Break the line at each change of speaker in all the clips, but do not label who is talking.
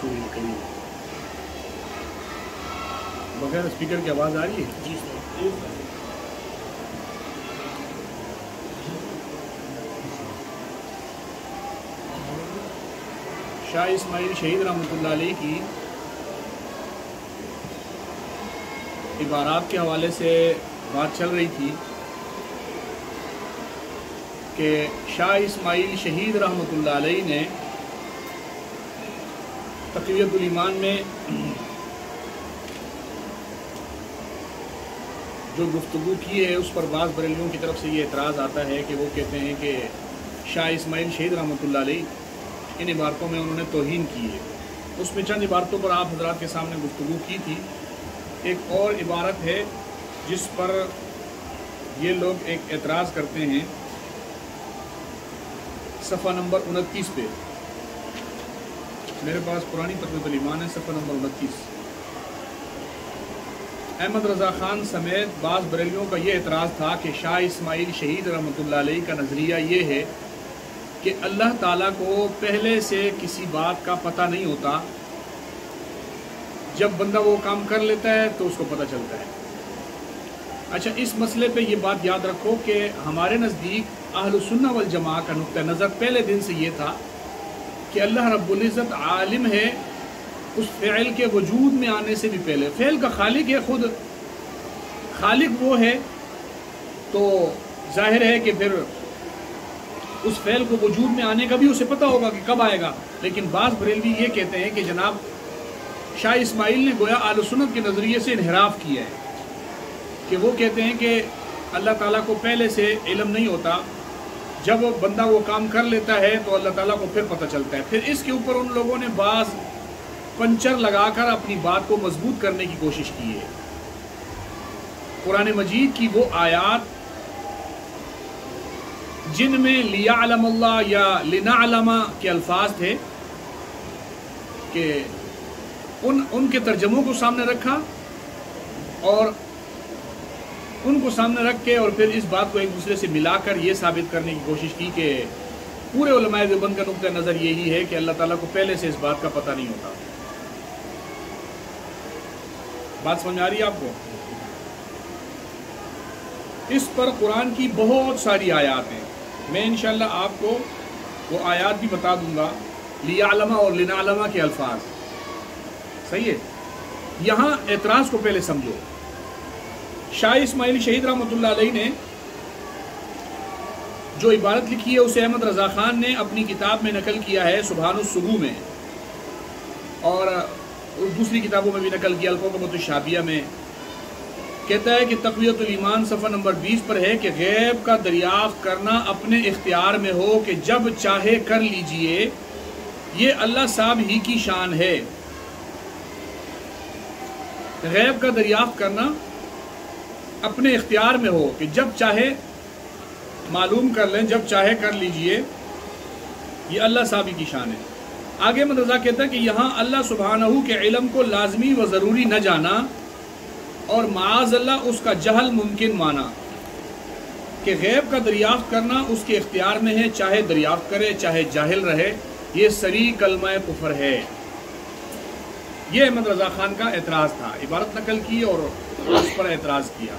رسول کریم۔ بغیر اسپیکر کی آواز آ رہی ہے؟
جی سر۔
شاہ اسماعیل شہید رحمۃ اللہ علیہ کی عبارات کے حوالے سے بات چل رہی تھی کہ شاہ اسماعیل شہید رحمۃ اللہ علیہ نے تقویت الایمان میں جو گفتگو کی ہے اس پر بعض بریلویوں کی طرف سے یہ اعتراض آتا ہے کہ وہ کہتے ہیں کہ شاہ اسماعیل شہید رحمۃ اللہ علیہ ان عبارتوں میں انہوں نے توہین کی ہے۔ اس میں چند عبارتوں پر آپ حضرات کے سامنے گفتگو کی تھی۔ ایک اور عبارت ہے جس پر یہ لوگ ایک اعتراض کرتے ہیں، صفحہ نمبر 29 پہ میرے پاس پرانی تقویت الایمان ہے، صفحہ نمبر 29۔ احمد رضا خان سمیت بعض بریلویوں کا یہ اعتراض تھا کہ شاہ اسماعیل شہید رحمۃ اللہ علیہ کا نظریہ یہ ہے کہ اللہ تعالیٰ کو پہلے سے کسی بات کا پتہ نہیں ہوتا، جب بندہ وہ کام کر لیتا ہے تو اس کو پتہ چلتا ہے۔ اچھا، اس مسئلے پہ یہ بات یاد رکھو کہ ہمارے نزدیک اہل السنہ والجماعہ کا نقطہ نظر پہلے دن سے یہ تھا کہ اللہ رب العزت عالم ہے اس فعل کے وجود میں آنے سے بھی پہلے۔ فعل کا خالق ہے، خود خالق وہ ہے، تو ظاہر ہے کہ پھر اس فعل کو وجود میں آنے کا بھی اسے پتہ ہوگا کہ کب آئے گا۔ لیکن بعض بریلوی یہ کہتے ہیں کہ جناب شاہ اسماعیل نے گویا اہل سنت کے نظریے سے انحراف کیا ہے کہ وہ کہتے ہیں کہ اللہ تعالیٰ کو پہلے سے علم نہیں ہوتا، جب بندہ وہ کام کر لیتا ہے تو اللہ تعالیٰ کو پھر پتہ چلتا ہے۔ پھر اس کے اوپر ان لوگوں نے بعض پنچر لگا کر اپنی بات کو مضبوط کرنے کی کوشش کی ہے۔ قرآن مجید کی وہ آیات جن میں لیعلم اللہ یا لنعلم کے الفاظ تھے کہ ان کے ترجموں کو سامنے رکھا اور ان کو سامنے رکھ کے اور پھر اس بات کو ایک دوسرے سے ملا کر یہ ثابت کرنے کی کوشش کی کہ پورے علماء دیوبند کا نقطہ نظر یہی ہے کہ اللہ تعالیٰ کو پہلے سے اس بات کا پتہ نہیں ہوتا۔ بات سمجھ آ رہی ہے آپ کو؟ اس پر قرآن کی بہت ساری آیات ہیں، میں انشاءاللہ آپ کو وہ آیات بھی بتا دوں گا، لیعلم اور لنعلم کے الفاظ۔ صحیح ہے؟ یہاں اعتراض کو پہلے سمجھو۔ شاہ اسماعیل شہید رحمۃ اللہ علیہ نے جو عبارت لکھی ہے اسے احمد رضا خان نے اپنی کتاب میں نقل کیا ہے، سبحان الصبح میں، اور دوسری کتابوں میں بھی نقل کیا، الکوکبۃ الشابیہ میں۔ کہتا ہے کہ تقویت الایمان صفحہ نمبر 20 پر ہے کہ غیب کا دریافت کرنا اپنے اختیار میں ہو کہ جب چاہے کر لیجئے، یہ اللہ صاحب ہی کی شان ہے۔ غیب کا دریافت کرنا اپنے اختیار میں ہو کہ جب چاہے معلوم کر لیں، جب چاہے کر لیجئے، یہ اللہ صاحب ہی کی شان ہے۔ آگے مدرزہ کہتا ہے کہ یہاں اللہ سبحانہ کے علم کو لازمی و ضروری نہ جانا اور معاذ اللہ اس کا جہل ممکن مانا، کہ غیب کا دریافت کرنا اس کے اختیار میں ہے، چاہے دریافت کرے چاہے جاہل رہے، یہ صریح کلمہ کفر ہے۔ یہ احمد رضا خان کا اعتراض تھا، عبارت نقل کی اور اس پر اعتراض کیا۔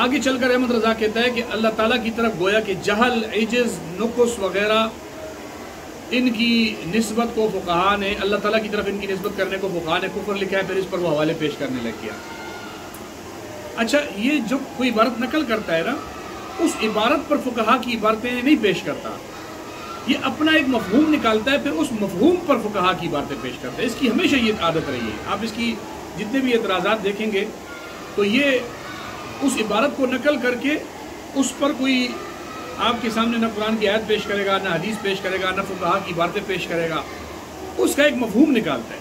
آگے چل کر احمد رضا کہتا ہے کہ اللہ تعالیٰ کی طرف گویا کہ جہل، عجز، نقص وغیرہ ان کی نسبت کو فقہا نے، اللہ تعالیٰ کی طرف ان کی نسبت کرنے کو فقہا نے کفر لکھا ہے، پھر اس پر وہ حوالے پیش کرنے لگ گیا۔ اچھا، یہ جو کوئی عبارت نقل کرتا ہے نا، اس عبارت پر فقہا کی عبارتیں نہیں پیش کرتا، یہ اپنا ایک مفہوم نکالتا ہے، پھر اس مفہوم پر فقہا کی عبارتیں پیش کرتا ہے۔ اس کی ہمیشہ یہ عادت رہی ہے۔ آپ اس کی جتنے بھی اعتراضات دیکھیں گے تو یہ اس عبارت کو نقل کر کے اس پر کوئی آپ کے سامنے نہ قرآن کی آیت پیش کرے گا، نہ حدیث پیش کرے گا، نہ فقہا کی عبارتیں پیش کرے گا، اس کا ایک مفہوم نکالتا ہے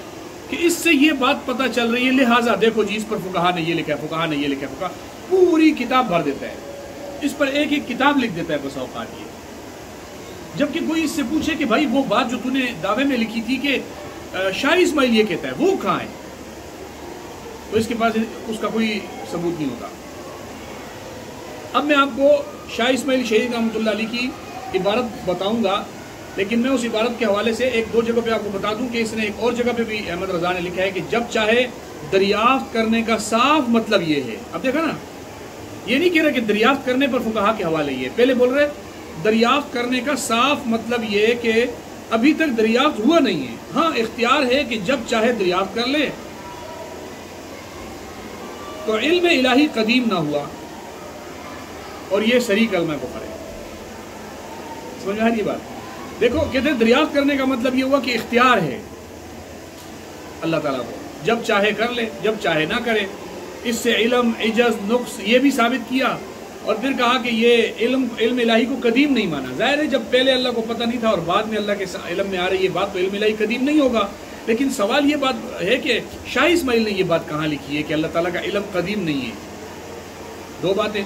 کہ اس سے یہ بات پتہ چل رہی ہے، لہٰذا دیکھو جی اس پر فقہا نے یہ لکھا ہے، فقہا نے یہ لکھا ہے، فقہا پوری کتاب بھر دیتا ہے، اس پر ایک ایک کتاب لکھ دیتا ہے بس اوقات یہ۔ جبکہ کوئی اس سے پوچھے کہ بھائی وہ بات جو تو نے دعوے میں لکھی تھی کہ شاہ اسماعیل یہ کہتا ہے، وہ کہاں ہے؟ تو اس کے پاس اس کا کوئی ثبوت نہیں ہوتا۔ اب میں آپ کو شاہ اسماعیل شہید رحمۃ اللہ علیہ کی عبارت بتاؤں گا لیکن میں اس عبارت کے حوالے سے ایک دو جگہ پہ آپ کو بتا دوں کہ اس نے ایک اور جگہ پہ بھی احمد رضا نے لکھا ہے کہ جب چاہے دریافت کرنے کا صاف مطلب یہ ہے. اب دیکھا نا، یہ نہیں کہہ رہا کہ دریافت کرنے پر فقہا کے حوالے یہ، پہلے بول رہے دریافت کرنے کا صاف مطلب یہ کہ ابھی تک دریافت ہوا نہیں ہے، ہاں اختیار ہے کہ جب چاہے دریافت کر لے. تو علم الہی قدیم نہ ہوا اور یہ صریح کلمہ کفر ہے. سمجھ میں آ رہی بات؟ دیکھو کہتے ہیں دریافت کرنے کا مطلب یہ ہوا کہ اختیار ہے اللہ تعالیٰ کو، جب چاہے کر لے جب چاہے نہ کرے. اس سے علم، عجز، نقص یہ بھی ثابت کیا، اور پھر کہا کہ یہ علم الہی کو قدیم نہیں مانا. ظاہر ہے جب پہلے اللہ کو پتہ نہیں تھا اور بعد میں اللہ کے علم میں آ رہی یہ بات، تو علم الہی قدیم نہیں ہوگا. لیکن سوال یہ بات ہے کہ شاہ اسماعیل نے یہ بات کہاں لکھی ہے کہ اللہ تعالیٰ کا علم قدیم نہیں ہے؟ دو باتیں.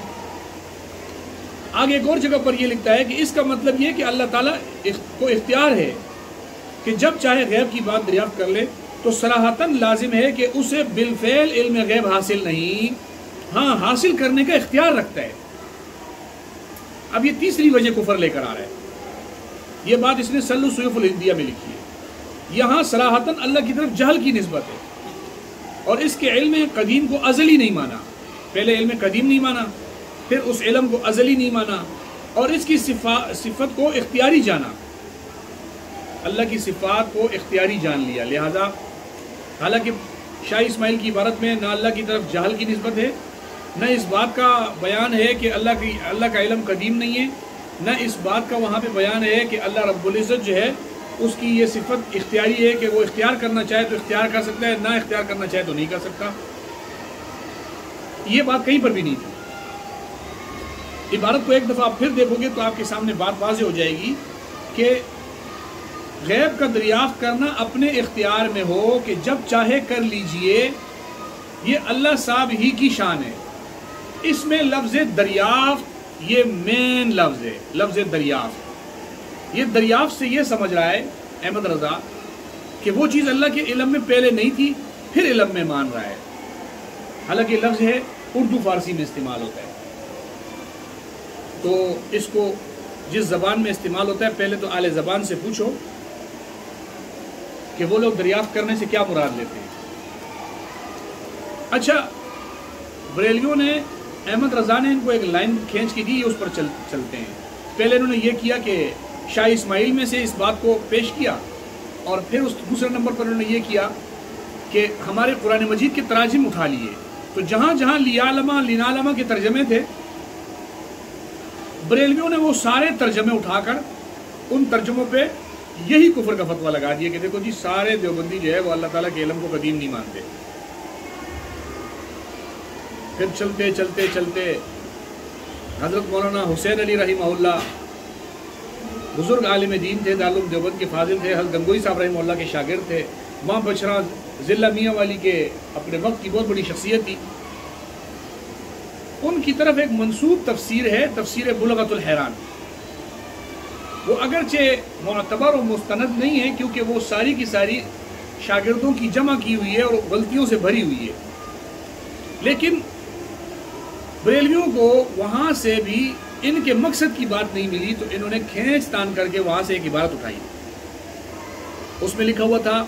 آگے ایک اور جگہ پر یہ لکھتا ہے کہ اس کا مطلب یہ کہ اللہ تعالیٰ کو اختیار ہے کہ جب چاہے غیب کی بات دریافت کر لے، تو صراحتاً لازم ہے کہ اسے بالفعل علم غیب حاصل نہیں، ہاں حاصل کرنے کا اختیار رکھتا ہے. اب یہ تیسری وجہ کفر لے کر آ رہا ہے. یہ بات اس نے سلو سیوف الہندیہ میں لکھی ہے. یہاں صراحتاً اللہ کی طرف جہل کی نسبت ہے، اور اس کے علم قدیم کو ازلی نہیں مانا. پہلے علم قدیم نہیں مانا، پھر اس علم کو ازلی نہیں مانا، اور اس کی صفت کو اختیاری جانا. اللہ کی صفات کو اختیاری جان لیا. لہذا حالانکہ شاہ اسماعیل کی عبارت میں نہ اللہ کی طرف جہل کی نسبت ہے، نہ اس بات کا بیان ہے کہ اللہ کا علم قدیم نہیں ہے، نہ اس بات کا وہاں پہ بیان ہے کہ اللہ رب العزت جو ہے اس کی یہ صفت اختیاری ہے کہ وہ اختیار کرنا چاہے تو اختیار کر سکتا ہے، نہ اختیار کرنا چاہے تو نہیں کر سکتا. یہ بات کہیں پر بھی نہیں تھی. عبارت کو ایک دفعہ آپ پھر دیکھو گے تو آپ کے سامنے بات واضح ہو جائے گی کہ غیب کا دریافت کرنا اپنے اختیار میں ہو کہ جب چاہے کر لیجئے، یہ اللہ صاحب ہی کی شان ہے. اس میں لفظ دریافت یہ مین لفظ ہے. لفظ دریافت، یہ دریافت سے یہ سمجھ رہا ہے احمد رضا کہ وہ چیز اللہ کے علم میں پہلے نہیں تھی پھر علم میں مان رہا ہے. حالانکہ لفظ ہے اردو فارسی میں استعمال ہوتا ہے، تو اس کو جس زبان میں استعمال ہوتا ہے پہلے تو اہل زبان سے پوچھو کہ وہ لوگ دریافت کرنے سے کیا مراد لیتے ہیں. اچھا، بریلیوں نے احمد رضا نے ان کو ایک لائن کھینچ کے دی، اس پر چلتے ہیں. پہلے انہوں نے یہ کیا کہ شاہ اسماعیل میں سے اس بات کو پیش کیا، اور پھر اس دوسرے نمبر پر انہوں نے یہ کیا کہ ہمارے قرآن مجید کے تراجم اٹھا لیے. تو جہاں جہاں لیالما لینالما کے ترجمے تھے، بریلویوں نے وہ سارے ترجمے اٹھا کر ان ترجموں پہ یہی کفر کا فتویٰ لگا دیا کہ دیکھو جی سارے دیوبندی جو ہے وہ اللہ تعالیٰ کے علم کو قدیم نہیں مانتے. پھر چلتے چلتے چلتے حضرت مولانا حسین علی رحمہ اللہ بزرگ عالم دین تھے، دارالعلوم دیوبند کے فاضل تھے، حضرت گنگوئی صاحب رحمہ اللہ کے شاگرد تھے، ماں بچرا ضلع میاں والی کے اپنے وقت کی بہت بڑی شخصیت تھی. ان کی طرف ایک منسوب تفسیر ہے، تفسیر بلغت الحیران. وہ اگرچہ معتبر و مستند نہیں ہے کیونکہ وہ ساری کی ساری شاگردوں کی جمع کی ہوئی ہے اور غلطیوں سے بھری ہوئی ہے، لیکن بریلویوں کو وہاں سے بھی ان کے مقصد کی بات نہیں ملی، تو انہوں نے کھینچ تان کر کے وہاں سے ایک عبارت اٹھائی. اس میں لکھا ہوا تھا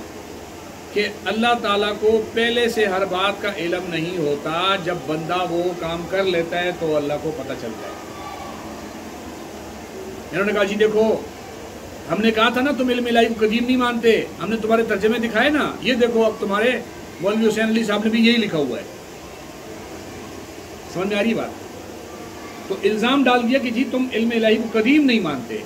کہ اللہ تعالیٰ کو پہلے سے ہر بات کا علم نہیں ہوتا، جب بندہ وہ کام کر لیتا ہے تو اللہ کو پتہ چلتا ہے. انہوں نے کہا جی دیکھو ہم نے کہا تھا نا تم علم الہی کو قدیم نہیں مانتے، ہم نے تمہارے ترجمے دکھائے نا، یہ دیکھو اب تمہارے مولوی حسین علی صاحب نے بھی یہی لکھا ہوا ہے. سمجھ میں آ رہی بات؟ تو الزام ڈال دیا کہ جی تم علم الہی کو قدیم نہیں مانتے.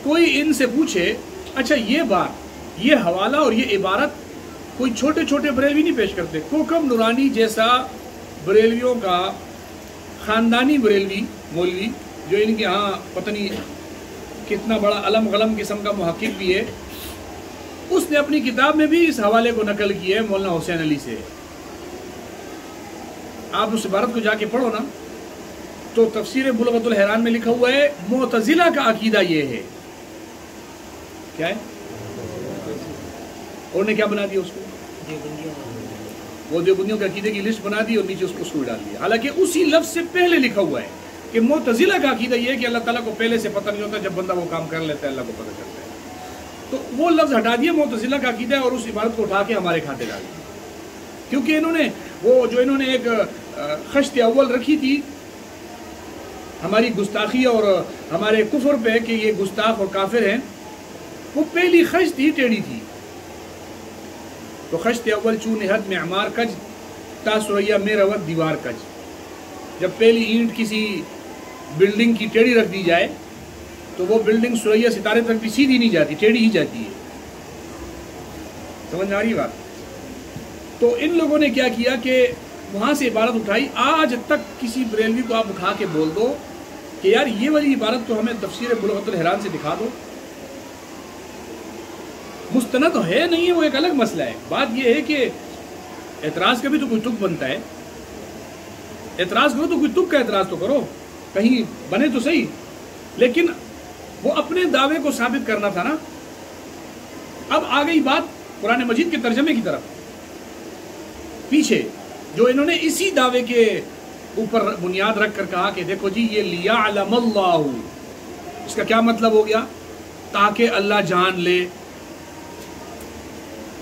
کوئی ان سے پوچھے اچھا یہ بات، یہ حوالہ اور یہ عبارت کوئی چھوٹے چھوٹے بریلوی نہیں پیش کرتے. کوکب نورانی جیسا بریلویوں کا خاندانی بریلوی مولوی جو ان کے ہاں پتہ نہیں کتنا بڑا علم غلم قسم کا محقق بھی ہے، اس نے اپنی کتاب میں بھی اس حوالے کو نقل کی ہے مولانا حسین علی سے. آپ اس عبارت کو جا کے پڑھو نا تو تفسیر بلغت الحیران میں لکھا ہوا ہے معتزلہ کا عقیدہ یہ ہے. کیا ہے؟ انہوں نے کیا بنا دیا اس کو؟ وہ دیوبندیوں کے عقیدے کی لسٹ بنا دی اور نیچے اس کو ڈال دیا. حالانکہ اسی لفظ سے پہلے لکھا ہوا ہے کہ معتزلہ کا عقیدہ یہ ہے کہ اللہ تعالیٰ کو پہلے سے پتہ نہیں ہوتا، جب بندہ وہ کام کر لیتا ہے اللہ کو پتہ چلتا ہے. تو وہ لفظ ہٹا دیا، معتزلہ کا عقیدہ ہے، اور اس عبارت کو اٹھا کے ہمارے کھاتے ڈال دیا، کیونکہ انہوں نے ایک خشت اول رکھی تھی ہماری گستاخی اور ہمارے کفر پہ کہ یہ گستاخ اور کافر ہیں، وہ پہلی خشت ہی ٹیڑھی تھی. تو خشت اول چون نہت معمار کج تا سریا میں روت دیوار کج. جب پہلی اینٹ کسی بلڈنگ کی ٹیڑھی رکھ دی جائے تو وہ بلڈنگ سریا ستارے تک بھی سیدھی نہیں جاتی، ٹیڑھی ہی جاتی ہے. سمجھ آ رہی بات؟ تو ان لوگوں نے کیا کیا کہ وہاں سے عبارت اٹھائی. آج تک کسی بریلوی کو آپ اٹھا کے بول دو کہ یار یہ والی عبارت تو ہمیں تفسیر بلغت الحرام سے دکھا دو، مستند ہے نہیں ہے وہ ایک الگ مسئلہ ہے. بات یہ ہے کہ اعتراض کا بھی تو کوئی تک بنتا ہے. اعتراض کرو تو کوئی تک کا اعتراض تو کرو، کہیں بنے تو صحیح. لیکن وہ اپنے دعوے کو ثابت کرنا تھا نا. اب آ گئی بات قرآن مجید کے ترجمے کی طرف. پیچھے جو انہوں نے اسی دعوے کے اوپر بنیاد رکھ کر کہا کہ دیکھو جی یہ لیعلم اللہ، اس کا کیا مطلب ہو گیا؟ تاکہ اللہ جان لے.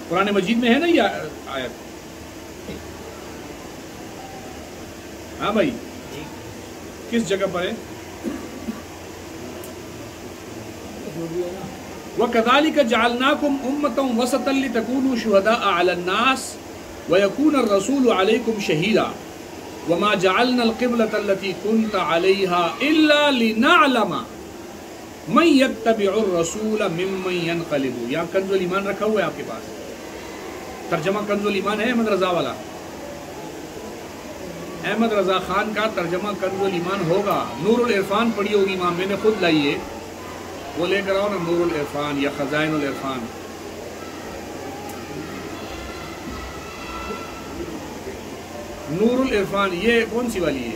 قرآن مجید میں ہے نا یہ آیت؟ ہاں بھائی، کس جگہ پر ہے؟ وَكَذَلِكَ جَعَلْنَاكُمْ أُمَّةً وَسَطًا لِتَكُونُوا شُهَدَاءَ عَلَى النَّاسِ وَيَكُونَ الرَّسُولُ عَلَيْكُمْ شَهِيدًا وَمَا جَعَلْنَا الْقِبْلَةَ الَّتِي كُنْتَ عَلَيْهَا إِلَّا لِنَعْلَمَ مَن يَتَّبِعُ الرَّسُولَ مِمَّن يَنْقَلِبُ. یہاں کنز الایمان رکھا ہوا ہے آپ کے پاس، ترجمہ کنز الایمان ہے احمد رضا والا. احمد رضا خان کا ترجمہ کنز الایمان ہوگا. نور العرفان پڑھی ہوگی امام، میں نے خود لائی ہے، وہ لے کر آؤ نا. نور العرفان یا خزائن العرفان. نور العرفان یہ کون سی والی ہے؟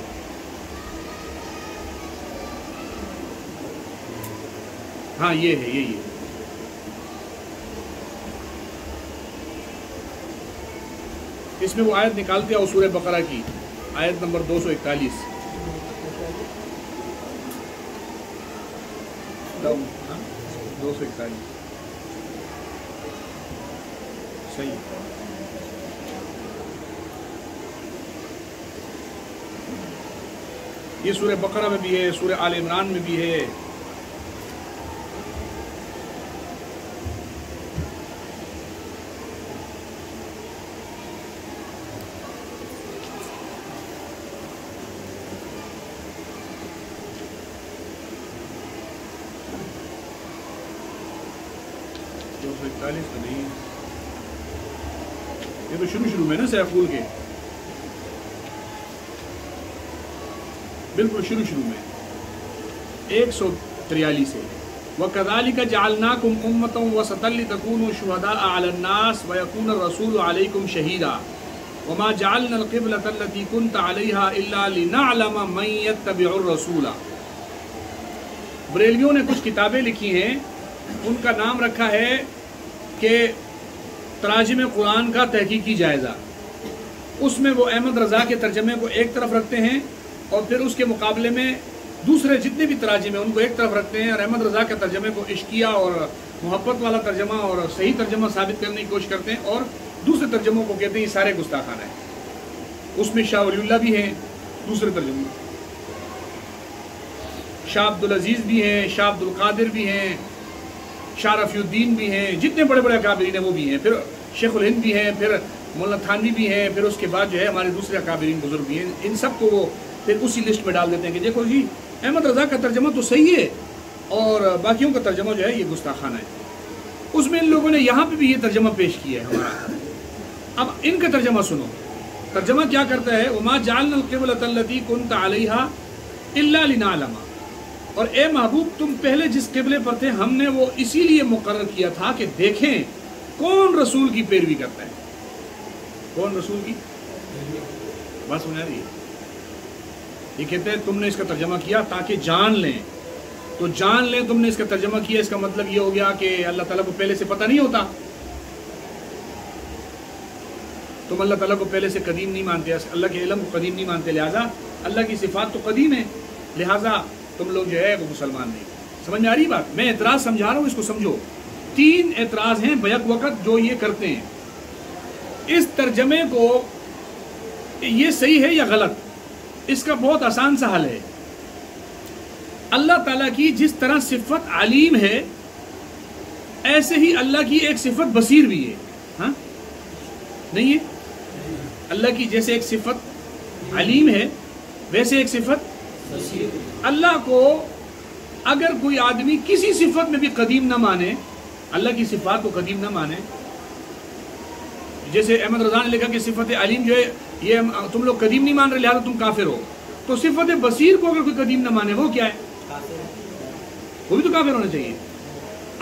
ہاں یہ ہے، یہی ہے. اس میں وہ آیت نکالتے ہیں سورہ بقرہ کی آیت نمبر 241. 241 صحیح. یہ سورہ بقرہ میں بھی ہے، سورہ آل عمران میں بھی ہے. تو نہیں، یہ تو شروع میں نا سیفول کے بالکل شروع میں 143 سے. وَكَذَلِكَ جَعَلْنَاكُمْ أُمَّةً وَسَطًا لِتَكُونُوا شُهَدَاءَ عَلَى النَّاسِ وَيَكُونَ الرَّسُولُ عَلَيْكُمْ شَهِيدًا وَمَا جَعَلْنَا الْقِبْلَةَ الَّتِي كُنْتَ عَلَيْهَا إِلَّا لِنَعْلَمَ مَن يَتَّبِعُ الرَّسُولَ. بریلویوں نے کچھ کتابیں لکھی ہیں، ان کا نام رکھا ہے کہ تراجم قرآن کا تحقیقی جائزہ. اس میں وہ احمد رضا کے ترجمے کو ایک طرف رکھتے ہیں اور پھر اس کے مقابلے میں دوسرے جتنے بھی تراجمے ان کو ایک طرف رکھتے ہیں، اور احمد رضا کے ترجمے کو عشقیہ اور محبت والا ترجمہ اور صحیح ترجمہ ثابت کرنے کی کوشش کرتے ہیں، اور دوسرے ترجموں کو کہتے ہیں یہ سارے گستاخانہ ہیں. اس میں شاہ ولی اللہ بھی ہیں، دوسرے ترجمے شاہ عبدالعزیز بھی ہیں، شاہ عبدالقادر بھی ہیں، شاہ رفیع الدین بھی ہیں، جتنے بڑے بڑے اکابرین ہیں وہ بھی ہیں، پھر شیخ الہند بھی ہیں، پھر مولانا تھانوی بھی ہیں، پھر اس کے بعد جو ہے ہمارے دوسرے اکابرین بزرگ بھی ہیں. ان سب کو وہ پھر اسی لسٹ میں ڈال دیتے ہیں کہ دیکھو جی احمد رضا کا ترجمہ تو صحیح ہے اور باقیوں کا ترجمہ جو ہے یہ گستاخانہ ہے. اس میں ان لوگوں نے یہاں پہ بھی یہ ترجمہ پیش کیا ہے ہمارا. اب ان کا ترجمہ سنو. ترجمہ کیا کرتا ہے؟ وَمَا جَعَلْنَا الْقِبْلَةَ الَّتِي كُنْتَ عَلَيْهَا إِلَّا لِنَعْلَمَ. اور اے محبوب تم پہلے جس قبلے پر تھے ہم نے وہ اسی لیے مقرر کیا تھا کہ دیکھیں کون رسول کی پیروی کرتا ہے. کون رسول کی بات سمجھا رہی ہے؟ یہ کہتے ہیں تم نے اس کا ترجمہ کیا تاکہ جان لیں. تو جان لیں تم نے اس کا ترجمہ کیا، اس کا مطلب یہ ہو گیا کہ اللہ تعالیٰ کو پہلے سے پتہ نہیں ہوتا. تم اللہ تعالیٰ کو پہلے سے قدیم نہیں مانتے، اللہ کے علم کو قدیم نہیں مانتے، لہٰذا اللہ کی صفات تو قدیم ہے، لہٰذا تم لوگ جو ہے وہ مسلمان نہیں. سمجھ میں آ رہی بات؟ میں اعتراض سمجھا رہا ہوں، اس کو سمجھو. 3 اعتراض ہیں بیک وقت جو یہ کرتے ہیں. اس ترجمے کو یہ صحیح ہے یا غلط، اس کا بہت آسان سا حل ہے. اللہ تعالیٰ کی جس طرح صفت علیم ہے ایسے ہی اللہ کی ایک صفت بصیر بھی ہے. ہاں نہیں ہے؟ اللہ کی جیسے ایک صفت علیم ہے ویسے ایک صفت بصیر. اللہ کو اگر کوئی آدمی کسی صفت میں بھی قدیم نہ مانے، اللہ کی صفات کو قدیم نہ مانے، جیسے احمد رضا نے لکھا کہ صفت علیم جو ہے یہ تم لوگ قدیم نہیں مان رہے لہذا تم کافر ہو، تو صفت بصیر کو اگر کوئی قدیم نہ مانے وہ کیا ہے؟ وہ بھی تو کافر ہونا چاہیے.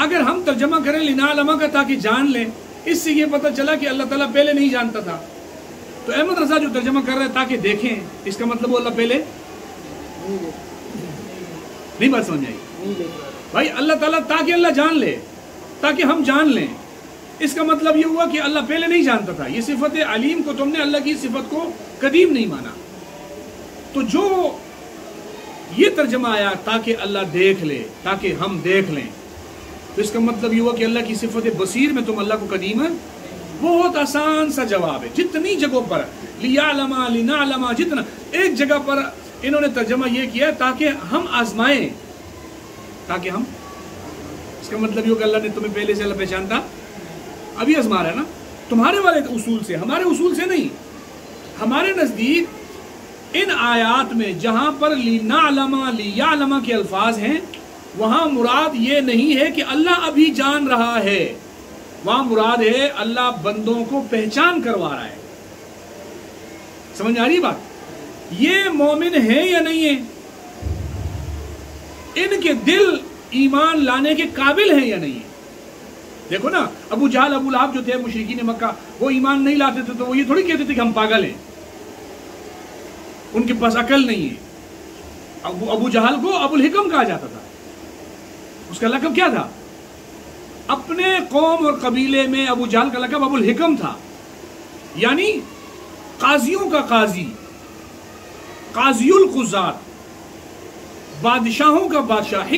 اگر ہم ترجمہ کریں لنعلم کا تاکہ جان لیں، اس سے یہ پتہ چلا کہ اللہ تعالیٰ پہلے نہیں جانتا تھا، تو احمد رضا جو ترجمہ کر رہے ہیں تاکہ دیکھیں، اس کا مطلب وہ اللہ پہلے نہیں. بات سمجھ آئی بھائی؟ اللہ تعالیٰ تاکہ اللہ جان لے، تاکہ ہم جان لیں، اس کا مطلب یہ ہوا کہ اللہ پہلے نہیں جانتا تھا. یہ صفت علیم کو تم نے اللہ کی صفت کو قدیم نہیں مانا. تو جو یہ ترجمہ آیا تاکہ اللہ دیکھ لے، تاکہ ہم دیکھ لیں، تو اس کا مطلب یہ ہوا کہ اللہ کی صفت بصیر میں تم اللہ کو قدیم ہے. بہت آسان سا جواب ہے. جتنی جگہوں پر لیعلم لنعلم، جتنا ایک جگہ پر انہوں نے ترجمہ یہ کیا تاکہ ہم آزمائیں، تاکہ ہم، اس کا مطلب یہ کہ اللہ نے تمہیں پہلے سے اللہ پہچانتا، ابھی آزما رہا ہے نا. تمہارے والے اصول سے، ہمارے اصول سے نہیں. ہمارے نزدیک ان آیات میں جہاں پر لنعلم لیعلم کے الفاظ ہیں وہاں مراد یہ نہیں ہے کہ اللہ ابھی جان رہا ہے، وہاں مراد ہے اللہ بندوں کو پہچان کروا رہا ہے. سمجھ آ رہی بات؟ یہ مومن ہے یا نہیں ہے، ان کے دل ایمان لانے کے قابل ہیں یا نہیں ہے. دیکھو نا، ابو جہل ابو لہب جو تھے مشرکین مکہ، وہ ایمان نہیں لاتے تھے تو وہ یہ تھوڑی کہتے تھے کہ ہم پاگل ہیں، ان کے پاس عقل نہیں ہے. ابو جہل کو ابو الحکم کہا جاتا تھا، اس کا لقب کیا تھا؟ اپنے قوم اور قبیلے میں ابو جہل کا لقب ابو الحکم تھا، یعنی قاضیوں کا قاضی، قاضی القضات، بادشاہوں کا بادشاہ،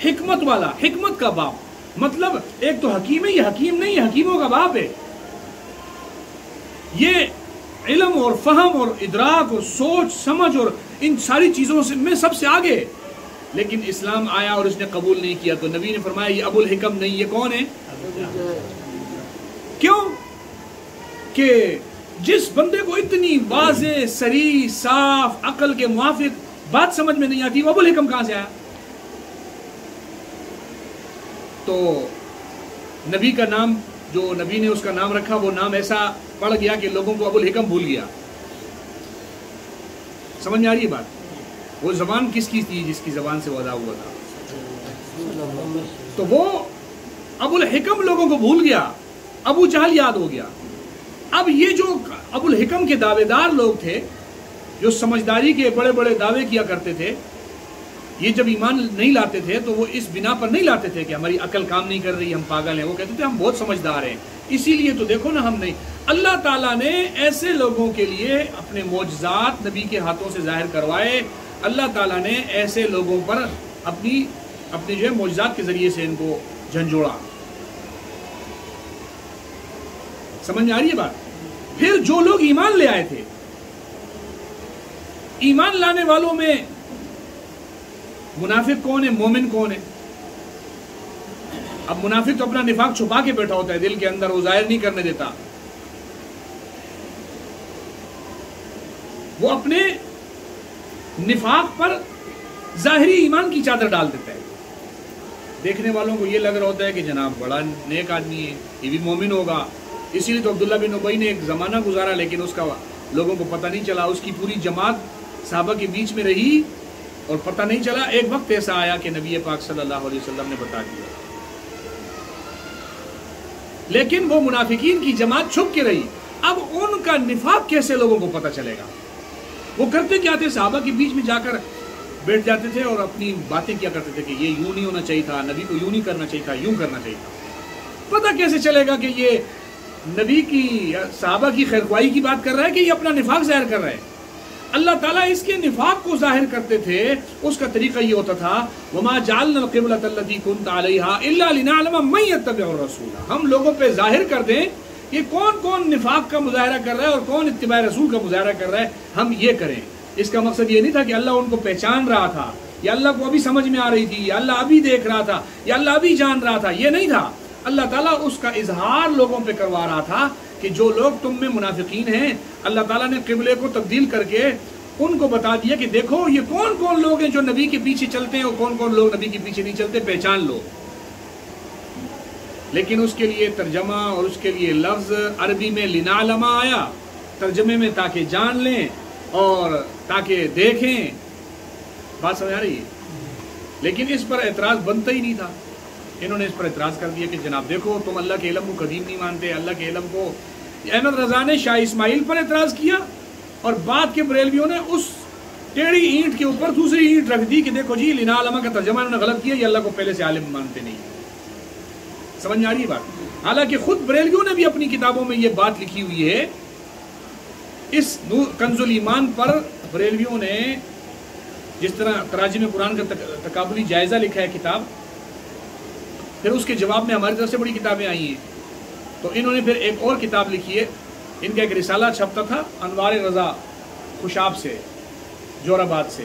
حکمت والا، حکمت کا باپ. مطلب ایک تو حکیم ہے، یہ حکیم نہیں، یہ حکیموں کا باپ ہے. یہ علم اور فہم اور ادراک اور سوچ سمجھ اور ان ساری چیزوں میں سب سے آگے. لیکن اسلام آیا اور اس نے قبول نہیں کیا تو نبی نے فرمایا یہ ابو الحکم نہیں، یہ کون ہے؟ کیوں کہ جس بندے کو اتنی واضح صریح صاف عقل کے موافق بات سمجھ میں نہیں آتی وہ ابو الحکم کہاں سے آیا؟ تو نبی کا نام جو نبی نے اس کا نام رکھا وہ نام ایسا پڑ گیا کہ لوگوں کو ابو الحکم بھول گیا. سمجھ میں آ رہی ہے بات؟ وہ زبان کس کی تھی جس کی زبان سے وہ ادا ہوا تھا؟ تو وہ ابو الحکم لوگوں کو بھول گیا، ابو جہل یاد ہو گیا. اب یہ جو ابو الحکم کے دعوے دار لوگ تھے جو سمجھداری کے بڑے بڑے دعوے کیا کرتے تھے، یہ جب ایمان نہیں لاتے تھے تو وہ اس بنا پر نہیں لاتے تھے کہ ہماری عقل کام نہیں کر رہی، ہم پاگل ہیں. وہ کہتے تھے ہم بہت سمجھدار ہیں، اسی لیے تو دیکھو نا ہم نہیں. اللہ تعالیٰ نے ایسے لوگوں کے لیے اپنے معجزات نبی کے ہاتھوں سے ظاہر کروائے. اللہ تعالیٰ نے ایسے لوگوں پر اپنی جو ہے معجزات کے ذریعے سے ان کو جھنجھوڑا. سمجھ میں آ رہی ہے بات؟ پھر جو لوگ ایمان لے آئے تھے، ایمان لانے والوں میں منافق کون ہے، مومن کون ہے؟ اب منافق تو اپنا نفاق چھپا کے بیٹھا ہوتا ہے دل کے اندر، وہ ظاہر نہیں کرنے دیتا. وہ اپنے نفاق پر ظاہری ایمان کی چادر ڈال دیتا ہے. دیکھنے والوں کو یہ لگ رہا ہوتا ہے کہ جناب بڑا نیک آدمی ہے، یہ بھی مومن ہوگا. اسی لیے تو عبداللہ بن ابی نے ایک زمانہ گزارا لیکن اس کا لوگوں کو پتہ نہیں چلا. اس کی پوری جماعت صحابہ کے بیچ میں رہی اور پتہ نہیں چلا. ایک وقت ایسا آیا کہ نبی پاک صلی اللہ علیہ وسلم نے بتا دیا. لیکن وہ منافقین کی جماعت چھپ کے رہی. اب ان کا نفاق کیسے لوگوں کو پتہ چلے گا؟ وہ کرتے کیا تھے؟ صحابہ کے بیچ میں جا کر بیٹھ جاتے تھے اور اپنی باتیں کیا کرتے تھے کہ یہ یوں نہیں ہونا چاہیے تھا، نبی کو یوں نہیں کرنا چاہیے تھا، یوں کرنا چاہیے تھا. پتہ کیسے چلے گا کہ یہ نبی کی صحابہ کی خیرخواہی کی بات کر رہا ہے کہ یہ اپنا نفاق ظاہر کر رہا ہے؟ اللہ تعالیٰ اس کے نفاق کو ظاہر کرتے تھے، اس کا طریقہ یہ ہوتا تھا وَمَا جَعَلْنَا الْقِبْلَةَ الَّتِي كُنْتَ عَلَيْهَا إِلَّا لِنَعْلَمَ مَن يَتَّبِعُ الرَّسُولَ، ہم لوگوں پہ ظاہر کر دیں کہ کون کون نفاق کا مظاہرہ کر رہا ہے اور کون اتباع رسول کا مظاہرہ کر رہا ہے، ہم یہ کریں۔ اس کا مقصد یہ نہیں تھا کہ اللہ ان کو پہچان رہا تھا، یا اللہ کو ابھی سمجھ میں آ رہی تھی، یا اللہ ابھی دیکھ رہا تھا، یا اللہ ابھی جان رہا تھا، یہ نہیں تھا۔ اللہ تعالیٰ اس کا اظہار لوگوں پہ کروا رہا تھا کہ جو لوگ تم میں منافقین ہیں، اللہ تعالیٰ نے قبلے کو تبدیل کر کے ان کو بتا دیا کہ دیکھو یہ کون کون لوگ ہیں جو نبی کے پیچھے چلتے ہیں اور کون کون لوگ نبی کے پیچھے نہیں چلتے، پہچان لو۔ لیکن اس کے لیے ترجمہ اور اس کے لیے لفظ عربی میں لنعلم آیا، ترجمے میں تاکہ جان لیں اور تاکہ دیکھیں، بات سمجھ آ رہی ہے؟ لیکن اس پر اعتراض بنتا ہی نہیں تھا۔ انہوں نے اس پر اعتراض کر دیا کہ جناب دیکھو تم اللہ کے علم کو قدیم نہیں مانتے، اللہ کے علم کو۔ احمد رضا نے شاہ اسماعیل پر اعتراض کیا اور بعد کے بریلویوں نے اس ٹیڑھی اینٹ کے اوپر دوسری اینٹ رکھ دی کہ دیکھو جی لنعلم کا ترجمہ انہوں نے غلط کیا، یہ اللہ کو پہلے سے عالم مانتے نہیں۔ سمجھ میں آ رہی ہے بات؟ حالانکہ خود بریلویوں نے بھی اپنی کتابوں میں یہ بات لکھی ہوئی ہے۔ اس کنز الایمان پر بریلویوں نے جس طرح تراجم قرآن کا تقابلی جائزہ لکھا ہے کتاب، پھر اس کے جواب میں ہماری طرف سے بڑی کتابیں آئی ہیں، تو انہوں نے پھر ایک اور کتاب لکھی ہے۔ ان کا ایک رسالہ چھپتا تھا انوار رضا خوشاب سے، جور آباد سے،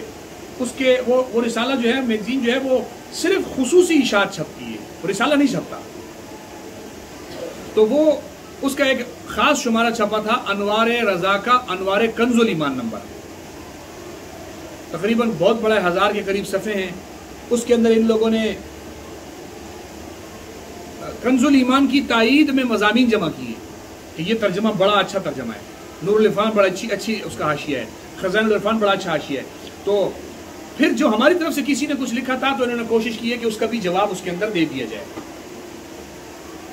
اس کے وہ رسالہ جو ہے، میگزین جو ہے، وہ صرف خصوصی اشاعت چھپتی ہے، وہ رسالہ نہیں چھپتا۔ تو وہ اس کا ایک خاص شمارہ چھپا تھا انوار رضا کا، انوار کنز الایمان نمبر، تقریباً بہت بڑا 1000 کے قریب صفحے ہیں۔ اس کے اندر ان لوگوں نے کنز الایمان کی تائید میں مضامین جمع کیے کہ یہ ترجمہ بڑا اچھا ترجمہ ہے، نور العرفان بڑا اچھی اس کا حاشیہ ہے، خزائن العرفان بڑا اچھا حاشیہ ہے۔ تو پھر جو ہماری طرف سے کسی نے کچھ لکھا تھا تو انہوں نے کوشش کی ہے کہ اس کا بھی جواب اس کے اندر دے دیا جائے۔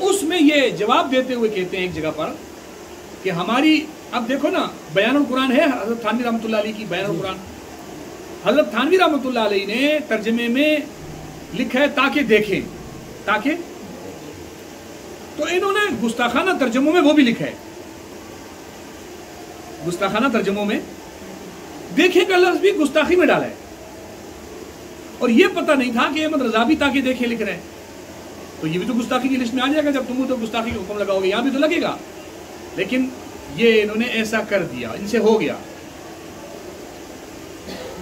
اس میں یہ جواب دیتے ہوئے کہتے ہیں ایک جگہ پر کہ ہماری، اب دیکھو نا، بیان القرآن ہے حضرت تھانوی رحمۃ اللہ علیہ کی، بیان القرآن حضرت تھانوی رحمۃ اللہ علیہ نے ترجمے میں لکھا ہے تاکہ دیکھیں، تاکہ، تو انہوں نے گستاخانہ ترجموں میں وہ بھی لکھا ہے، گستاخانہ ترجموں میں دیکھیں کا لفظ بھی گستاخی میں ڈالا ہے، اور یہ پتہ نہیں تھا کہ احمد رضا بھی تاکہ دیکھیں لکھ رہے ہیں، تو یہ بھی تو گستاخی کی لسٹ میں آ جائے گا جب تم تو گستاخی کا حکم لگاؤ گے، یہاں بھی تو لگے گا۔ لیکن یہ انہوں نے ایسا کر دیا، ان سے ہو گیا۔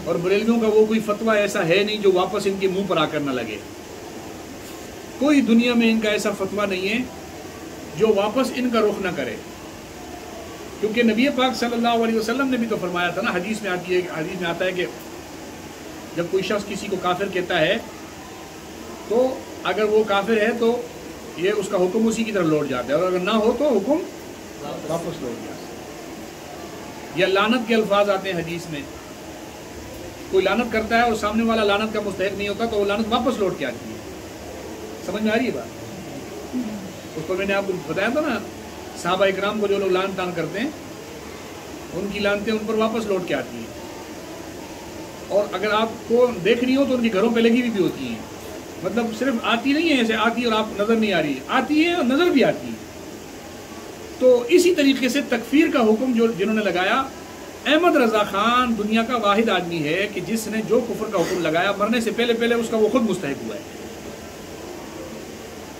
اور بریلویوں کا وہ کوئی فتویٰ ایسا ہے نہیں جو واپس ان کے منہ پر آ کر نہ لگے، کوئی دنیا میں ان کا ایسا فتویٰ نہیں ہے جو واپس ان کا رخ نہ کرے، کیونکہ نبی پاک صلی اللہ علیہ وسلم نے بھی تو فرمایا تھا نا، حدیث میں آتا ہے کہ جب کوئی شخص کسی کو کافر کہتا ہے تو اگر وہ کافر ہے تو یہ اس کا حکم اسی کی طرف لوٹ جاتا ہے، اور اگر نہ ہو تو حکم واپس لوٹ جاتا ہے۔ یا لعنت کے الفاظ آتے ہیں حدیث میں، کوئی لعنت کرتا ہے اور سامنے والا لعنت کا مستحق نہیں ہوتا تو وہ لعنت واپس لوٹ کے آتی ہے۔ سمجھ میں آ رہی ہے بات؟ اس کو میں نے آپ کو بتایا تھا نا، صحابہ اکرام کو جو لوگ لعن تان کرتے ہیں ان کی لعنتیں ان پر واپس لوٹ کے آتی ہیں، اور اگر آپ کو دیکھنی ہو تو ان کے گھروں پہ لگی ہوئی بھی ہوتی ہیں، مطلب صرف آتی نہیں ہے ایسے آتی اور آپ نظر نہیں آ رہی، آتی ہے اور نظر بھی آتی ہے۔ تو اسی طریقے سے تکفیر کا حکم جو جنہوں نے لگایا، احمد رضا خان دنیا کا واحد آدمی ہے کہ جس نے جو کفر کا حکم لگایا مرنے سے پہلے پہلے اس کا وہ خود مستحق ہوا ہے،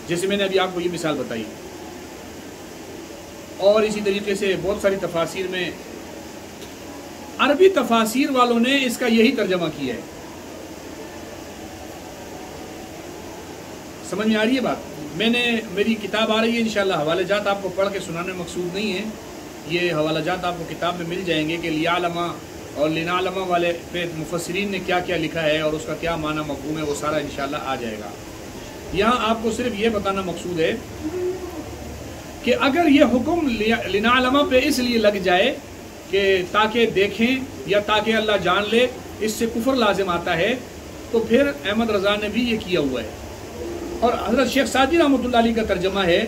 جیسے میں نے ابھی آپ کو یہ مثال بتائی۔ اور اسی طریقے سے بہت ساری تفاسیر میں، عربی تفاسیر والوں نے اس کا یہی ترجمہ کیا ہے۔ سمجھ میں آ رہی ہے بات؟ میں نے، میری کتاب آ رہی ہے انشاءاللہ، حوالہ جات آپ کو پڑھ کے سنانے مقصود نہیں ہے، یہ حوالہ جات آپ کو کتاب میں مل جائیں گے کہ لیعلم اور لنعلم والے پہ مفسرین نے کیا کیا لکھا ہے اور اس کا کیا معنی مفہوم ہے، وہ سارا انشاءاللہ آ جائے گا۔ یہاں آپ کو صرف یہ بتانا مقصود ہے کہ اگر یہ حکم لنعلم پہ اس لیے لگ جائے کہ تاکہ دیکھیں یا تاکہ اللہ جان لے، اس سے کفر لازم آتا ہے، تو پھر احمد رضا نے بھی یہ کیا ہوا ہے۔ اور حضرت شیخ سعدی رحمۃ اللہ علیہ کا ترجمہ ہے،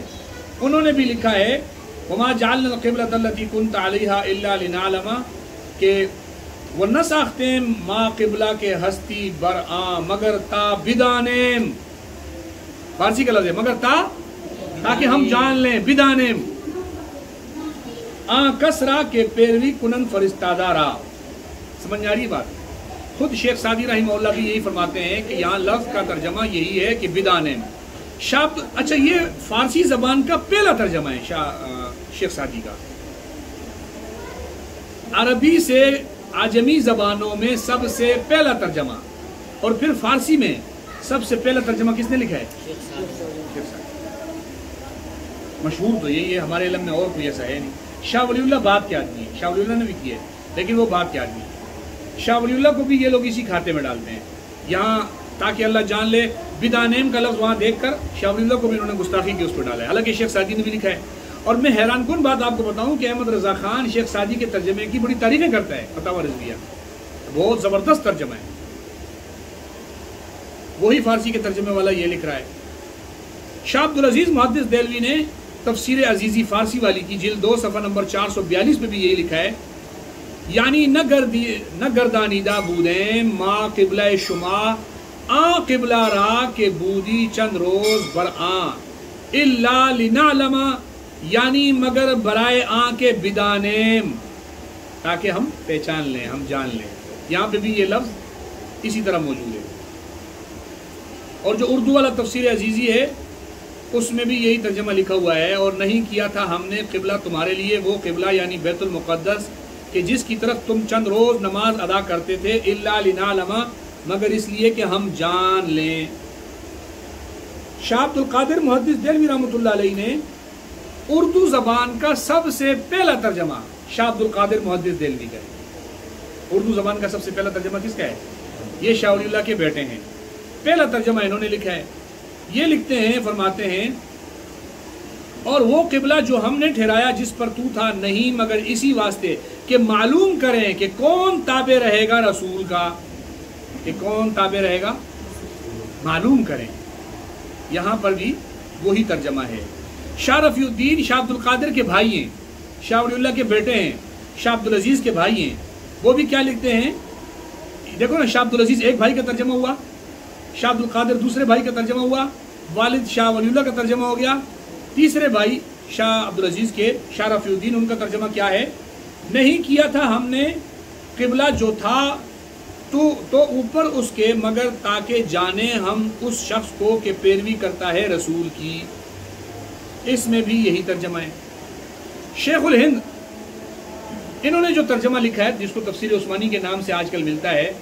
انہوں نے بھی لکھا ہے وما جعلنا القبلۃ التي كنت عليها الا لنعلم، کہ وہ نہ ساختے ما قبلہ کے ہستی برآں مگر تا بدانیم، فارسی کا لفظ ہے مگر تاکہ ہم جان لیں، بدانیم کسرا کے پیروی کنن فرستادارا، سمجھ آ رہی بات؟ خود شیخ سعدی رحمہ اللہ بھی یہی فرماتے ہیں کہ یہاں لفظ کا ترجمہ یہی ہے کہ بدانیم اچھا یہ فارسی زبان کا پہلا ترجمہ ہے شیخ سعدی کا. عربی سے عجمی زبانوں میں سب سے پہلا ترجمہ، اور پھر فارسی میں سب سے پہلا ترجمہ کس نے لکھا ہے؟ شیخ سعدی. مشہور تو یہی ہے، ہمارے علم میں اور کوئی ایسا ہے نہیں. شاہ ولی اللہ بات کے آدمی ہے، شاہ ولی اللہ نے بھی کیا ہے لیکن وہ بات کے آدمی ہے. شاہ ولی اللہ کو بھی یہ لوگ اسی کھاتے میں ڈالتے ہیں یہاں تاکہ اللہ جان لے. بدانیم کا لفظ وہاں دیکھ کر شاہ ولی اللہ کو بھی انہوں نے گستاخی کی اس پہ ڈالا ہے، حالانکہ شیخ سعدی نے بھی لکھا ہے. اور میں حیران کن بات آپ کو بتاؤں کہ احمد رضا خان شیخ سعدی کے ترجمے کی بڑی تعریفیں کرتا ہے. فتاوی رضویہ بہت زبردست ترجمہ ہے، وہی فارسی کے ترجمے والا یہ لکھ رہا ہے. شاہ عبدالعزیز محدث دہلوی نے تفسیر عزیزی فارسی والی کی جلد 2 صفحہ نمبر 442 پہ بھی یہی لکھا ہے، یعنی نہ گردانیدہ بودیں ما قبلہ شما آ قبلہ را کے بودی چند روز بر آ الا لنعلم، یعنی مگر برائے آ کے بدانیم تاکہ ہم پہچان لیں، ہم جان لیں. یہاں پہ بھی یہ لفظ اسی طرح موجود ہے. اور جو اردو والا تفسیر عزیزی ہے اس میں بھی یہی ترجمہ لکھا ہوا ہے، اور نہیں کیا تھا ہم نے قبلہ تمہارے لیے وہ قبلہ یعنی بیت المقدس کہ جس کی طرف تم چند روز نماز ادا کرتے تھے، الا لنعلم، مگر اس لیے کہ ہم جان لیں. شاہ عبد القادر محدث دہلوی رحمۃ اللہ علیہ نے اردو زبان کا سب سے پہلا ترجمہ شاہ عبد القادر محدث دہلوی کا ہے. اردو زبان کا سب سے پہلا ترجمہ کس کا ہے؟ یہ شاہ ولی اللہ کے بیٹے ہیں، پہلا ترجمہ انہوں نے لکھا ہے. یہ لکھتے ہیں، فرماتے ہیں، اور وہ قبلہ جو ہم نے ٹھہرایا جس پر تو تھا نہیں مگر اسی واسطے کہ معلوم کریں کہ کون تابع رہے گا رسول کا، کہ کون تابع رہے گا معلوم کریں. یہاں پر بھی وہی ترجمہ ہے. شاہ رفیع الدین شاہ عبد القادر کے بھائی ہیں، شاہ ولی اللہ کے بیٹے ہیں، شاہ عبدالعزیز کے بھائی ہیں. وہ بھی کیا لکھتے ہیں؟ دیکھو نا، شاہ عبدالعزیز ایک بھائی کا ترجمہ ہوا، شاہ عبد القادر دوسرے بھائی کا ترجمہ ہوا، والد شاہ ولی اللہ کا ترجمہ ہو گیا، تیسرے بھائی شاہ عبدالعزیز کے شاہ رفیع الدین، ان کا ترجمہ کیا ہے؟ نہیں کیا تھا ہم نے قبلہ جو تھا تو اوپر اس کے مگر تاکہ جانے ہم اس شخص کو کہ پیروی کرتا ہے رسول کی. اس میں بھی یہی ترجمہ ہے. شیخ الہند انہوں نے جو ترجمہ لکھا ہے جس کو تفسیر عثمانی کے نام سے آج کل ملتا ہے،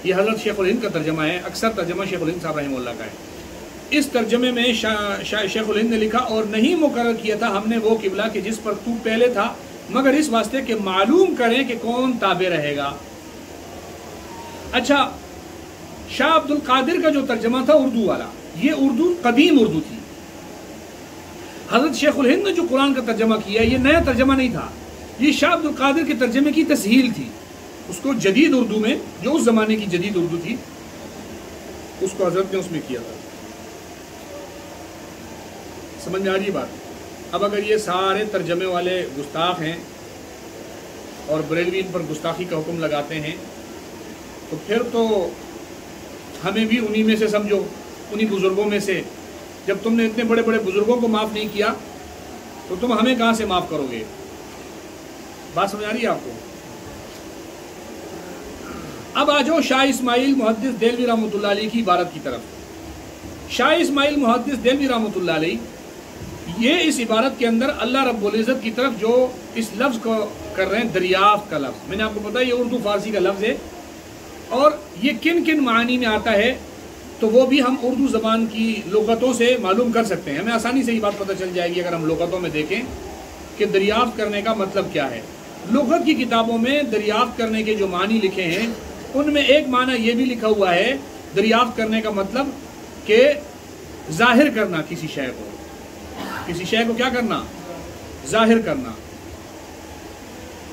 یہ حضرت شیخ الہند کا ترجمہ ہے. اکثر ترجمہ شیخ الہند صاحب رحمہ اللہ کا ہے. اس ترجمے میں شیخ الہند نے لکھا، اور نہیں مقرر کیا تھا ہم نے وہ قبلہ کہ جس پر تو پہلے تھا مگر اس واسطے کہ معلوم کریں کہ کون تابع رہے گا. اچھا، شاہ عبد القادر کا جو ترجمہ تھا اردو والا، یہ اردو قدیم اردو تھی. حضرت شیخ الہند نے جو قرآن کا ترجمہ کیا یہ نیا ترجمہ نہیں تھا، یہ شاہ عبد القادر کے ترجمے کی تسہیل تھی. اس کو جدید اردو میں، جو اس زمانے کی جدید اردو تھی، اس کو حضرت نے اس میں کیا تھا. سمجھ میں آ رہی بات؟ اب اگر یہ سارے ترجمے والے گستاخ ہیں اور بریلوی ان پر گستاخی کا حکم لگاتے ہیں تو پھر تو ہمیں بھی انہی میں سے سمجھو، انہی بزرگوں میں سے. جب تم نے اتنے بڑے بڑے بزرگوں کو معاف نہیں کیا تو تم ہمیں کہاں سے معاف کرو گے؟ بات سمجھ آ رہی ہے آپ کو؟ اب آ جاؤ شاہ اسماعیل محدث دہلوی رحمۃ اللہ علیہ کی عبارت کی طرف. شاہ اسماعیل محدث دہلوی رحمۃ اللہ علیہ یہ اس عبارت کے اندر اللہ رب العزت کی طرف جو اس لفظ کو کر رہے ہیں، دریافت کا لفظ، میں نے آپ کو بتایا یہ اردو فارسی کا لفظ ہے، اور یہ کن کن معنی میں آتا ہے تو وہ بھی ہم اردو زبان کی لغتوں سے معلوم کر سکتے ہیں. ہمیں آسانی سے یہ بات پتہ چل جائے گی اگر ہم لغتوں میں دیکھیں کہ دریافت کرنے کا مطلب کیا ہے. لغت کی کتابوں میں دریافت کرنے کے جو معنی لکھے ہیں ان میں ایک معنی یہ بھی لکھا ہوا ہے دریافت کرنے کا مطلب کہ ظاہر کرنا کسی شے کو، کسی شے کو کیا کرنا؟ ظاہر کرنا.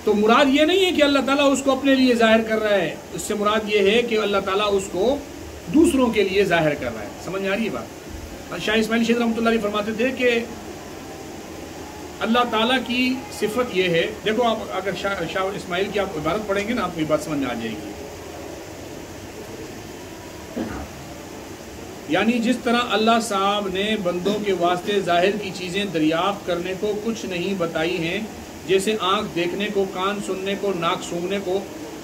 تو مراد یہ نہیں ہے کہ اللہ تعالیٰ اس کو اپنے لیے ظاہر کر رہا ہے، اس سے مراد یہ ہے کہ اللہ تعالیٰ اس کو دوسروں کے لیے ظاہر کر رہا ہے. سمجھ میں آ رہی ہے بات؟ شاہ اسماعیل شیخ رحمۃ اللہ علیہ فرماتے تھے کہ اللہ تعالیٰ کی صفت یہ ہے، دیکھو آپ اگر شاہ اسماعیل کی آپ عبارت پڑھیں گے نا آپ کو یہ بات سمجھ میں آ جائے گی. یعنی جس طرح اللہ صاحب نے بندوں کے واسطے ظاہر کی چیزیں دریافت کرنے کو کچھ نہیں بتائی ہیں، جیسے آنکھ دیکھنے کو، کان سننے کو، ناک سونگنے کو،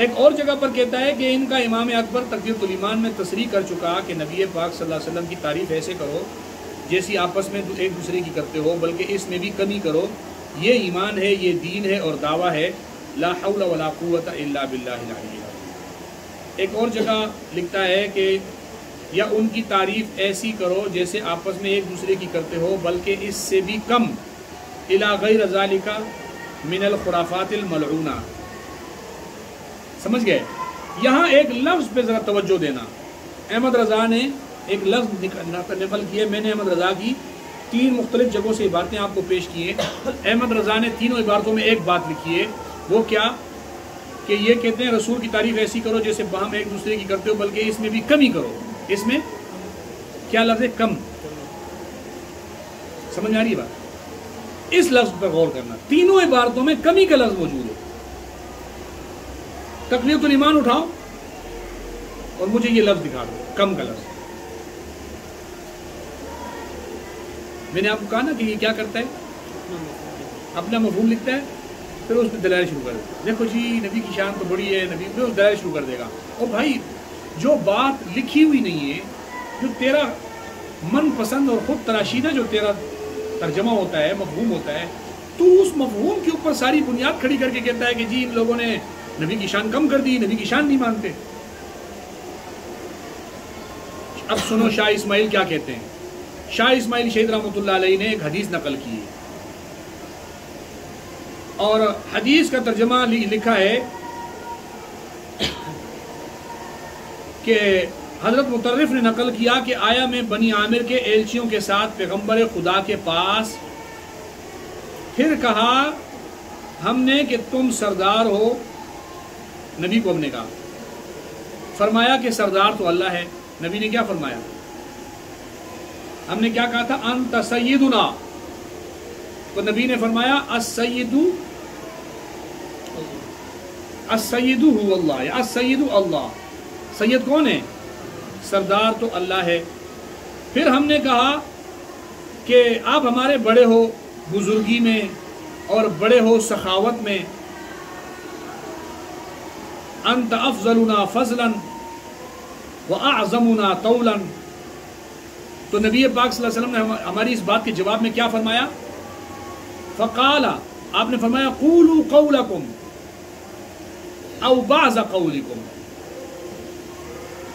ایک اور جگہ پر کہتا ہے کہ ان کا امام اکبر تکبیرۃ الایمان میں تصریح کر چکا کہ نبی پاک صلی اللہ علیہ وسلم کی تعریف ایسے کرو جیسی آپس میں ایک دوسرے کی کرتے ہو، بلکہ اس میں بھی کمی کرو، یہ ایمان ہے، یہ دین ہے اور دعویٰ ہے، لا حول ولا قوت الا باللہ العلی العظیم۔ ایک اور جگہ لکھتا ہے کہ یا ان کی تعریف ایسی کرو جیسے آپس میں ایک دوسرے کی کرتے ہو، بلکہ اس سے بھی کم، الی غیر ذالک من الخرافات الملعونہ۔ سمجھ گئے؟ یہاں ایک لفظ پہ ذرا توجہ دینا۔ احمد رضا نے ایک لفظ نقل کیے، میں نے احمد رضا کی 3 مختلف جگہوں سے عبارتیں آپ کو پیش کی ہیں۔ احمد رضا نے تینوں عبارتوں میں ایک بات لکھی ہے، وہ کیا کہ یہ کہتے ہیں رسول کی تعریف ایسی کرو جیسے باہم ایک دوسرے کی کرتے ہو، بلکہ اس میں بھی کمی کرو۔ اس میں کیا لفظ ہے؟ کم۔ سمجھ آ رہی ہے بات؟ اس لفظ پر غور کرنا، تینوں عبارتوں میں کمی کا لفظ موجود ہے۔ تکبیرۃ الایمان اٹھاؤ اور مجھے یہ لفظ دکھا دو، کم کا لفظ۔ میں نے آپ کو کہا نا کہ یہ کیا کرتا ہے، اپنا مفہوم لکھتا ہے، پھر اس پہ دلائل شروع کر دیتا ہے۔ دیکھو جی نبی کی شان تو بڑی ہے، نبی پہ دلائل شروع کر دے گا۔ اور بھائی جو بات لکھی ہوئی نہیں ہے، جو تیرا من پسند اور خود تراشیدہ جو تیرا ترجمہ ہوتا ہے، مفہوم ہوتا ہے، تو اس مفہوم کے اوپر ساری بنیاد کھڑی کر کے کہتا ہے کہ جی ان لوگوں نے نبی کی شان کم کر دی، نبی کی شان نہیں مانتے۔ اب سنو شاہ اسماعیل کیا کہتے ہیں۔ شاہ اسماعیل شہید رحمۃ اللہ علیہ نے ایک حدیث نقل کی ہے، اور حدیث کا ترجمہ لکھا ہے کہ حضرت مطرف نے نقل کیا کہ آیا میں بنی عامر کے ایلچیوں کے ساتھ پیغمبر خدا کے پاس، پھر کہا ہم نے کہ تم سردار ہو، نبی کو ہم نے کہا، فرمایا کہ سردار تو اللہ ہے۔ نبی نے کیا فرمایا؟ ہم نے کیا کہا تھا؟ انت سیدنا، تو نبی نے فرمایا السید هو اللہ، یا السید اللہ، سید کون ہے؟ سردار تو اللہ ہے۔ پھر ہم نے کہا کہ آپ ہمارے بڑے ہو بزرگی میں اور بڑے ہو سخاوت میں، انت افضلنا فضلا واعظمنا طولا، تو نبی پاک صلی اللہ علیہ وسلم نے ہماری اس بات کے جواب میں کیا فرمایا؟ فقال، آپ نے فرمایا قولوا قولکم او بعض قولکم،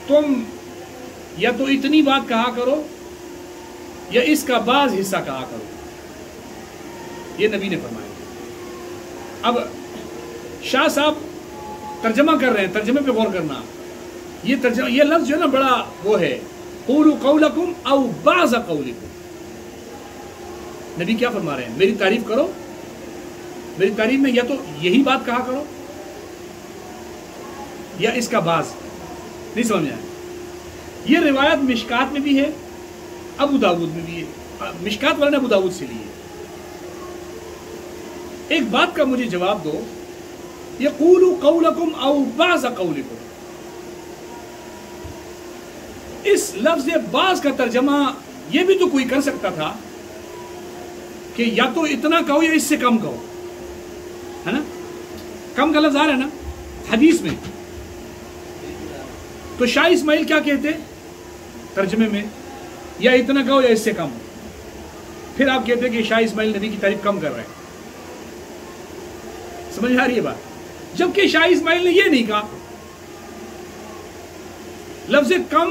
تم یا تو اتنی بات کہا کرو یا اس کا بعض حصہ کہا کرو، یہ نبی نے فرمایا۔ اب شاہ صاحب ترجمہ کر رہے ہیں، ترجمے پہ غور کرنا۔ یہ لفظ جو ہے نا بڑا وہ ہے، قولوا قولکم او بعض قولکم۔ نبی کیا فرما رہے ہیں؟ میری تعریف کرو، میری تعریف میں یا تو یہی بات کہا کرو یا اس کا بعض۔ نہیں سمجھ آیا؟ یہ روایت مشکات میں بھی ہے، ابو داود میں بھی ہے، مشکات والے نے ابو داود سے لی ہے۔ ایک بات کا مجھے جواب دو، یہ قولوا قولکم او بعض قولکم، اس لفظ بعض کا ترجمہ یہ بھی تو کوئی کر سکتا تھا کہ یا تو اتنا کہو یا اس سے کم کہو، ہے نا؟ کم کا لفظ آ رہا ہے نا حدیث میں۔ تو شاہ اسماعیل کیا کہتے ترجمے میں؟ یا اتنا کہو یا اس سے کم۔ پھر آپ کہتے کہ شاہ اسماعیل نبی کی تعریف کم کر رہے ہیں۔ سمجھ آ رہی ہے بات؟ جبکہ شاہ اسماعیل نے یہ نہیں کہا۔ لفظ کم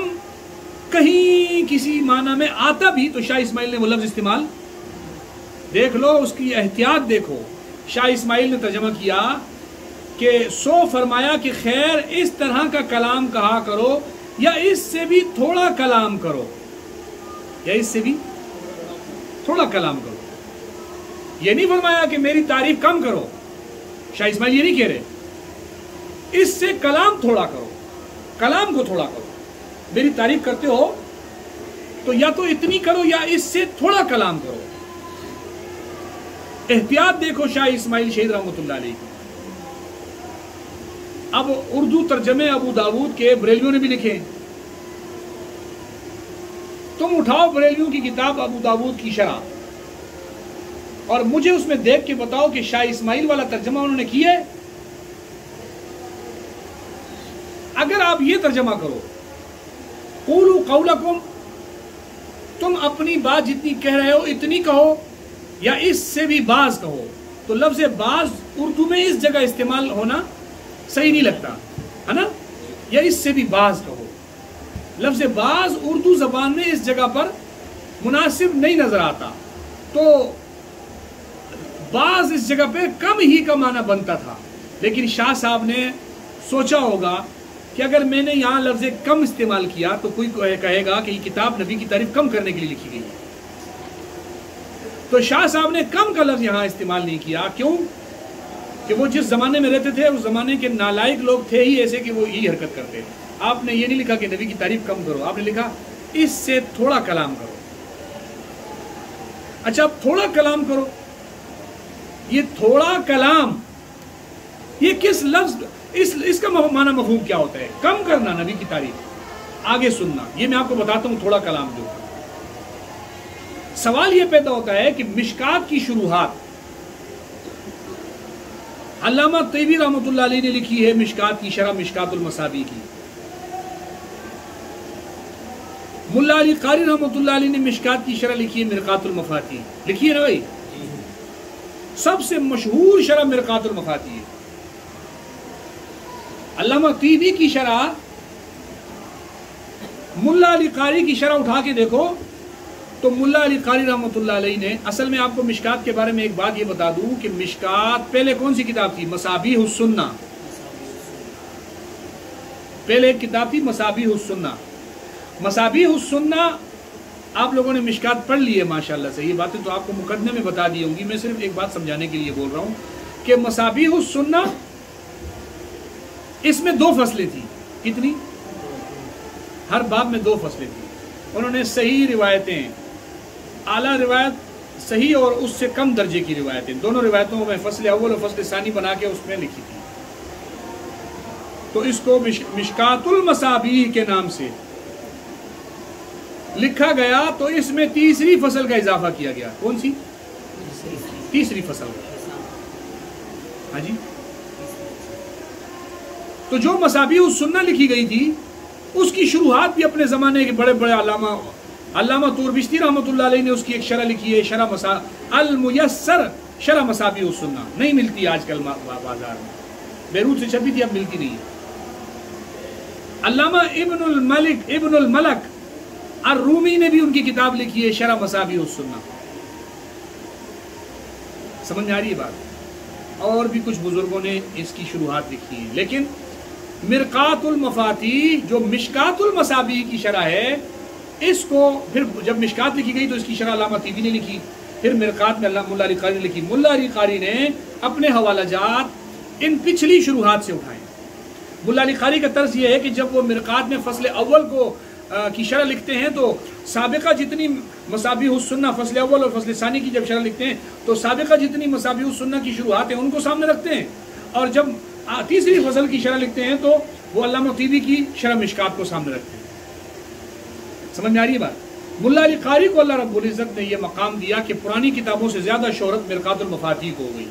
کہیں کسی معنی میں آتا بھی تو شاہ اسماعیل نے وہ لفظ استعمال، دیکھ لو اس کی احتیاط دیکھو۔ شاہ اسماعیل نے ترجمہ کیا کہ سو فرمایا کہ خیر اس طرح کا کلام کہا کرو یا اس سے بھی تھوڑا کلام کرو، یا اس سے بھی تھوڑا کلام کرو۔ یہ نہیں فرمایا کہ میری تعریف کم کرو، شاہ اسماعیل یہ نہیں کہہ رہے، اس سے کلام تھوڑا کرو، کلام کو تھوڑا کرو۔ میری تعریف کرتے ہو تو یا تو اتنی کرو یا اس سے تھوڑا کلام کرو۔ احتیاط دیکھو شاہ اسماعیل شہید رحمۃ اللہ علیہ کی۔ اب اردو ترجمے ابو داود کے بریلویوں نے بھی لکھے، تم اٹھاؤ بریلویوں کی کتاب ابو داود کی شرح اور مجھے اس میں دیکھ کے بتاؤ کہ شاہ اسماعیل والا ترجمہ انہوں نے کیا ہے یا آپ یہ ترجمہ کرو قولوا قولکم، تم اپنی بات جتنی کہہ رہے ہو اتنی کہو، یا اس سے بھی بعض کہو. تو لفظ بعض اردو میں اس جگہ استعمال ہونا صحیح نہیں لگتا ہے نا، یا اس سے بھی بعض کہو. لفظ بعض اردو زبان میں اس جگہ پر مناسب نہیں نظر آتا، تو بعض اس جگہ پہ کم ہی کا معنی بنتا تھا. لیکن شاہ صاحب نے سوچا ہوگا کہ اگر میں نے یہاں لفظ کم استعمال کیا تو کوئی کہے گا کہ یہ کتاب نبی کی تعریف کم کرنے کے لیے لکھی گئی ہے. تو شاہ صاحب نے کم کا لفظ یہاں استعمال نہیں کیا. کیوں؟ کہ وہ جس زمانے میں رہتے تھے اس زمانے کے نالائق لوگ تھے ہی ایسے کہ وہ یہی حرکت کرتے. آپ نے یہ نہیں لکھا کہ نبی کی تعریف کم کرو، آپ نے لکھا اس سے تھوڑا کلام کرو. اچھا اب تھوڑا کلام کرو، یہ تھوڑا کلام یہ کس لفظ، اس کا معنی مفہوم کیا ہوتا ہے؟ کم کرنا نبی کی تعریف، آگے سننا. یہ میں آپ کو بتاتا ہوں تھوڑا کلام جو. سوال یہ پیدا ہوتا ہے کہ مشکات کی شروحات علامہ طیبی رحمۃ اللہ علیہ نے لکھی ہے، مشکات کی شرح مشکات المصابیح کی. ملا علی قاری رحمۃ اللہ علیہ نے مشکات کی شرح لکھی ہے مرقات المفاتیح. لکھی ہے نا بھائی؟ سب سے مشہور شرح مرقات المفاتیح ہے. علامہ طیبی کی شرح، ملا علی قاری کی شرح اٹھا کے دیکھو تو ملا علی قاری رحمۃ اللہ علیہ نے، اصل میں آپ کو مشکات کے بارے میں ایک بات یہ بتا دوں کہ مشکات پہلے کون سی کتاب تھی؟ مصابیح السنہ. پہلے ایک کتاب تھی مصابیح السنہ. مصابیح السنہ آپ لوگوں نے مشکات پڑھ لی ہے ماشاءاللہ سے، یہ باتیں تو آپ کو مقدمے میں بتا دی ہوں گی. میں صرف ایک بات سمجھانے کے لیے بول رہا ہوں کہ مصابیح السنہ اس میں 2 فصلیں تھیں. کتنی؟ ہر باب میں 2 فصلیں تھیں. انہوں نے صحیح روایتیں، اعلیٰ روایت صحیح اور اس سے کم درجے کی روایتیں، دونوں روایتوں میں فصل اول اور فصل ثانی بنا کے اس میں لکھی تھی. تو اس کو مشکات المصابیح کے نام سے لکھا گیا. تو اس میں تیسری فصل کا اضافہ کیا گیا. کون سی؟ تیسری فصل. ہاں جی. تو جو مصابیح السنہ لکھی گئی تھی اس کی شروحات بھی اپنے زمانے کے بڑے بڑے علامہ طوربشتی رحمۃ اللہ علیہ نے اس کی ایک شرح لکھی ہے، شرح المیسر شرح مصابیح السنہ. نہیں ملتی آج کل بازار میں، بیروت سے چھپی تھی، اب ملتی نہیں. علامہ ابن الملک الرومی نے بھی ان کی کتاب لکھی ہے شرح مصابیح السنہ. سمجھ میں آ رہی ہے بات؟ اور بھی کچھ بزرگوں نے اس کی شروحات لکھی ہیں. لیکن مرقات المفاتیح جو مشکات المصابیح کی شرح ہے، اس کو پھر جب مشکات لکھی گئی تو اس کی شرح علامہ طیبی نے لکھی. پھر مرقات میں ملا علی قاری نے لکھی. ملا علی قاری نے اپنے حوالہ جات ان پچھلی شروحات سے اٹھائے. ملا علی قاری کا طرز یہ ہے کہ جب وہ مرقات میں فصل اول کو کی شرح لکھتے ہیں تو سابقہ جتنی مصابیح السنہ فصل اول اور فصل ثانی کی جب شرح لکھتے ہیں تو سابقہ جتنی مصابیح السنہ کی شروحات ہیں ان کو سامنے رکھتے ہیں، اور جب تیسری فصل کی شرح لکھتے ہیں تو وہ علامہ طیبی کی شرح مشکات کو سامنے رکھتے ہیں. سمجھ میں آ رہی ہے بات؟ ملا علی قاری کو اللہ رب العزت نے یہ مقام دیا کہ پرانی کتابوں سے زیادہ شہرت مرقات المفاتیح کو ہو گئی.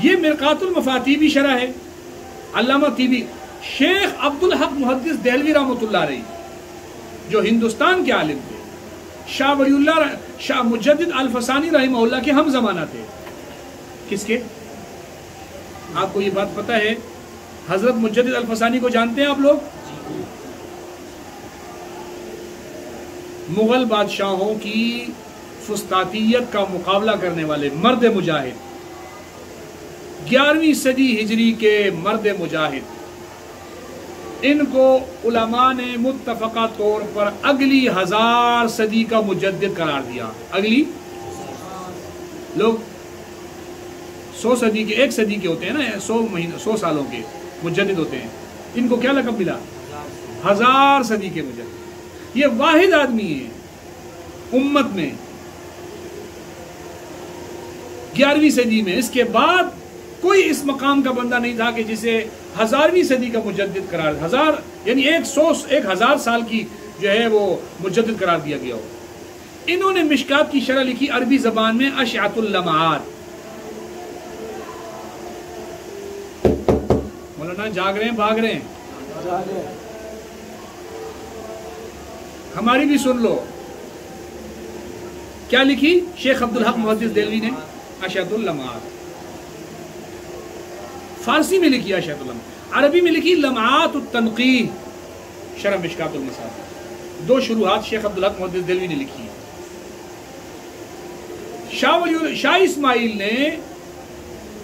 یہ مرقات المفاتیح بھی شرح ہے. علامہ طیبی، شیخ عبدالحق محدث دہلوی رحمۃ اللہ علیہ جو ہندوستان کے عالم تھے، شاہ ولی اللہ شاہ مجدد الفسانی رحمہ اللہ کے ہم زمانہ تھے. کس کے؟ آپ کو یہ بات پتہ ہے؟ حضرت مجدد الفسانی کو جانتے ہیں آپ لوگ؟ مغل بادشاہوں کی فسطاطیت کا مقابلہ کرنے والے مرد مجاہد، 11ویں صدی ہجری کے مرد مجاہد. ان کو علماء نے متفقہ طور پر اگلی 1000 صدی کا مجدد قرار دیا. اگلی لوگ 100 صدی کے، 1 صدی کے ہوتے ہیں نا، 100 سالوں کے مجدد ہوتے ہیں. ان کو کیا لقب ملا؟ 1000 صدی کے مجدد. یہ واحد آدمی ہے امت میں 11ویں صدی میں. اس کے بعد کوئی اس مقام کا بندہ نہیں تھا کہ جسے 1000ویں صدی کا مجدد قرار، 1000 یعنی 1000 سال کی جو ہے وہ مجدد قرار دیا گیا ہو. انہوں نے مشکات کی شرح لکھی عربی زبان میں اشعۃ اللمعات. مولانا جاگ رہے ہیں بھاگ رہے ہیں؟ ہماری بھی سن لو کیا لکھی شیخ عبدالحق محدث دہلوی نے، اشعۃ اللمعات، فارسی میں لکھی اشعۃ اللمعات، عربی میں لکھی لمعات التنقیح شرح مشکات المصابیح، دو شروحات شیخ عبدالحق محدث دہلوی نے لکھی. شاہ اسماعیل نے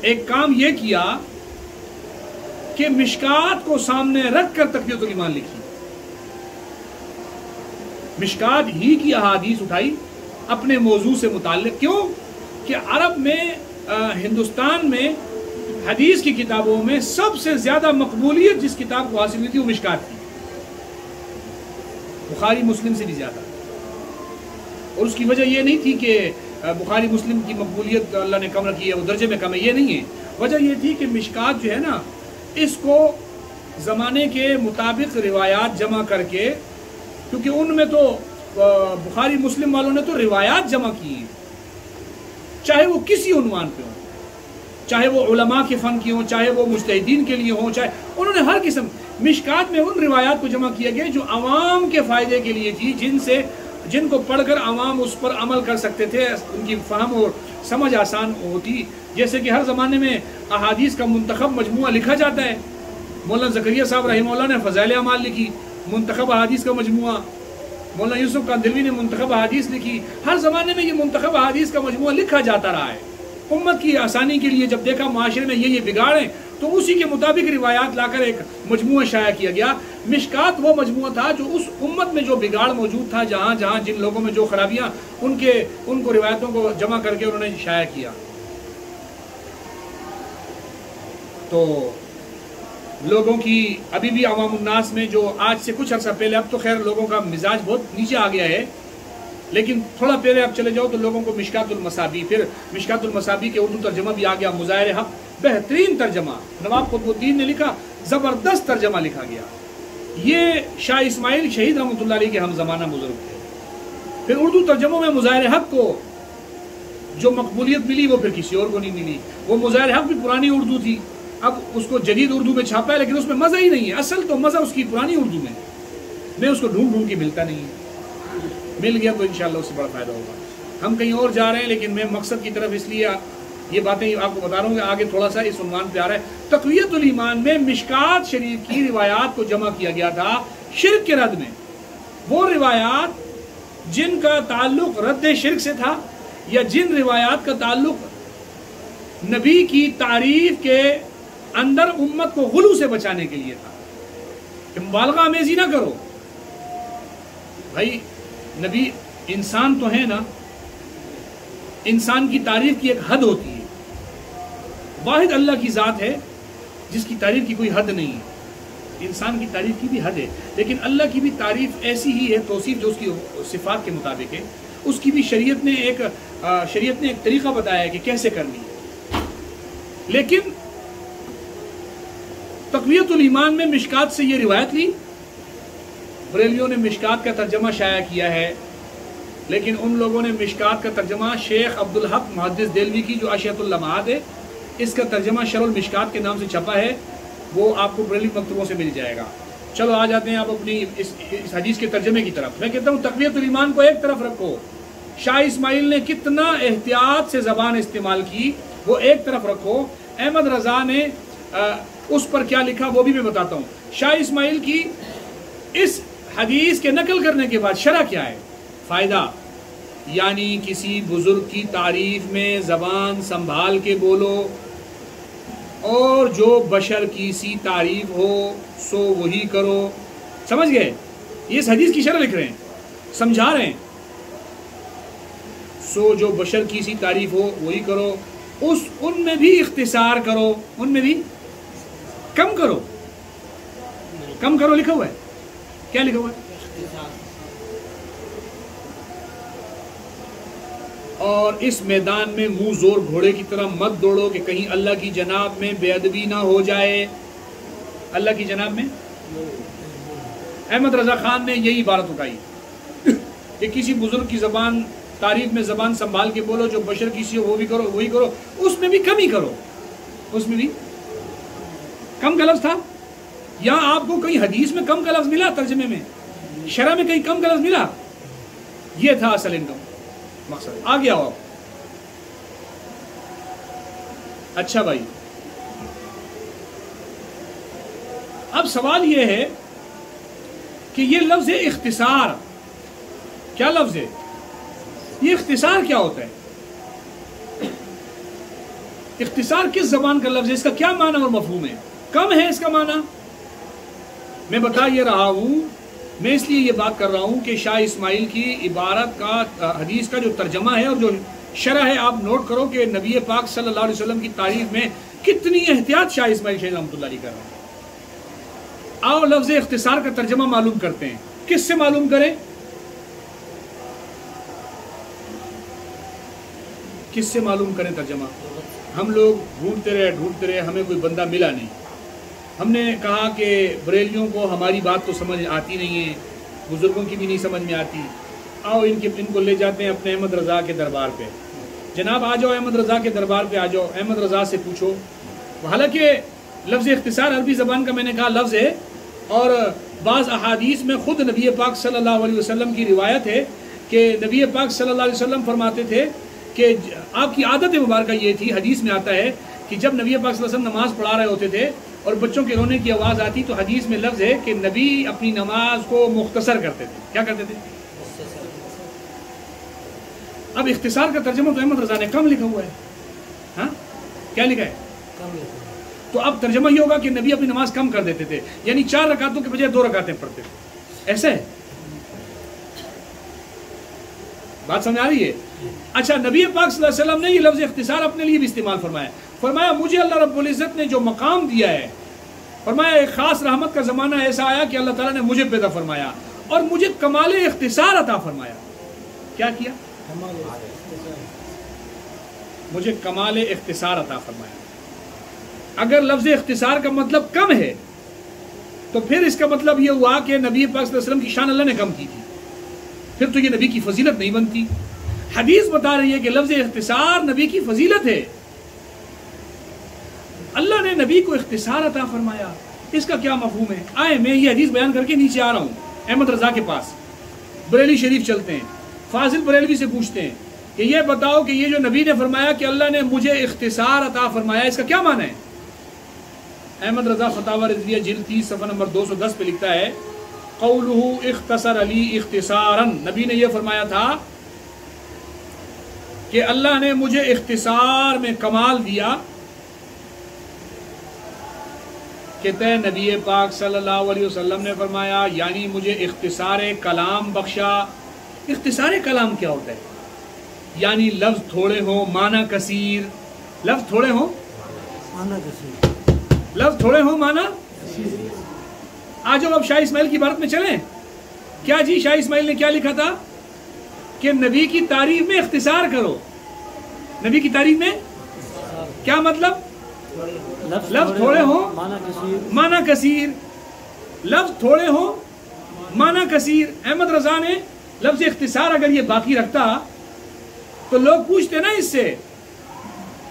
ایک کام یہ کیا کہ مشکات کو سامنے رکھ کر تقویۃ الایمان لکھی. مشکات ہی کی احادیث اٹھائی اپنے موضوع سے متعلق. کیوں کہ عرب میں ہندوستان میں حدیث کی کتابوں میں سب سے زیادہ مقبولیت جس کتاب کو حاصل ہوئی تھی وہ مشکات تھی، بخاری مسلم سے بھی زیادہ. اور اس کی وجہ یہ نہیں تھی کہ بخاری مسلم کی مقبولیت اللہ نے کم رکھی ہے، وہ درجے میں کم ہے، یہ نہیں ہے. وجہ یہ تھی کہ مشکات جو ہے نا، اس کو زمانے کے مطابق روایات جمع کر کے، کیونکہ ان میں تو بخاری مسلم والوں نے تو روایات جمع کی ہیں، چاہے وہ کسی عنوان پہ ہوں، چاہے وہ علماء کے فن کی ہوں، چاہے وہ مجتہدین کے لیے ہوں، چاہے انہوں نے ہر قسم. مشکات میں ان روایات کو جمع کیا گیا جو عوام کے فائدے کے لیے تھی، جن کو پڑھ کر عوام اس پر عمل کر سکتے تھے، ان کی فہم اور سمجھ آسان ہوتی. جیسے کہ ہر زمانے میں احادیث کا منتخب مجموعہ لکھا جاتا ہے. مولانا زکریا صاحب رحمہ اللہ نے فضائل اعمال لکھی، منتخب احادیث کا مجموعہ. مولانا یوسف کاندھلوی نے منتخب احادیث لکھی. ہر زمانے میں یہ منتخب احادیث کا مجموعہ لکھا جاتا رہا ہے. امت کی آسانی کے لیے جب دیکھا معاشرے میں یہ بگاڑ ہیں تو اسی کے مطابق روایات لا کر ایک مجموعہ شائع کیا گیا. مشکات وہ مجموعہ تھا جو اس امت میں جو بگاڑ موجود تھا، جہاں جہاں جن لوگوں میں جو خرابیاں، ان کو روایتوں کو جمع کر کے انہوں نے شائع کیا. تو لوگوں کی ابھی بھی عوام الناس میں جو آج سے کچھ عرصہ پہلے، اب تو خیر لوگوں کا مزاج بہت نیچے آ گیا ہے، لیکن تھوڑا پہلے آپ چلے جاؤ تو لوگوں کو مشکات المصابیح، پھر مشکات المصابیح کے اردو ترجمہ بھی آ گیا، مظاہر حق، بہترین ترجمہ نواب قطب الدین نے لکھا، زبردست ترجمہ لکھا گیا. یہ شاہ اسماعیل شہید رحمۃ اللہ علیہ کے ہم زمانہ بزرگ تھے. پھر اردو ترجموں میں مظاہر حق کو جو مقبولیت ملی وہ پھر کسی اور کو نہیں ملی. وہ مظاہر حق بھی پرانی اردو تھی، اب اس کو جدید اردو میں چھاپا ہے، لیکن اس میں مزہ ہی نہیں ہے. اصل تو مزہ اس کی پرانی اردو میں اس کو ڈھونڈ کے ملتا نہیں ہے. مل گیا تو انشاءاللہ اس سے بڑا فائدہ ہوگا. ہم کہیں اور جا رہے ہیں، لیکن میں مقصد کی طرف اس لیے یہ باتیں آپ کو بتا رہا ہوں کہ آگے تھوڑا سا اس عنوان پہ آ رہا ہے. تقویۃ الایمان میں مشکات شریف کی روایات کو جمع کیا گیا تھا شرک کے رد میں. وہ روایات جن کا تعلق رد شرک سے تھا، یا جن روایات کا تعلق نبی کی تعریف کے اندر امت کو غلو سے بچانے کے لیے تھا کہ مبالغہ آمیزی نہ کرو. بھائی نبی انسان تو ہے نا، انسان کی تعریف کی ایک حد ہوتی ہے. واحد اللہ کی ذات ہے جس کی تعریف کی کوئی حد نہیں ہے. انسان کی تعریف کی بھی حد ہے، لیکن اللہ کی بھی تعریف ایسی ہی ہے، توصیف جو اس کی صفات کے مطابق ہے. اس کی بھی شریعت نے ایک طریقہ بتایا ہے کہ کیسے کرنی ہے. لیکن تقویۃ الایمان میں مشکات سے یہ روایت لی. بریلویوں نے مشکات کا ترجمہ شائع کیا ہے، لیکن ان لوگوں نے مشکات کا ترجمہ شیخ عبدالحق محدث دہلوی کی جو اشعۃ اللمعات ہے، اس کا ترجمہ شرح المشکات کے نام سے چھپا ہے، وہ آپ کو بریلوی مکتبوں سے مل جائے گا. چلو آ جاتے ہیں آپ اپنی اس حدیث کے ترجمے کی طرف. میں کہتا ہوں تقویۃ الایمان کو ایک طرف رکھو. شاہ اسماعیل نے کتنا احتیاط سے زبان استعمال کی وہ ایک طرف رکھو. احمد رضا نے اس پر کیا لکھا وہ بھی میں بتاتا ہوں. شاہ اسماعیل کی اس حدیث کے نقل کرنے کے بعد شرح کیا ہے؟ فائدہ، یعنی کسی بزرگ کی تعریف میں زبان سنبھال کے بولو، اور جو بشر کی سی تعریف ہو سو وہی کرو. سمجھ گئے؟ یہ اس حدیث کی شرح لکھ رہے ہیں، سمجھا رہے ہیں. سو جو بشر کی سی تعریف ہو وہی کرو، ان میں بھی اختصار کرو، ان میں بھی کم کرو. کم کرو لکھا ہوا ہے. کیا لکھا ہوا ہے؟ اور اس میدان میں منہ زور گھوڑے کی طرح مت دوڑو کہ کہیں اللہ کی جناب میں بے ادبی نہ ہو جائے. اللہ کی جناب میں احمد رضا خان نے یہی عبارت اٹھائی کہ کسی بزرگ کی زبان تعریف میں زبان سنبھال کے بولو، جو بشر کی سی ہو وہ بھی کرو، وہی کرو، اس میں بھی کمی کرو، اس میں بھی کم کا لفظ تھا؟ یا آپ کو کہیں حدیث میں کم کا لفظ ملا؟ ترجمے میں شرح میں کہیں کم کا لفظ ملا؟ یہ تھا اصل ان کا مقصد. آگے آؤ. اچھا بھائی، اب سوال یہ ہے کہ یہ لفظ اختصار کیا لفظ ہے؟ یہ اختصار کیا ہوتا ہے؟ اختصار کس زبان کا لفظ ہے؟ اس کا کیا معنی اور مفہوم ہے؟ کم ہے اس کا معنی؟ میں بتا یہ رہا ہوں، میں اس لیے یہ بات کر رہا ہوں کہ شاہ اسماعیل کی عبارت کا حدیث کا جو ترجمہ ہے اور جو شرح ہے، آپ نوٹ کرو کہ نبی پاک صلی اللہ علیہ وسلم کی تعریف میں کتنی احتیاط شاہ اسماعیل شیخ رحمۃ اللہ علیہ کر رہے ہیں. آؤ لفظ اختصار کا ترجمہ معلوم کرتے ہیں. کس سے معلوم کریں؟ کس سے معلوم کریں ترجمہ؟ ہم لوگ ڈھونڈتے رہے ہمیں کوئی بندہ ملا نہیں. ہم نے کہا کہ بریلیوں کو ہماری بات تو سمجھ آتی نہیں ہے، بزرگوں کی بھی نہیں سمجھ میں آتی، آؤ ان کو لے جاتے ہیں اپنے احمد رضا کے دربار پہ. جناب آ جاؤ احمد رضا کے دربار پہ آ جاؤ، احمد رضا سے پوچھو. حالانکہ لفظ اختصار عربی زبان کا میں نے کہا لفظ ہے، اور بعض احادیث میں خود نبی پاک صلی اللہ علیہ وسلم کی روایت ہے کہ نبی پاک صلی اللہ علیہ وسلم فرماتے تھے کہ آپ کی عادت مبارکہ یہ تھی، حدیث میں آتا ہے کہ جب نبی پاک صلی اللہ علیہ وسلم نماز پڑھا رہے ہوتے تھے اور بچوں کے رونے کی آواز آتی تو حدیث میں لفظ ہے کہ نبی اپنی نماز کو مختصر کرتے تھے. کیا کرتے تھے؟ اب اختصار کا ترجمہ تو احمد رضا نے کم لکھا ہوا ہے. ہاں کیا لکھا ہے؟ تو اب ترجمہ یہ ہوگا کہ نبی اپنی نماز کم کر دیتے تھے، یعنی 4 رکعتوں کے بجائے 2 رکعتیں پڑھتے تھے. ایسے ہے بات سمجھ آ رہی ہے؟ اچھا، نبی پاک صلی اللہ علیہ وسلم نے یہ لفظ اختصار اپنے لیے بھی استعمال فرمایا مجھے اللہ رب العزت نے جو مقام دیا ہے، فرمایا ایک خاص رحمت کا زمانہ ایسا آیا کہ اللہ تعالیٰ نے مجھے پیدا فرمایا اور مجھے کمال اختصار عطا فرمایا. کیا کیا؟ مجھے کمال اختصار عطا فرمایا. اگر لفظ اختصار کا مطلب کم ہے تو پھر اس کا مطلب یہ ہوا کہ نبی پاک صلی اللہ علیہ وسلم کی شان اللہ نے کم کی تھی، پھر تو یہ نبی کی فضیلت نہیں بنتی. حدیث بتا رہی ہے کہ لفظ اختصار نبی کی فضیلت ہے. اللہ نے نبی کو اختصار عطا فرمایا، اس کا کیا مفہوم ہے؟ آئے میں یہ حدیث بیان کر کے نیچے آ رہا ہوں احمد رضا کے پاس. بریلی شریف چلتے ہیں، فاضل بریلوی سے پوچھتے ہیں کہ یہ بتاؤ کہ یہ جو نبی نے فرمایا کہ اللہ نے مجھے اختصار عطا فرمایا، اس کا کیا معنی ہے؟ احمد رضا فتاوی رضویہ جلد 30 صفحہ نمبر 210 پہ لکھتا ہے قولہ اختصر علی اختصارا. نبی نے یہ فرمایا تھا کہ اللہ نے مجھے اختصار میں کمال دیا. کہتے ہیں نبی پاک صلی اللہ علیہ وسلم نے فرمایا یعنی مجھے اختصار کلام بخشا. اختصار کلام کیا ہوتا ہے؟ یعنی لفظ تھوڑے ہوں معنی کثیر. لفظ تھوڑے ہوں معنی کثیر. لفظ تھوڑے ہوں معنی. آج اب شاہ اسماعیل کی عبارت میں چلیں. کیا جی شاہ اسماعیل نے کیا لکھا تھا کہ نبی کی تعریف میں اختصار کرو. نبی کی تعریف میں کیا مطلب؟ لفظ تھوڑے ہوں معنی کثیر. لفظ تھوڑے ہوں معنی کثیر. احمد رضا نے لفظ اختصار اگر یہ باقی رکھتا تو لوگ پوچھتے نا اس سے.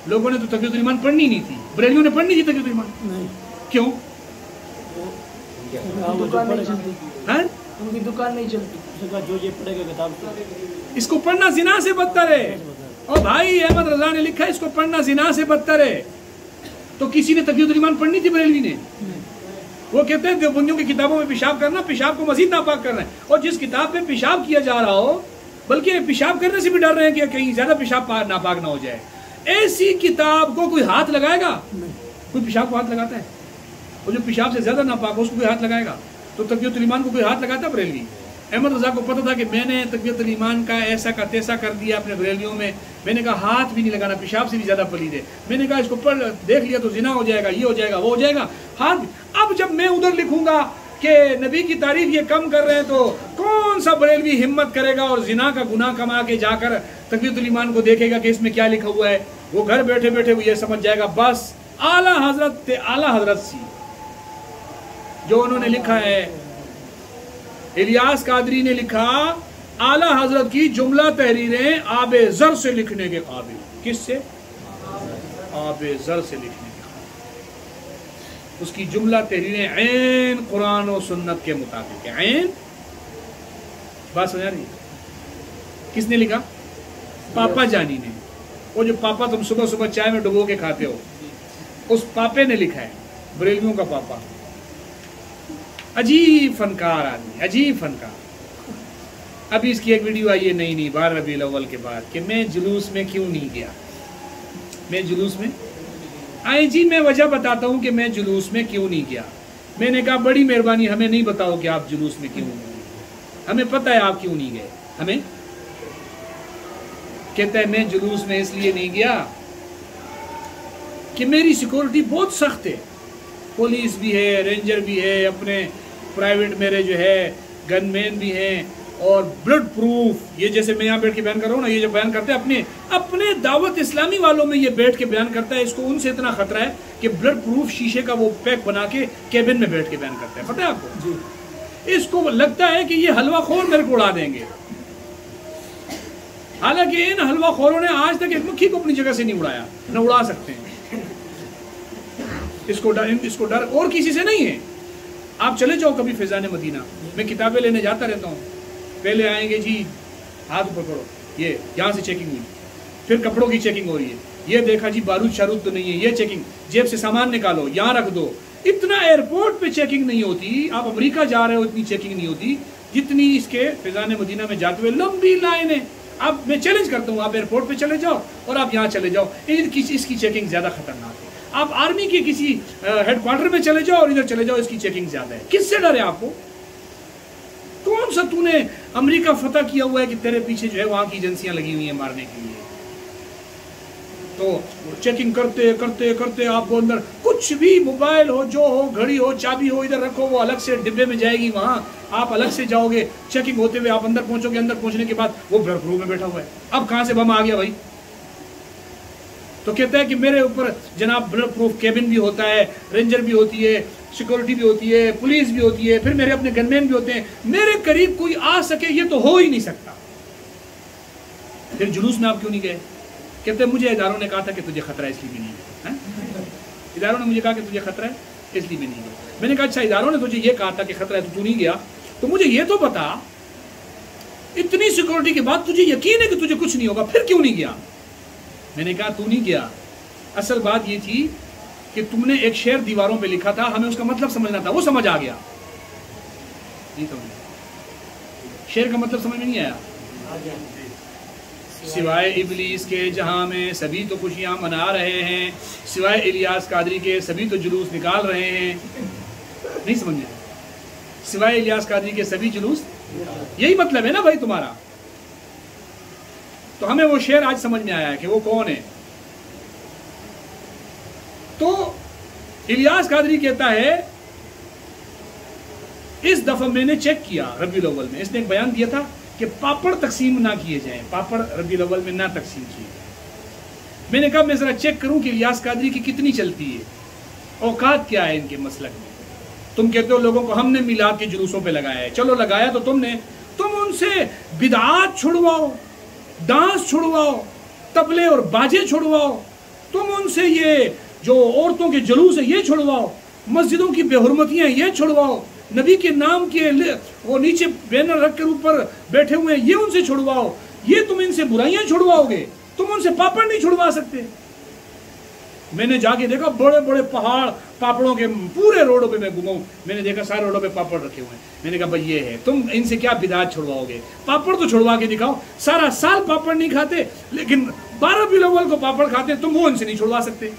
لوگوں نے تو تقویۃ الایمان پڑھنی نہیں تھی، بریلیوں نے پڑھنی تھی تقویۃ الایمان. کیوں؟ ان کی دکان نہیں چلتی. جو یہ پڑھے گا کتاب اس کو پڑھنا زنا سے بدتر ہے. اور بھائی احمد رضا نے لکھا ہے اس کو پڑھنا زنا سے بدتر ہے. تو کسی نے تقویۃ الایمان پڑھنی تھی بریلوی نے؟ وہ کہتے ہیں دیوبندیوں کی کتابوں میں پیشاب کرنا پیشاب کو مزید ناپاک کرنا ہے. اور جس کتاب میں پیشاب کیا جا رہا ہو، بلکہ پیشاب کرنے سے بھی ڈر رہے ہیں کہ کہیں زیادہ پیشاب ناپاک نہ ہو جائے، ایسی کتاب کو کوئی ہاتھ لگائے گا؟ کوئی پیشاب کو ہاتھ لگاتا ہے؟ اور جو پیشاب سے زیادہ ناپاک ہو اس کو کوئی ہاتھ لگائے گا؟ تو تقویۃ الایمان کو کوئی ہاتھ لگاتا بریلوی؟ احمد رضا کو پتہ تھا کہ میں نے تقویۃ الایمان کا ایسا کا تیسا کر دیا اپنے بریلیوں میں. میں نے کہا ہاتھ بھی نہیں لگانا، پیشاب سے بھی زیادہ پلید ہے. میں نے کہا اس کو پڑھ دیکھ لیا تو زنا ہو جائے گا، یہ ہو جائے گا، وہ ہو جائے گا. ہاتھ اب جب میں ادھر لکھوں گا کہ نبی کی تعریف یہ کم کر رہے ہیں تو کون سا بریلوی ہمت کرے گا اور زنا کا گناہ کما کے جا کر تقویۃ الایمان کو دیکھے گا کہ اس میں کیا لکھا ہوا ہے؟ وہ گھر بیٹھے بیٹھے وہ یہ سمجھ جائے گا بس اعلیٰ حضرت سی جو انہوں نے لکھا ہے. الیاس قادری نے لکھا اعلیٰ حضرت کی جملہ تحریریں آب زر سے لکھنے کے قابل. کس سے؟ آب زر سے لکھنے کے قابل. اس کی جملہ تحریریں عین قرآن و سنت کے مطابق ہے. عین بات سمجھا رہی ہے؟ کس نے لکھا؟ پاپا جانی نے. وہ جو پاپا تم صبح صبح چائے میں ڈبو کے کھاتے ہو، اس پاپے نے لکھا ہے، بریلویوں کا پاپا. عجیب فنکار آدمی، عجیب فنکار. ابھی اس کی ایک ویڈیو آئی ہے نئی 12 ربیع الاول کے بعد کہ میں جلوس میں کیوں نہیں گیا. میں جلوس میں آئے جی میں وجہ بتاتا ہوں کہ میں جلوس میں کیوں نہیں گیا. میں نے کہا بڑی مہربانی ہمیں نہیں بتاؤ کہ آپ جلوس میں کیوں نہیں گئے، ہمیں پتہ ہے آپ کیوں نہیں گئے. ہمیں کہتا ہے میں جلوس میں اس لیے نہیں گیا کہ میری سیکورٹی بہت سخت ہے، پولیس بھی ہے، رینجر بھی ہے، اپنے پرائیویٹ میرے جو ہے گن مین بھی ہیں، اور بلڈ پروف. یہ جیسے میں یہاں بیٹھ کے بیان کر رہا ہوں نا، یہ جو بیان کرتے ہیں اپنے دعوت اسلامی والوں میں یہ بیٹھ کے بیان کرتا ہے. اس کو ان سے اتنا خطرہ ہے کہ بلڈ پروف شیشے کا وہ پیک بنا کے کیبن میں بیٹھ کے بیان کرتا ہے. پتہ ہے آپ کو جی؟ اس کو لگتا ہے کہ یہ حلوہ خور میرے کو اڑا دیں گے، حالانکہ ان حلوہ خوروں نے آج تک ایک مکھی کو اپنی جگہ سے نہیں اڑایا، نہ اڑا سکتے ہیں. اس کو ڈر اور کسی سے نہیں ہے. آپ چلے جاؤ کبھی فیضان مدینہ، میں کتابیں لینے جاتا رہتا ہوں. پہلے آئیں گے جی ہاتھ پکڑو، یہ یہاں سے چیکنگ ہوئی، پھر کپڑوں کی چیکنگ ہو رہی ہے، یہ دیکھا جی بارود شارود تو نہیں ہے، یہ چیکنگ، جیب سے سامان نکالو یہاں رکھ دو. اتنا ایئرپورٹ پہ چیکنگ نہیں ہوتی. آپ امریکہ جا رہے ہو اتنی چیکنگ نہیں ہوتی جتنی اس کے فیضان مدینہ میں جاتے ہوئے لمبی لائنیں. اب میں چیلنج کرتا ہوں، آپ ایئرپورٹ پہ چلے جاؤ اور آپ یہاں چلے جاؤ، اس کی چیکنگ زیادہ خطرناک ہے. آپ آرمی کے کسی ہیڈ کوارٹر میں چلے جاؤ اور ادھر چلے جاؤ، اس کی چیکنگ زیادہ ہے. کس سے ڈر ہے آپ کو؟ کون سا تو نے امریکہ فتح کیا ہوا ہے کہ تیرے پیچھے جو ہے وہاں کی ایجنسیاں لگی ہوئی ہیں مارنے کے لیے؟ تو چیکنگ کرتے کرتے کرتے آپ کو اندر کچھ بھی موبائل ہو، جو ہو، گھڑی ہو، چابی ہو، ادھر رکھو، وہ الگ سے ڈبے میں جائے گی، وہاں آپ الگ سے جاؤ گے. چیکنگ ہوتے ہوئے آپ اندر پہنچو گے، اندر پہنچنے کے بعد وہ بلڈ پروف میں بیٹھا ہوا ہے. اب کہاں سے بم آ گیا بھائی؟ تو کہتا ہے کہ میرے اوپر جناب بلڈ پروف کیبن بھی ہوتا ہے، رینجر بھی ہوتی ہے، سیکورٹی بھی ہوتی ہے، پولیس بھی ہوتی ہے، پھر میرے اپنے گن مین بھی ہوتے ہیں. میرے قریب کوئی آ سکے یہ تو ہو ہی نہیں سکتا. پھر جلوس میں آپ کیوں نہیں گئے؟ کہتے ہیں مجھے اداروں نے کہا تھا کہ تجھے خطرہ ہے اس لیے بھی نہیں گئے. اداروں نے مجھے کہا کہ تجھے خطرہ ہے اس لیے بھی نہیں گئے. میں نے کہا اچھا اداروں نے تجھے یہ کہا تھا کہ خطرہ ہے تو نہیں گیا، تو مجھے یہ تو بتا اتنی سیکورٹی کے بعد تجھے یقین ہے کہ تجھے کچھ نہیں ہوگا، پھر کیوں نہیں گیا؟ میں نے کہا تو نہیں گیا، اصل بات یہ تھی کہ تم نے ایک شعر دیواروں پہ لکھا تھا، ہمیں اس کا مطلب سمجھنا تھا، وہ سمجھ آ گیا. نہیں سمجھ، شعر کا مطلب سمجھ میں نہیں آیا. سوائے ابلیس کے جہاں میں سبھی تو خوشیاں منا رہے ہیں، سوائے الیاس قادری کے سبھی تو جلوس نکال رہے ہیں. نہیں سمجھ میں؟ سوائے الیاس قادری کے سبھی جلوس، یہی مطلب ہے نا بھائی تمہارا. تو ہمیں وہ شعر آج سمجھ میں آیا ہے کہ وہ کون ہے. تو الیاس قادری کہتا ہے اس دفعہ میں نے چیک کیا ربیع الاول میں، اس نے ایک بیان دیا تھا کہ پاپڑ تقسیم نہ کیے جائیں، پاپڑ ربیع الاول میں نہ تقسیم کیے جائیں. میں نے کہا میں ذرا چیک کروں کہ الیاس قادری کی کتنی چلتی ہے، اوقات کیا ہے ان کے مسلک میں. تم کہتے ہو لوگوں کو ہم نے میلاد کے جلوسوں پہ لگایا ہے، چلو لگایا تو تم ان سے بدعات چھڑواؤ، ڈانس چھڑواؤ، تبلے اور باجے چھڑواؤ، تم ان سے یہ جو عورتوں کے جلوس ہے یہ چھڑواؤ، مسجدوں کی بے حرمتیاں یہ چھڑواؤ، نبی کے نام کے وہ نیچے بینر رکھ کر اوپر بیٹھے ہوئے ہیں یہ ان سے چھڑواؤ. یہ تم ان سے برائیاں چھڑواؤ گے، تم ان سے پاپڑ نہیں چھڑوا سکتے. میں نے جا کے دیکھا بڑے بڑے پہاڑ پاپڑوں کے، پورے روڈوں پہ میں گھوماؤں، میں نے دیکھا سارے روڈوں پہ پاپڑ رکھے ہوئے ہیں. میں نے کہا بھائی یہ ہے، تم ان سے کیا بدعات چھڑواؤ گے؟ پاپڑ تو چھڑوا کے دکھاؤ. سارا سال پاپڑ نہیں کھاتے لیکن 12 ربیع الاول کو پاپڑ کھاتے، تم وہ ان سے نہیں چھڑوا سکتے.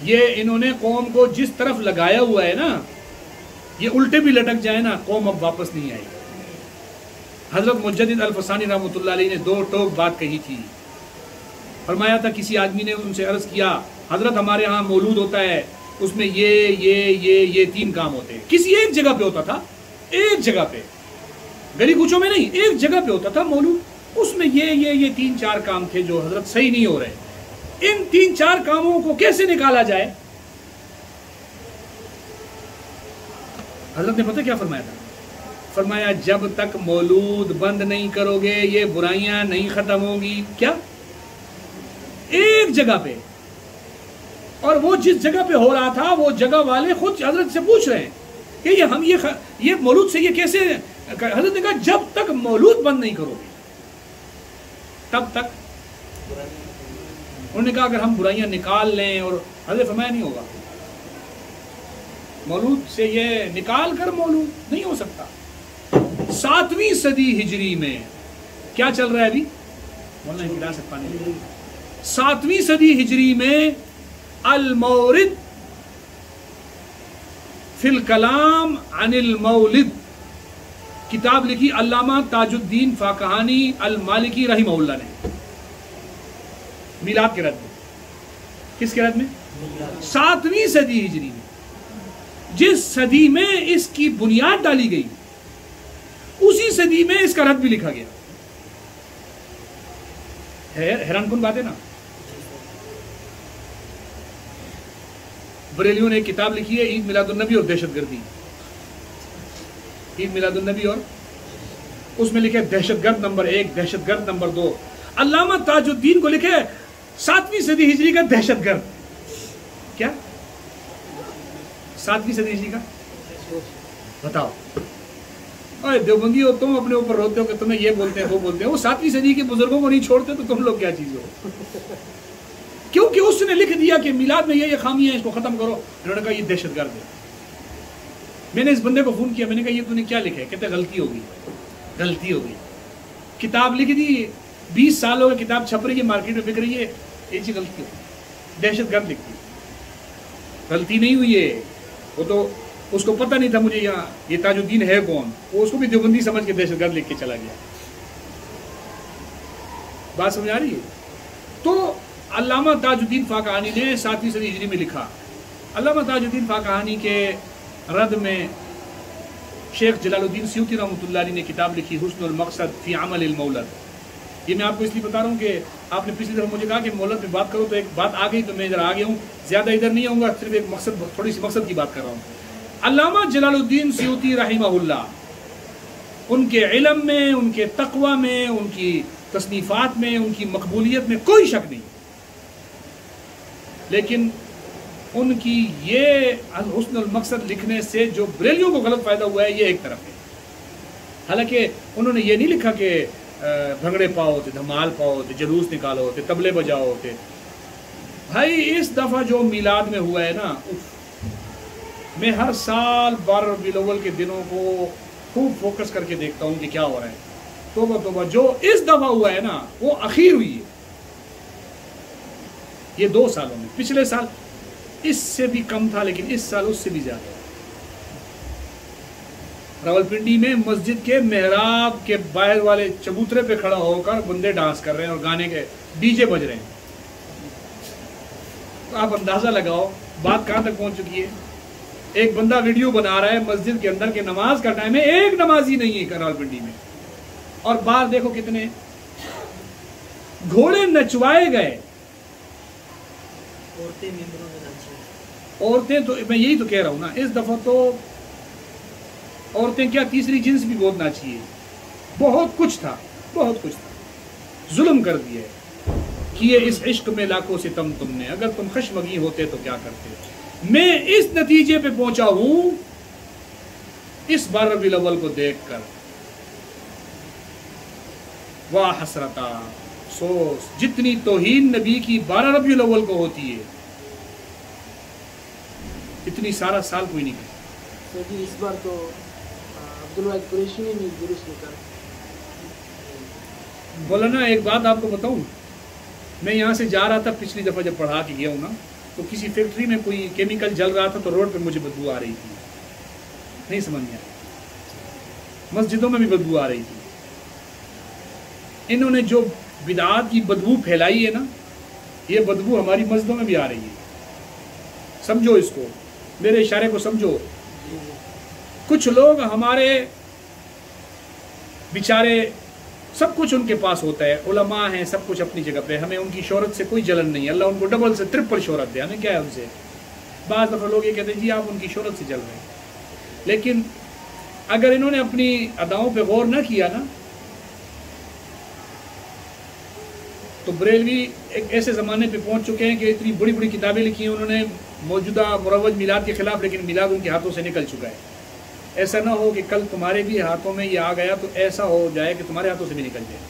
یہ انہوں نے قوم کو جس طرف لگایا ہوا ہے نا، یہ الٹے بھی لٹک جائے نا، قوم اب واپس نہیں آئی. حضرت مجدد الفسانی رحمۃ اللہ علیہ نے 2 ٹوک بات کہی تھی. فرمایا تھا کسی آدمی نے ان سے عرض کیا حضرت ہمارے ہاں مولود ہوتا ہے، اس میں یہ 3 کام ہوتے ہیں. کسی ایک جگہ پہ ہوتا تھا، ایک جگہ پہ، گلی کوچوں میں نہیں، ایک جگہ پہ ہوتا تھا مولود. اس میں یہ 3-4 کام تھے جو حضرت صحیح نہیں ہو رہے. ان 3-4 کاموں کو کیسے نکالا جائے؟ حضرت نے پتہ کیا فرمایا تھا؟ فرمایا جب تک مولود بند نہیں کرو گے یہ برائیاں نہیں ختم ہوں گی. کیا؟ ایک جگہ پہ اور وہ جس جگہ پہ ہو رہا تھا وہ جگہ والے خود حضرت سے پوچھ رہے ہیں کہ یہ مولود سے یہ کیسے. حضرت نے کہا جب تک مولود بند نہیں کرو گے تب تک. انہوں نے کہا اگر ہم برائیاں نکال لیں, اور حضرت فرمایا نہیں ہوگا, مولود سے یہ نکال کر مولود نہیں ہو سکتا. 7ویں صدی ہجری میں کیا چل رہا ہے ابھی, مولانا گلاس پانی. 7ویں صدی ہجری میں المورد فی الکلام عن المولد کتاب لکھی علامہ تاج الدین فاقہانی المالکی رحمہ اللہ نے, میلاد کے رد میں. کس کے رد میں؟ 7ویں صدی ہجری میں. جس صدی میں اس کی بنیاد ڈالی گئی اسی صدی میں اس کا رد بھی لکھا گیا. حیران کن بات ہے نا. بریلیوں نے ایک کتاب لکھی ہے عید میلاد النبی اور دہشت گردی. عید میلاد النبی اور اس میں لکھے دہشت گرد نمبر 1, دہشت گرد نمبر 2. علامہ تاج الدین کو لکھے 7ویں صدی ہجری کا دہشت گرد. کیا 7ویں صدی ہجری کا بتاؤ. اوے دیوبندی ہو تم, اپنے اوپر روتے ہو کہ تمہیں یہ بولتے ہیں وہ بولتے ہیں. وہ 7ویں صدی کے بزرگوں کو نہیں چھوڑتے تو تم لوگ کیا چیز ہو. کیونکہ اس نے لکھ دیا کہ میلاد میں یہ خامی ہے, اس کو ختم کرو. انہوں نے کہا یہ دہشت گرد ہے. میں نے اس بندے کو فون کیا, میں نے کہا یہ تو نے کیا لکھا ہے؟ کہتے غلطی ہو گئی. کتاب لکھ دی, 20 سال ہو گئے کتاب چھپ رہی ہے, مارکیٹ میں بک رہی ہے, یہ چیز غلطی ہو گئی, دہشت گرد لکھ دی. غلطی نہیں ہوئی ہے, وہ تو اس کو پتہ نہیں تھا مجھے یہاں یہ تاج الدین ہے کون, وہ اس کو بھی دیوبندی سمجھ کے دہشت گرد لکھ کے چلا گیا. بات سمجھ آ رہی ہے؟ تو علامہ تاج الدین فاقہانی نے 7ویں صدی ہجری میں لکھا. علامہ تاج الدین فاقہانی کے رد میں شیخ جلال الدین سیوطی رحمۃ اللہ علیہ نے کتاب لکھی حسن المقصد فی عمل المولد. یہ میں آپ کو اس لیے بتا رہا ہوں کہ آپ نے پچھلی دفعہ مجھے کہا کہ مولد میں بات کرو, تو ایک بات آ گئی تو میں ادھر آ گیا ہوں. زیادہ ادھر نہیں آؤں گا, صرف ایک مقصد, تھوڑی سی مقصد کی بات کر رہا ہوں. علامہ جلال الدین سیوطی رحمہ اللہ, ان کے علم میں, ان کے تقوی میں, ان کی تصنیفات میں, ان کی مقبولیت میں کوئی شک نہیں, لیکن ان کی یہ حسن المقصد لکھنے سے جو بریلیوں کو غلط فائدہ ہوا ہے یہ ایک طرف ہے. حالانکہ انہوں نے یہ نہیں لکھا کہ بھنگڑے پاؤ ہوتے, دھمال پاؤ ہوتے, جلوس نکالو ہوتے, تبلے بجاؤ ہوتے. بھائی اس دفعہ جو میلاد میں ہوا ہے نا, میں ہر سال 12 ربیع الاول کے دنوں کو خوب فوکس کر کے دیکھتا ہوں کہ کیا ہو رہا ہے. توبہ توبہ, جو اس دفعہ ہوا ہے نا وہ اخیر ہوئی ہے یہ 2 سالوں میں. پچھلے سال اس سے بھی کم تھا, لیکن اس سال اس سے بھی زیادہ. راولپنڈی میں مسجد کے محراب کے باہر والے چبوترے پہ کھڑا ہو کر بندے ڈانس کر رہے ہیں اور گانے کے ڈی جے بج رہے ہیں. تو آپ اندازہ لگاؤ بات کہاں تک پہنچ چکی ہے. ایک بندہ ویڈیو بنا رہا ہے مسجد کے اندر کہ نماز کا ٹائم ہے, ایک نمازی نہیں ہے راولپنڈی میں, اور باہر دیکھو کتنے گھوڑے نچوائے گئے. عورتیں تو میں یہی تو کہہ رہا ہوں نا, اس دفعہ تو عورتیں کیا تیسری جنس بھی بہت ناچی ہے. بہت کچھ تھا, ظلم کر دیا ہے. کیے اس عشق میں لاکھوں ستم تم نے, اگر تم خشمگی ہوتے تو کیا کرتے. میں اس نتیجے پہ پہنچا ہوں اس 12 ربیع الاول کو دیکھ کر, واہ حسرتا, افسوس, جتنی توہین نبی کی 12 ربیع الاول کو ہوتی ہے اتنی سارا سال کوئی نہیں کرتا.
جی اس بار تو عبدالواحد قریشی نے درست نکالا.
بولا نا ایک بات آپ کو بتاؤں, میں یہاں سے جا رہا تھا پچھلی دفعہ جب پڑھا کے گیا ہوں نا, تو کسی فیکٹری میں کوئی کیمیکل جل رہا تھا تو روڈ پہ مجھے بدبو آ رہی تھی. نہیں سمجھ میں آیا. مسجدوں میں بھی بدبو آ رہی تھی. انہوں نے جو بدعات کی بدبو پھیلائی ہے نا, یہ بدبو ہماری مسجدوں میں بھی آ رہی ہے. سمجھو اس کو, میرے اشارے کو سمجھو. کچھ لوگ ہمارے بیچارے سب کچھ ان کے پاس ہوتا ہے, علماء ہیں, سب کچھ اپنی جگہ پہ, ہمیں ان کی شہرت سے کوئی جلن نہیں ہے. اللہ ان کو ڈبل سے ٹرپل شہرت دے, ہمیں کیا ہے ان سے. بعض دفعہ لوگ یہ کہتے ہیں جی آپ ان کی شہرت سے جل رہے ہیں, لیکن اگر انہوں نے اپنی اداؤں پہ غور نہ کیا نا تو بریلوی ایک ایسے زمانے پہ پہنچ چکے ہیں کہ اتنی بڑی بڑی کتابیں لکھی ہیں انہوں نے موجودہ مروج میلاد کے خلاف، لیکن میلاد ان کے ہاتھوں سے نکل چکا ہے. ایسا نہ ہو کہ کل تمہارے بھی ہاتھوں میں یہ آ گیا تو ایسا ہو جائے کہ تمہارے ہاتھوں سے بھی نکل جائے.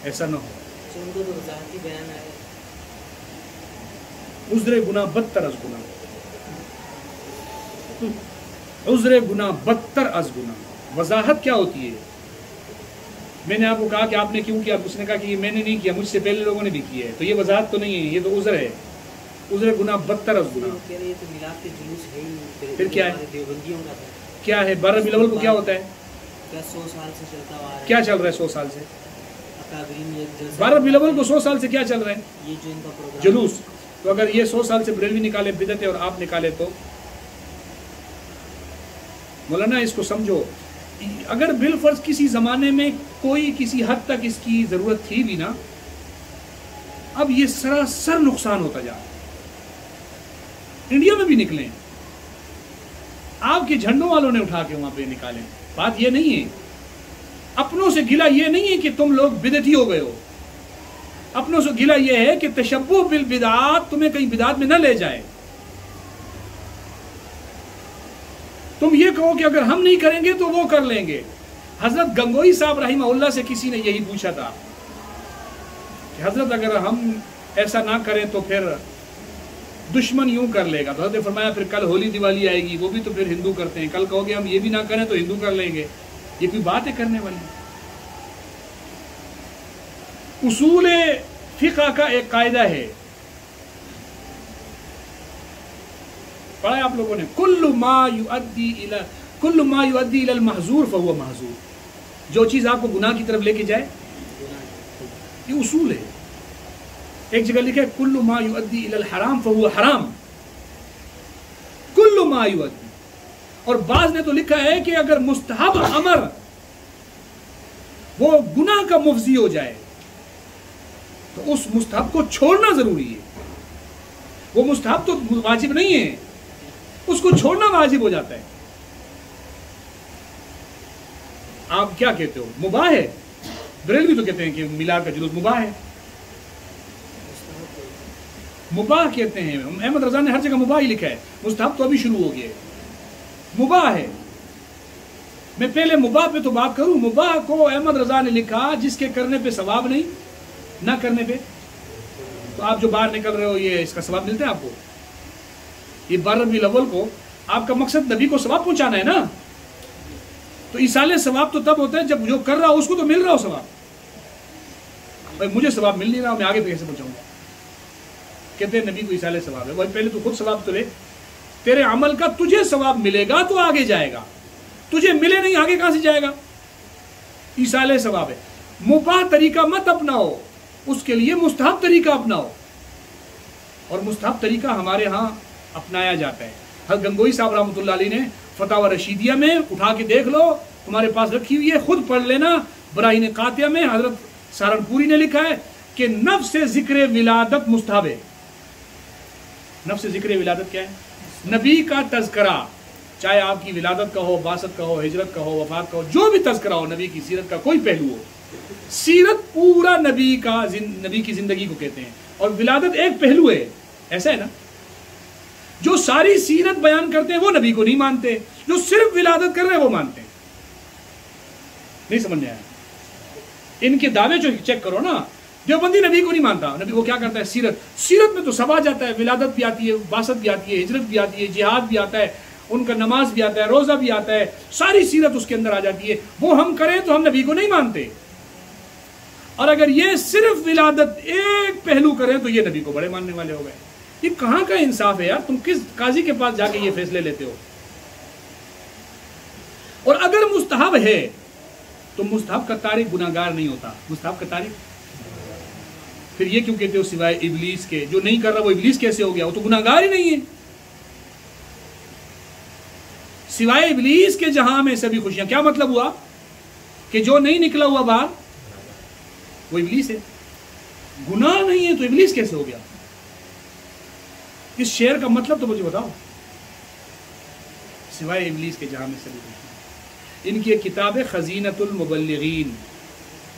ایسا نہ ہو.
ان کو تو وضاحتی بیان ہے.
عذر گناہ بدتر از گناہ. عذر گناہ بدتر از گناہ. وضاحت کیا ہوتی ہے؟ میں نے آپ کو کہا کہ آپ نے کیوں کیا، اس نے کہا کہ یہ میں نے نہیں کیا، مجھ سے پہلے لوگوں نے بھی کیا ہے. تو یہ وضاحت تو نہیں ہے، یہ تو عذر ہے. عذر گناہ بدتر از گناہ. پھر کیا ہے؟ کیا ہے؟ 12 ربیع الاول کو کیا ہوتا ہے؟
100 سال سے چلتا ہوا ہے.
کیا چل رہا ہے 100 سال سے؟ 12 ربیع الاول کو 100 سال سے کیا چل رہا ہے؟
یہ جو ان کا پروگرام
جلوس. تو اگر یہ 100 سال سے بریلوی نکالے بدعت ہے اور آپ نکالے تو مولانا اس کو سمجھو. اگر بالفرض کسی زمانے میں کوئی کسی حد تک اس کی ضرورت تھی بھی نا، اب یہ سراسر نقصان ہوتا جا رہا ہے. انڈیا میں بھی نکلیں، آپ کے جھنڈوں والوں نے اٹھا کے وہاں پہ نکالیں. بات یہ نہیں ہے، اپنوں سے گلا یہ نہیں ہے کہ تم لوگ بدعتی ہو گئے ہو. اپنوں سے گلا یہ ہے کہ تشبہ بالبدعات تمہیں کہیں بدعات میں نہ لے جائے. تم یہ کہو کہ اگر ہم نہیں کریں گے تو وہ کر لیں گے. حضرت گنگوئی صاحب رحمہ اللہ سے کسی نے یہی پوچھا تھا کہ حضرت اگر ہم ایسا نہ کریں تو پھر دشمن یوں کر لے گا. تو حضرت نے فرمایا پھر کل ہولی دیوالی آئے گی، وہ بھی تو پھر ہندو کرتے ہیں. کل کہو گے ہم یہ بھی نہ کریں تو ہندو کر لیں گے. یہ کوئی بات ہے کرنے والی؟ اصول فقہ کا ایک قاعدہ ہے، پڑھا ہے آپ لوگوں نے، کل ما یؤدی الی المحظور فہو محظور. جو چیز آپ کو گناہ کی طرف لے کے جائے، یہ اصول ہے. ایک جگہ لکھا ہے کل ما یؤدی الی الحرام فہو حرام. کل ما یؤدی. اور بعض نے تو لکھا ہے کہ اگر مستحب امر وہ گناہ کا مفضی ہو جائے تو اس مستحب کو چھوڑنا ضروری ہے. وہ مستحب تو واجب نہیں ہے، اس کو چھوڑنا واجب ہو جاتا ہے. آپ کیا کہتے ہو؟ مباح ہے. بریلوی تو کہتے ہیں کہ میلاد کا جلوس مباح ہے. مباح کہتے ہیں. احمد رضا نے ہر جگہ مباح ہی لکھا ہے، مستحب تو ابھی شروع ہو گیا ہے. مباح ہے. میں پہلے مباح پہ تو بات کروں. مباح کو احمد رضا نے لکھا جس کے کرنے پہ ثواب نہیں، نہ کرنے پہ. تو آپ جو باہر نکل رہے ہو یہ اس کا ثواب ملتا ہے آپ کو؟ یہ 12 ربیع الاول کو آپ کا مقصد نبی کو ثواب پہنچانا ہے نا. تو ایصال ثواب تو تب ہوتا ہے جب جو کر رہا ہو اس کو تو مل رہا ہو ثواب. بھائی مجھے ثواب مل نہیں رہا، میں آگے پہ کیسے پہنچاؤں گا؟ کہتے ہیں نبی کو ایصال ثواب ہے. بھائی پہلے تو خود ثواب تو لے. تیرے عمل کا تجھے ثواب ملے گا تو آگے جائے گا، تجھے ملے نہیں آگے کہاں سے جائے گا؟ ایصال ثواب ہے. مباح طریقہ مت اپناؤ، اس کے لیے مستحب طریقہ اپناؤ. اور مستحب طریقہ ہمارے ہاں اپنایا جاتا ہے. حضرت گنگوئی صاحب رحمۃ اللہ علیہ نے فتاوی رشیدیہ میں اٹھا کے دیکھ لو، تمہارے پاس رکھی ہوئی ہے، خود پڑھ لینا. براہین قاطعہ میں حضرت سہارنپوری نے لکھا ہے کہ نفس ذکر ولادت مستحب ہے. نفس ذکر ولادت کیا ہے؟ نبی کا تذکرہ، چاہے آپ کی ولادت کا ہو، بعثت کا ہو، ہجرت کا ہو، وفات کا ہو، جو بھی تذکرہ ہو، نبی کی سیرت کا کوئی پہلو ہو. سیرت پورا نبی کی زندگی کو کہتے ہیں، اور ولادت ایک پہلو ہے. ایسا ہے نا؟ جو ساری سیرت بیان کرتے ہیں وہ نبی کو نہیں مانتے، جو صرف ولادت کر رہے ہیں وہ مانتے ہیں. نہیں سمجھ میں آیا؟ ان کے دعوے جو چیک کرو نا. دیوبندی نبی کو نہیں مانتا. نبی وہ کیا کرتا ہے؟ سیرت میں تو سب آ جاتا ہے. ولادت بھی آتی ہے، بعثت بھی آتی ہے، ہجرت بھی آتی ہے، جہاد بھی آتا ہے، ان کا نماز بھی آتا ہے، روزہ بھی آتا ہے، ساری سیرت اس کے اندر آ جاتی ہے. وہ ہم کریں تو ہم نبی کو نہیں مانتے. اور اگر یہ صرف ولادت ایک پہلو کریں تو یہ نبی کو بڑے ماننے والے ہو گئے. یہ کہاں کا انصاف ہے یار؟ تم کس قاضی کے پاس جا کے یہ فیصلے لیتے ہو؟ اور اگر مستحب ہے تو مستحب کا تارک گناہگار نہیں ہوتا. مستحب کا تارک پھر یہ کیوں کہتے ہو سوائے ابلیس کے؟ جو نہیں کر رہا وہ ابلیس کیسے ہو گیا؟ وہ تو گناہگار ہی نہیں ہے. سوائے ابلیس کے جہاں میں سبھی خوشیاں. کیا مطلب ہوا کہ جو نہیں نکلا ہوا باہر وہ ابلیس ہے. گناہ نہیں ہے تو ابلیس کیسے ہو گیا؟ اس شعر کا مطلب تو مجھے بتاؤ. سوائے ابلیس کے جہاں میں سبھی خوشیاں. ان کی ایک کتاب ہے خزینۃ المبلغین،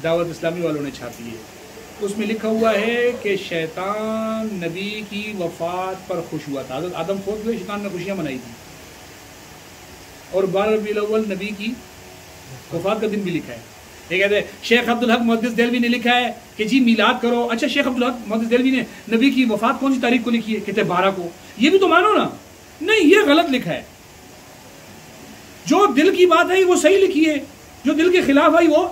دعوت اسلامی والوں نے چھاپی ہے. اس میں لکھا ہوا ہے کہ شیطان نبی کی وفات پر خوش ہوا تھا. حضرت آدم فوت ہوئے، شیطان نے خوشیاں منائی تھی. اور 12 ربیع الاول نبی کی وفات کا دن بھی لکھا ہے. یہ کہتے ہیں شیخ عبدالحق محدث دہلوی نے لکھا ہے کہ جی میلاد کرو. اچھا شیخ عبدالحق محدث دہلوی نے نبی کی وفات کون سی تاریخ کو لکھی ہے؟ کہتے ہیں 12 کو. یہ بھی تو مانو نا. نہیں، یہ غلط لکھا ہے. جو دل کی بات ہے وہ صحیح لکھی ہے، جو دل کے خلاف ہے وہ.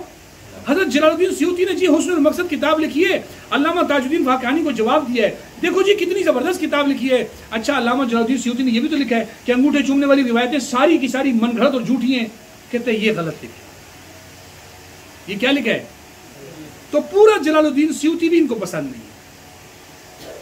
حضرت جلال الدین سیوطی نے جی حسن المقصد کتاب لکھی ہے، علامہ تاج الدین فاقانی کو جواب دیا ہے. دیکھو جی کتنی زبردست کتاب لکھی ہے. اچھا علامہ جلال الدین سیوطی نے یہ بھی تو لکھا ہے کہ انگوٹھے چومنے والی روایتیں ساری کی ساری من گھڑت اور جھوٹی ہیں. کہتے ہیں یہ غلط لکھا ہے. یہ کیا لکھا ہے؟ تو پورا جلال الدین سیوطی بھی ان کو پسند نہیں ہے.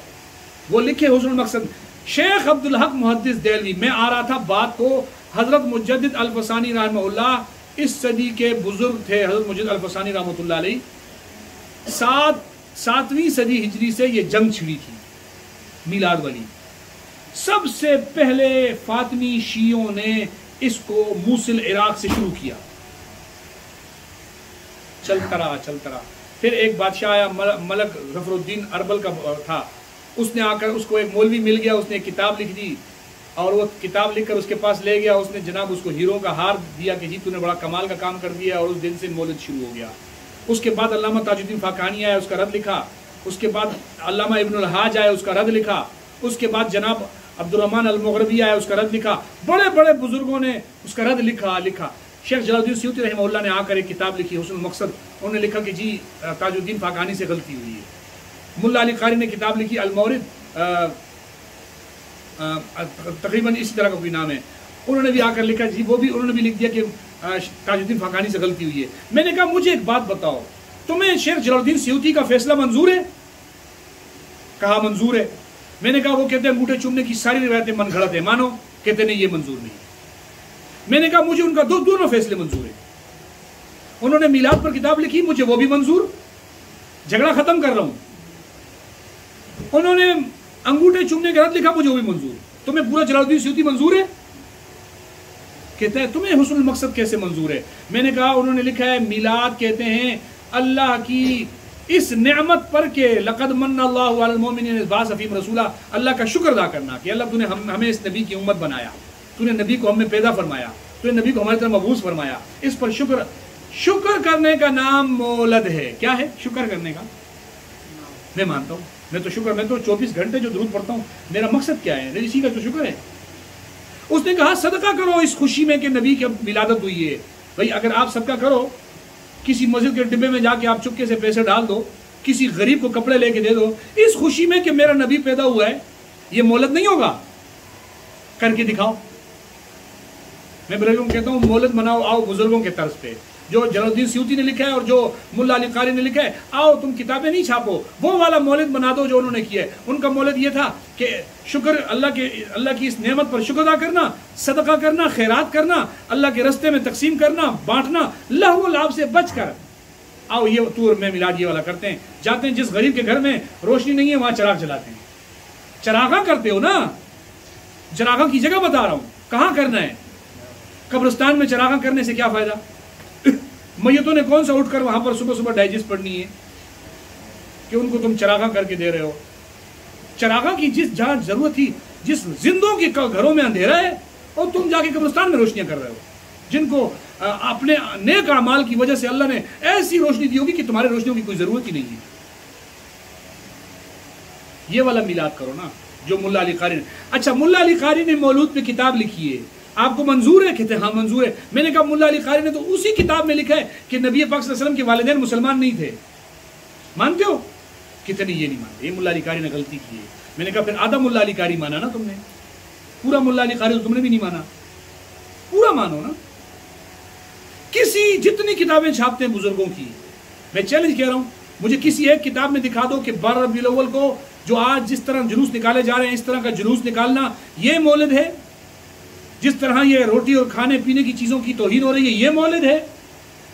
وہ لکھے حسن المقصد. شیخ عبدالحق محدث دہلوی، میں آ رہا تھا بات کو، حضرت مجدد الفسانی رحمہ اللہ اس صدی کے بزرگ تھے. حضرت مجدد الفسانی رحمۃ اللہ علیہ 7ویں صدی ہجری سے یہ جنگ چھڑی تھی میلاد والی. سب سے پہلے فاطمی شیعوں نے اس کو موصل عراق سے شروع کیا. چلتا رہا. پھر ایک بادشاہ آیا، ملک ظفر الدین اربل کا تھا. اس نے آ کر اس کو ایک مولوی مل گیا، اس نے ایک کتاب لکھ دی اور وہ کتاب لکھ کر اس کے پاس لے گیا. اس نے جناب اس کو ہیروں کا ہار دیا کہ جی تو نے بڑا کمال کا کام کر دیا، اور اس دن سے مولد شروع ہو گیا. اس کے بعد علامہ تاج الدین فاقانی آیا، اس کا رد لکھا. اس کے بعد علامہ ابن الحاج آیا، اس کا رد لکھا. اس کے بعد جناب عبدالرحمن المغربی آیا، اس کا رد لکھا. بڑے بڑے بزرگوں نے اس کا رد لکھا. شیخ جلال الدین سیوطی رحمہ اللہ نے آ کر ایک کتاب لکھی حسن المقصد. انہوں نے لکھا کہ جی تاج الدین فاقانی سے غلطی ہوئی ہے. ملا علی قاری نے کتاب لکھی المورد، تقریباً اسی طرح کا کوئی نام ہے. انہوں نے بھی آ کر لکھا جی، وہ بھی انہوں نے بھی لکھ دیا کہ تاج الدین فاقانی سے غلطی ہوئی ہے. میں نے کہا مجھے ایک بات بتاؤ، تمہیں شیخ جلال الدین سیوطی کا فیصلہ منظور ہے؟ کہا منظور ہے. میں نے کہا وہ کہتے ہیں انگوٹھے چومنے کی ساری روایتیں من گھڑت ہے، مانو؟ کہتے نہیں، یہ منظور نہیں. میں نے کہا مجھے ان کا دونوں فیصلے منظور ہیں. انہوں نے میلاد پر کتاب لکھی، مجھے وہ بھی منظور. جھگڑا ختم کر رہا ہوں. انہوں نے انگوٹھے چومنے کا رد لکھا، مجھے وہ بھی منظور. تمہیں پورا جلال الدین سیوطی منظور ہے؟ کہتا ہے تمہیں حسن المقصد کیسے منظور ہے؟ میں نے کہا انہوں نے لکھا ہے میلاد کہتے ہیں اللہ کی اس نعمت پر کہ لقد من اللہ علی المؤمنین اذ بعث فیہم رسولا، اللہ کا شکر ادا کرنا کہ اللہ تو نے ہمیں اس نبی کی امت بنایا، تو نے نبی کو ہم میں پیدا فرمایا، تو نے نبی کو ہماری طرح مبعوث فرمایا. اس پر شکر کرنے کا نام مولد ہے. کیا ہے شکر کرنے کا؟ میں مانتا ہوں، میں تو 24 گھنٹے جو درود پڑھتا ہوں، میرا مقصد کیا ہے؟ اسی کا تو شکر ہے. اس نے کہا صدقہ کرو اس خوشی میں کہ نبی کی ولادت ہوئی ہے. بھائی اگر آپ صدقہ کرو، کسی مسجد کے ڈبے میں جا کے آپ چپکے سے پیسے ڈال دو، کسی غریب کو کپڑے لے کے دے دو اس خوشی میں کہ میرا نبی پیدا ہوا ہے، یہ مولد نہیں ہوگا؟ کر کے دکھاؤ. میں بزرگوں کو کہتا ہوں مولد مناؤ، آؤ بزرگوں کے طرز پہ، جو جلال الدین سیوطی نے لکھا ہے اور جو ملا علی قاری نے لکھا ہے. آؤ تم کتابیں نہیں چھاپو، وہ والا مولد بنا دو جو انہوں نے کیا ہے. ان کا مولد یہ تھا کہ شکر اللہ کی اس نعمت پر شکر ادا کرنا، صدقہ کرنا، خیرات کرنا، اللہ کے رستے میں تقسیم کرنا، بانٹنا، لہو و لعب سے بچ کر. آؤ یہ طور میں میلاد یہ والا کرتے ہیں. جاتے ہیں جس غریب کے گھر میں روشنی نہیں ہے وہاں چراغ جلاتے ہیں. چراغاں کرتے ہو نا، چراغاں کی جگہ بتا رہا ہوں کہاں کرنا ہے. قبرستان میں چراغاں کرنے سے کیا فائدہ؟ میتوں نے کون سا اٹھ کر وہاں پر صبح ڈائجسٹ پڑھنی ہے کہ ان کو تم چراغاں کر کے دے رہے ہو. چراغاں کی جس جہاں ضرورت تھی، جس زندوں کے گھروں میں اندھیرا ہے، اور تم جا کے قبرستان میں روشنیاں کر رہے ہو، جن کو اپنے نیک اعمال کی وجہ سے اللہ نے ایسی روشنی دی ہوگی کہ تمہارے روشنیوں کی کوئی ضرورت ہی نہیں ہے. یہ والا میلاد کرو نا جو ملا علی قاری نے. اچھا ملا علی قاری نے مولود پہ کتاب لکھی ہے، آپ کو منظور ہے؟ کہتے ہیں ہاں منظور ہے. میں نے کہا ملا علی قاری نے تو اسی کتاب میں لکھا ہے کہ نبی پاک صلی اللہ علیہ وسلم کے والدین مسلمان نہیں تھے. مانتے ہو؟ کہتے نہیں یہ نہیں مانتے، یہ ملا علی قاری نے غلطی کی ہے. میں نے کہا پھر آدھا ملا علی قاری مانا نا تم نے، پورا ملا علی قاری تم نے بھی نہیں مانا، پورا مانو نا. جتنی کتابیں چھاپتے ہیں بزرگوں کی، میں چیلنج کہہ رہا ہوں مجھے کسی ایک کتاب میں دکھا دو کہ 12 ربیع الاول کو جو آج جس طرح جلوس نکالے جا رہے ہیں، اس طرح کا جلوس نکالنا یہ مولد ہے. جس طرح یہ روٹی اور کھانے پینے کی چیزوں کی توہین ہو رہی ہے یہ مولد ہے.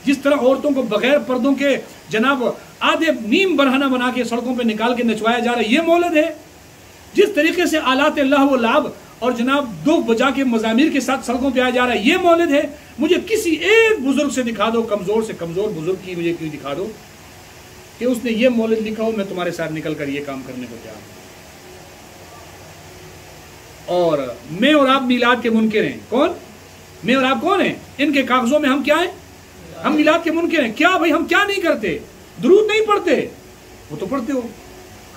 جس طرح عورتوں کو بغیر پردوں کے جناب آدھے نیم برہنہ بنا کے سڑکوں پہ نکال کے نچوایا جا رہا ہے یہ مولد ہے. جس طریقے سے آلات اللہ و لعب اور جناب دو بجا کے مزامیر کے ساتھ سڑکوں پہ آیا جا رہا ہے یہ مولد ہے. مجھے کسی ایک بزرگ سے دکھا دو، کمزور سے کمزور بزرگ کی مجھے کوئی دکھا دو کہ اس نے یہ مولد لکھا ہو، میں تمہارے ساتھ نکل کر یہ کام کرنے کو تیار ہوں. اور میں اور آپ میلاد کے منکر ہیں. کون؟ میں اور آپ کون ہیں؟ ان کے کاغذوں میں ہم کیا ہیں؟ ہم میلاد کے منکر ہیں. کیا بھائی ہم کیا نہیں کرتے؟ درود نہیں پڑھتے؟ وہ تو پڑھتے ہو.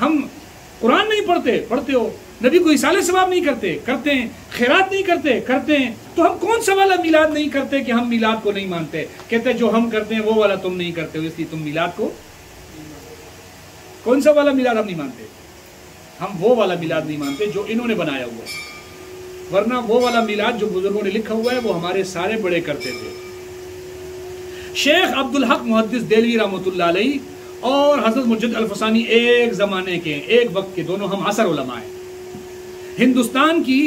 ہم قرآن نہیں پڑھتے؟ پڑھتے ہو. نبی کو اصالہ ثواب نہیں کرتے؟ کرتے ہیں. خیرات نہیں کرتے؟ کرتے ہیں. تو ہم کون سا والا میلاد نہیں کرتے کہ ہم میلاد کو نہیں مانتے؟ کہتے ہیں جو ہم کرتے ہیں وہ والا تم نہیں کرتے ہو، اس لیے تم میلاد کو، کون سا والا میلاد ہم نہیں مانتے؟ ہم وہ والا میلاد نہیں مانتے جو انہوں نے بنایا ہوا ہے. ورنہ وہ والا میلاد جو بزرگوں نے لکھا ہوا ہے وہ ہمارے سارے بڑے کرتے تھے. شیخ عبدالحق محدث دہلوی رحمۃ اللہ علیہ اور حضرت مجد الفسانی ایک زمانے کے، ایک وقت کے، دونوں ہم عصر علماء ہیں. ہندوستان کی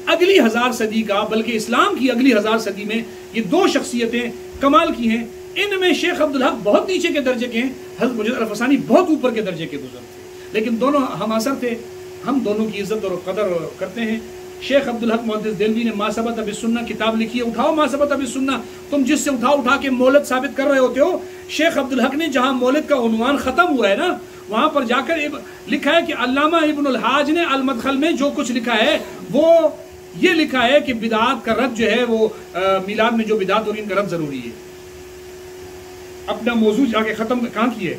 اگلی 1000 صدی کا، بلکہ اسلام کی اگلی 1000 صدی میں یہ دو شخصیتیں کمال کی ہیں. ان میں شیخ عبدالحق بہت نیچے کے درجے کے ہیں، حضرت مجد الفسانی بہت اوپر کے درجے کے بزرگ تھے، لیکن دونوں ہم عصر تھے. ہم دونوں کی عزت اور قدر کرتے ہیں. شیخ عبدالحق محدث دہلوی نے ما ثبت بالسنہ کتاب لکھی ہے. اٹھاؤ ما ثبت بالسنہ. تم جس سے اٹھا کے مولد ثابت کر رہے ہوتے ہو، شیخ عبدالحق نے جہاں مولد کا عنوان ختم ہوا ہے نا، وہاں پر جا کر لکھا ہے کہ علامہ ابن الحاج نے المدخل میں جو کچھ لکھا ہے وہ یہ لکھا ہے کہ بدعات کا رد جو ہے وہ میلاد میں جو بدعات ہو رہی ان کا رد ضروری ہے. اپنا موضوع جا کے ختم کہاں کیے؟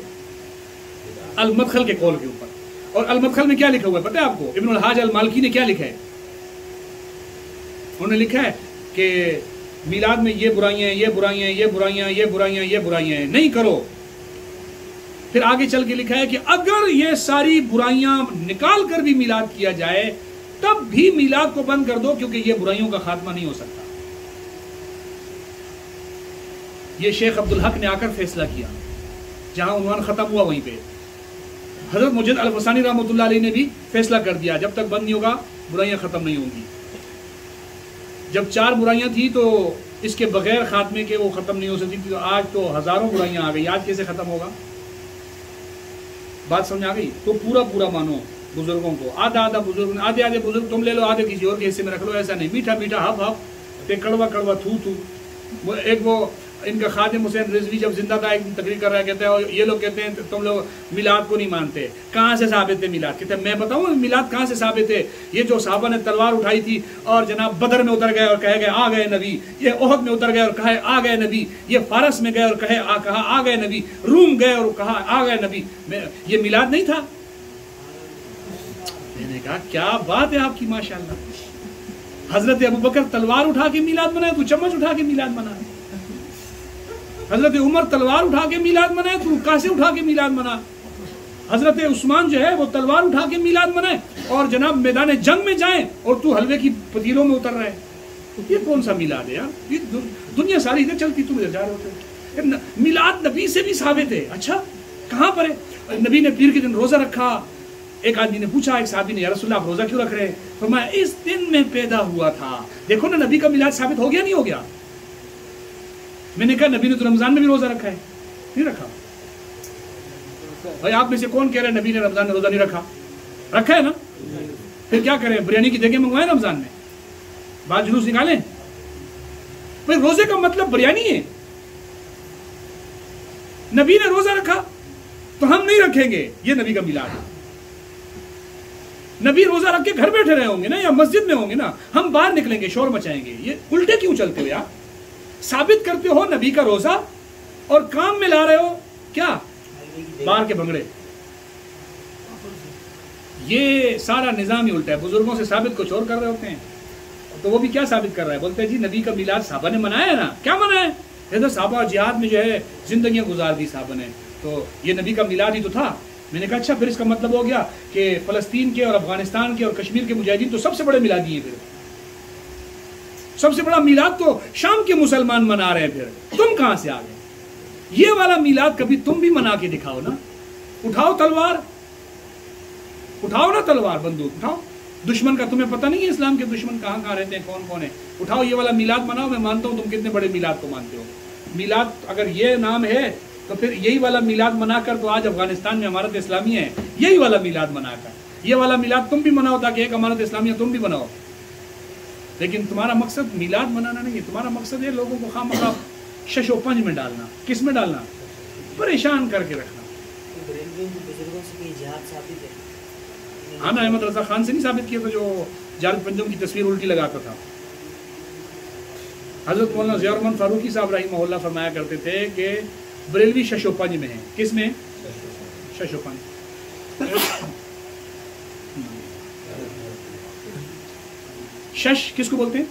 المدخل کے قول کے اوپر. اور المدخل میں کیا لکھا ہوا ہے پتہ ہے آپ کو؟ ابن الحاج المالکی نے کیا لکھا ہے؟ انہوں نے لکھا ہے کہ میلاد میں یہ برائیاں ہیں، یہ برائیاں ہیں، یہ برائیاں ہیں، یہ برائیاں ہیں، یہ برائیاں ہیں، نہیں کرو. پھر آگے چل کے لکھا ہے کہ اگر یہ ساری برائیاں نکال کر بھی میلاد کیا جائے تب بھی میلاد کو بند کر دو، کیونکہ یہ برائیوں کا خاتمہ نہیں ہو سکتا. یہ شیخ عبدالحق نے آ کر فیصلہ کیا. جہاں عنوان ختم ہوا وہیں پہ حضرت مجد الفسانی رحمۃ اللہ علیہ نے بھی فیصلہ کر دیا جب تک بند نہیں ہوگا برائیاں ختم نہیں ہوں گی. جب 4 برائیاں تھیں تو اس کے بغیر خاتمے کے وہ ختم نہیں ہو سکتی تھی، تو آج تو ہزاروں برائیاں آ گئی. آج کیسے ختم ہوگا؟ بات سمجھ آ گئی؟ تو پورا مانو بزرگوں کو. آدھا بزرگ، آدھے بزرگ تم لے لو، آدھے کسی اور کے حصے میں رکھ لو. ایسا نہیں. میٹھا ہب کڑوا تھو. ایک وہ ان کا خادم حسین رضوی جب زندہ تھا ایک تقریر کر رہا ہے، کہتے ہیں یہ لوگ کہتے ہیں تم لوگ میلاد کو نہیں مانتے. کہاں سے ثابت ہے میلاد؟ کہتے ہیں میں بتاؤں میلاد کہاں سے ثابت ہے. یہ جو صحابہ نے تلوار اٹھائی تھی اور جناب بدر میں اتر گئے اور کہے گئے آ گئے نبی، یہ احد میں اتر گئے اور کہے آ گئے نبی، یہ فارس میں گئے اور کہا آ گئے نبی، روم گئے اور کہا آ گئے نبی، یہ میلاد نہیں تھا؟ میں نے کہا کیا بات ہے آپ کی ماشاءاللہ. حضرت ابوبکر تلوار اٹھا کے میلاد منائے، تو چمچ اٹھا کے میلاد منا. حضرت عمر تلوار اٹھا کے میلاد منائے، تو کاسے اٹھا کے میلاد منا. حضرت عثمان جو ہے وہ تلوار اٹھا کے میلاد منائے اور جناب میدان جنگ میں جائیں اور تو حلوے کی پتیلوں میں اتر رہے. یہ کون سا میلاد ہے یار؟ یہ دنیا ساری ادھر چلتی، تم ادھر جا رہے ہوتے. میلاد نبی سے بھی ثابت ہے. اچھا کہاں پر ہے؟ نبی نے پیر کے دن روزہ رکھا. ایک آدمی نے پوچھا ایک صحابی نے، یا رسول اللہ آپ روزہ کیوں رکھ رہے ہیں؟ فرمایا اس دن میں پیدا ہوا تھا. دیکھو نا نبی کا میلاد ثابت ہو گیا نہیں ہو گیا؟ میں نے کہا نبی نے تو رمضان میں بھی روزہ رکھا ہے. نہیں رکھا. بھائی آپ میں سے کون کہہ رہے ہیں نبی نے رمضان میں روزہ نہیں رکھا؟ رکھا ہے نا. پھر کیا کریں؟ بریانی کی دیگیں منگوائیں رمضان میں، بعد جلوس نکالیں؟ بھائی روزے کا مطلب بریانی ہے. نبی نے روزہ رکھا تو ہم نہیں رکھیں گے، یہ نبی کا میلاد ہے. نبی روزہ رکھ کے گھر بیٹھے رہے ہوں گے نا، یا مسجد میں ہوں گے نا، ہم باہر نکلیں گے شور مچائیں گے. یہ الٹے کیوں چلتے ہو یار؟ ثابت کرتے ہو نبی کا روزہ اور کام میں لا رہے ہو کیا؟ باہر کے بھنگڑے. یہ سارا نظام ہی الٹا ہے. بزرگوں سے ثابت کچھ اور کر رہے ہوتے ہیں، تو وہ بھی کیا ثابت کر رہا ہے؟ بولتے ہیں جی نبی کا میلاد صحابہ نے منایا ہے نا. کیا منایا ہے؟ صحابہ جہاد میں جو ہے زندگیاں گزار دی صحابہ نے، تو یہ نبی کا میلاد ہی تو تھا. میں نے کہا اچھا پھر اس کا مطلب ہو گیا کہ فلسطین کے اور افغانستان کے اور کشمیر کے مجاہدین تو سب سے بڑے میلادی ہیں. پھر سب سے بڑا میلاد تو شام کے مسلمان منا رہے ہیں. پھر تم کہاں سے آ گئے؟ یہ والا میلاد کبھی تم بھی منا کے دکھاؤ نا. اٹھاؤ تلوار، اٹھاؤ نا تلوار، بندوق اٹھاؤ. دشمن کا تمہیں پتہ نہیں ہے اسلام کے دشمن کہاں کہاں رہتے ہیں، کون کون ہیں؟ اٹھاؤ یہ والا میلاد مناؤ. میں مانتا ہوں تم کتنے بڑے میلاد کو مانتے ہو. میلاد اگر یہ نام ہے تو پھر یہی والا میلاد منا کر تو آج افغانستان میں امارت اسلامیہ ہے. یہی والا میلاد منا کر یہ والا میلاد تم بھی مناؤ تاکہ ایک امارت اسلامیہ تم بھی بناؤ. لیکن تمہارا مقصد میلاد منانا نہیں ہے. تمہارا مقصد ہے لوگوں کو خواہ مخواہ شش و پنج میں ڈالنا. کس میں ڈالنا؟ پریشان کر کے رکھنا.
بزرگوں سے کوئی جہاد ثابت ہے؟
ہاں نا، احمد رضا خان سے نہیں ثابت کیا تھا جو جال پنجوں کی تصویر الٹی لگاتا تھا؟ حضرت مولانا ضیاء الرحمن فاروقی صاحب رحمہ اللہ فرمایا کرتے تھے کہ بریلوی شش و پنج میں ہیں. کس میں؟ شش و پنج. شش کس کو بولتے ہیں؟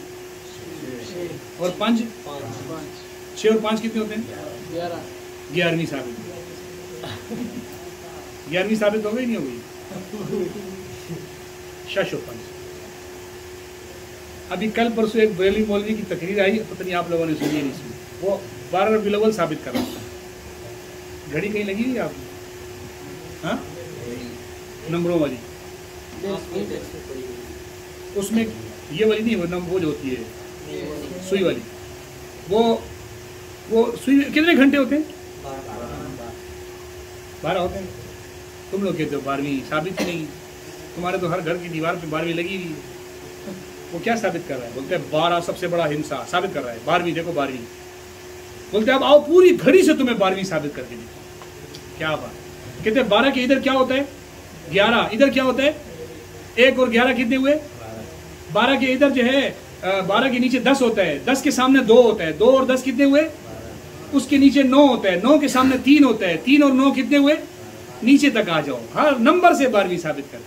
اور پنج؟ 6 اور 5 کتنے ہوتے ہیں؟ 11ویں ثابت. 11ویں ثابت ہو گئی نہیں ہو گئی؟ شش و پنج. ابھی کل پرسوں ایک بریلوی مولوی کی تقریر آئی، پتہ نہیں آپ لوگوں نے سنی نہیں سنی، وہ 12 ربیع الاول ثابت کر رہا تھا. گھڑی کہیں لگی ہوئی ہے آپ کی؟ ہاں نمبروں والی، اس میں یہ والی نہیں، وہ جو ہوتی ہے سوئی والی، وہ سوئی کتنے گھنٹے ہوتے ہیں؟ 12 ہوتے ہیں. تم لوگ کہتے ہو 12ویں ثابت ہی نہیں. تمہارے تو ہر گھر کی دیوار پہ 12ویں لگی ہوئی ہے. وہ کیا ثابت کر رہا ہے؟ بولتے ہیں 12 سب سے بڑا ہنسا ثابت کر رہا ہے. 12ویں دیکھو 12ویں. بولتے ہیں اب آؤ پوری گھڑی سے تمہیں 12ویں ثابت کر کے دیں. کیا بات؟ کہتے ہیں 12 کے ادھر کیا ہوتا ہے؟ 11. ادھر کیا ہوتا ہے؟ 1 اور 11 کتنے ہوئے؟ 12 کے ادھر جو ہے 12 کے نیچے 10 ہوتا ہے، 10 کے سامنے 2 ہوتا ہے، 2 اور 10 کتنے ہوئے؟ اس کے نیچے 9 ہوتا ہے، 9 کے سامنے 3 ہوتا ہے، 3 اور 9 کتنے ہوئے؟ نیچے تک آ جاؤ، ہر نمبر سے 12ویں ثابت کر.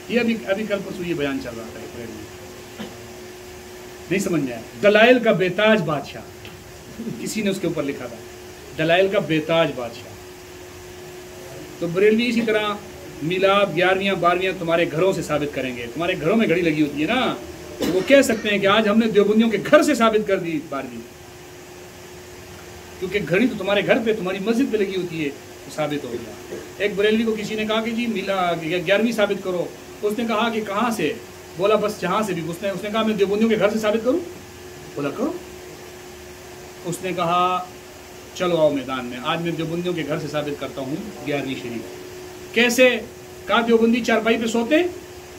یہ ابھی کل پرسوں یہ بیان چل رہا تھا، نہیں سمجھ میں آیا. دلائل کا بیتاج بادشاہ، کسی نے اس کے اوپر لکھا تھا دلائل کا بیتاج بادشاہ. تو بریلوی اسی طرح میلاد 11ویں 12ویں تمہارے گھروں سے ثابت کریں گے. تمہارے گھروں میں گھڑی لگی ہوتی ہے نا، تو وہ کہہ سکتے ہیں کہ آج ہم نے دیوبندیوں کے گھر سے ثابت کر دی 12ویں، کیونکہ گھڑی تو تمہارے گھر پہ تمہاری مسجد پہ لگی ہوتی ہے، تو ثابت ہو گیا. ایک بریلوی کو کسی نے کہا کہ جی 11ویں ثابت کرو. اس نے کہا کہ کہاں سے؟ بولا بس جہاں سے بھی. اس نے کہا میں دیوبندیوں کے گھر سے ثابت کروں؟ بولا کرو. اس نے کہا چلو آؤ میدان میں، آج میں دیوبندیوں کے گھر سے ثابت کرتا ہوں 11ویں شریف. کیسے؟ کہا دیوبندی چارپائی پہ سوتے ہیں،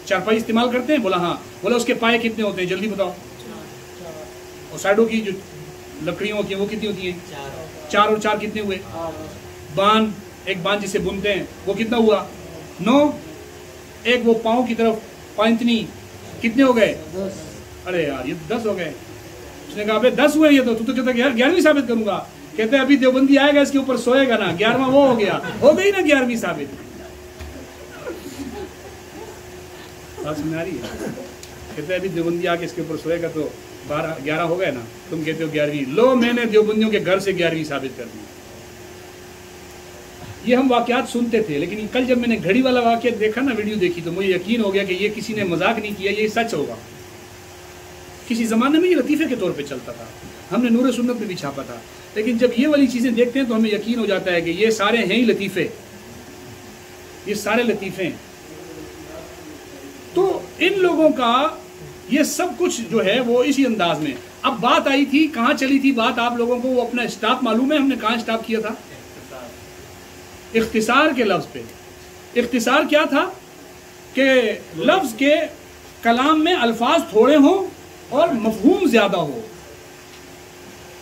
چارپائی استعمال کرتے ہیں؟ بولا ہاں. بولا اس کے پائے کتنے ہوتے ہیں؟ جلدی بتاؤ. اور سائڈوں کی جو لکڑیاں ہوتی ہیں وہ کتنی ہوتی ہیں؟ 4 اور 4 کتنے ہوئے؟ بان، ایک بان جسے بنتے ہیں وہ کتنا ہوا؟ 9. ایک وہ پاؤں کی طرف پانچنی، کتنے ہو گئے؟
10.
ارے یار یہ 10 ہو گئے. اس نے کہا ابے 10 ہوئے یہ تو کہتا ہے 11ویں ثابت کروں گا. کہتے ہیں ابھی دیوبندی آئے گا اس کے اوپر سوئے گا نا، 11واں وہ ہو گیا، ہو گئی نا 11ویں ثابت. بات سمجھ آ رہی ہے؟ کہتے ہیں ابھی دیوبندی آ کے اس کے اوپر سوئے گا تو 11 ہو گئے نا، تم کہتے ہو 11ویں. لو میں نے دیوبندیوں کے گھر سے 11ویں ثابت کر دی. یہ ہم واقعات سنتے تھے، لیکن کل جب میں نے گھڑی والا واقعہ دیکھا نا، ویڈیو دیکھی، تو مجھے یقین ہو گیا کہ یہ کسی نے مذاق نہیں کیا، یہ سچ ہوگا. کسی زمانے میں یہ لطیفے کے طور پہ چلتا تھا، ہم نے نور سنت میں بھی چھاپا تھا، لیکن جب یہ والی چیزیں دیکھتے ہیں تو ہمیں یقین ہو جاتا ہے کہ یہ سارے ہیں ہی لطیفے، یہ سارے لطیفے ہیں. تو ان لوگوں کا یہ سب کچھ جو ہے وہ اسی انداز میں. اب بات آئی تھی، کہاں چلی تھی بات آپ لوگوں کو؟ وہ اپنا اسٹاپ معلوم ہے ہم نے کہاں اسٹاپ کیا تھا؟ اختصار کے لفظ پہ. اختصار کیا تھا؟ کہ لفظ کے کلام میں الفاظ تھوڑے ہوں اور مفہوم زیادہ ہو،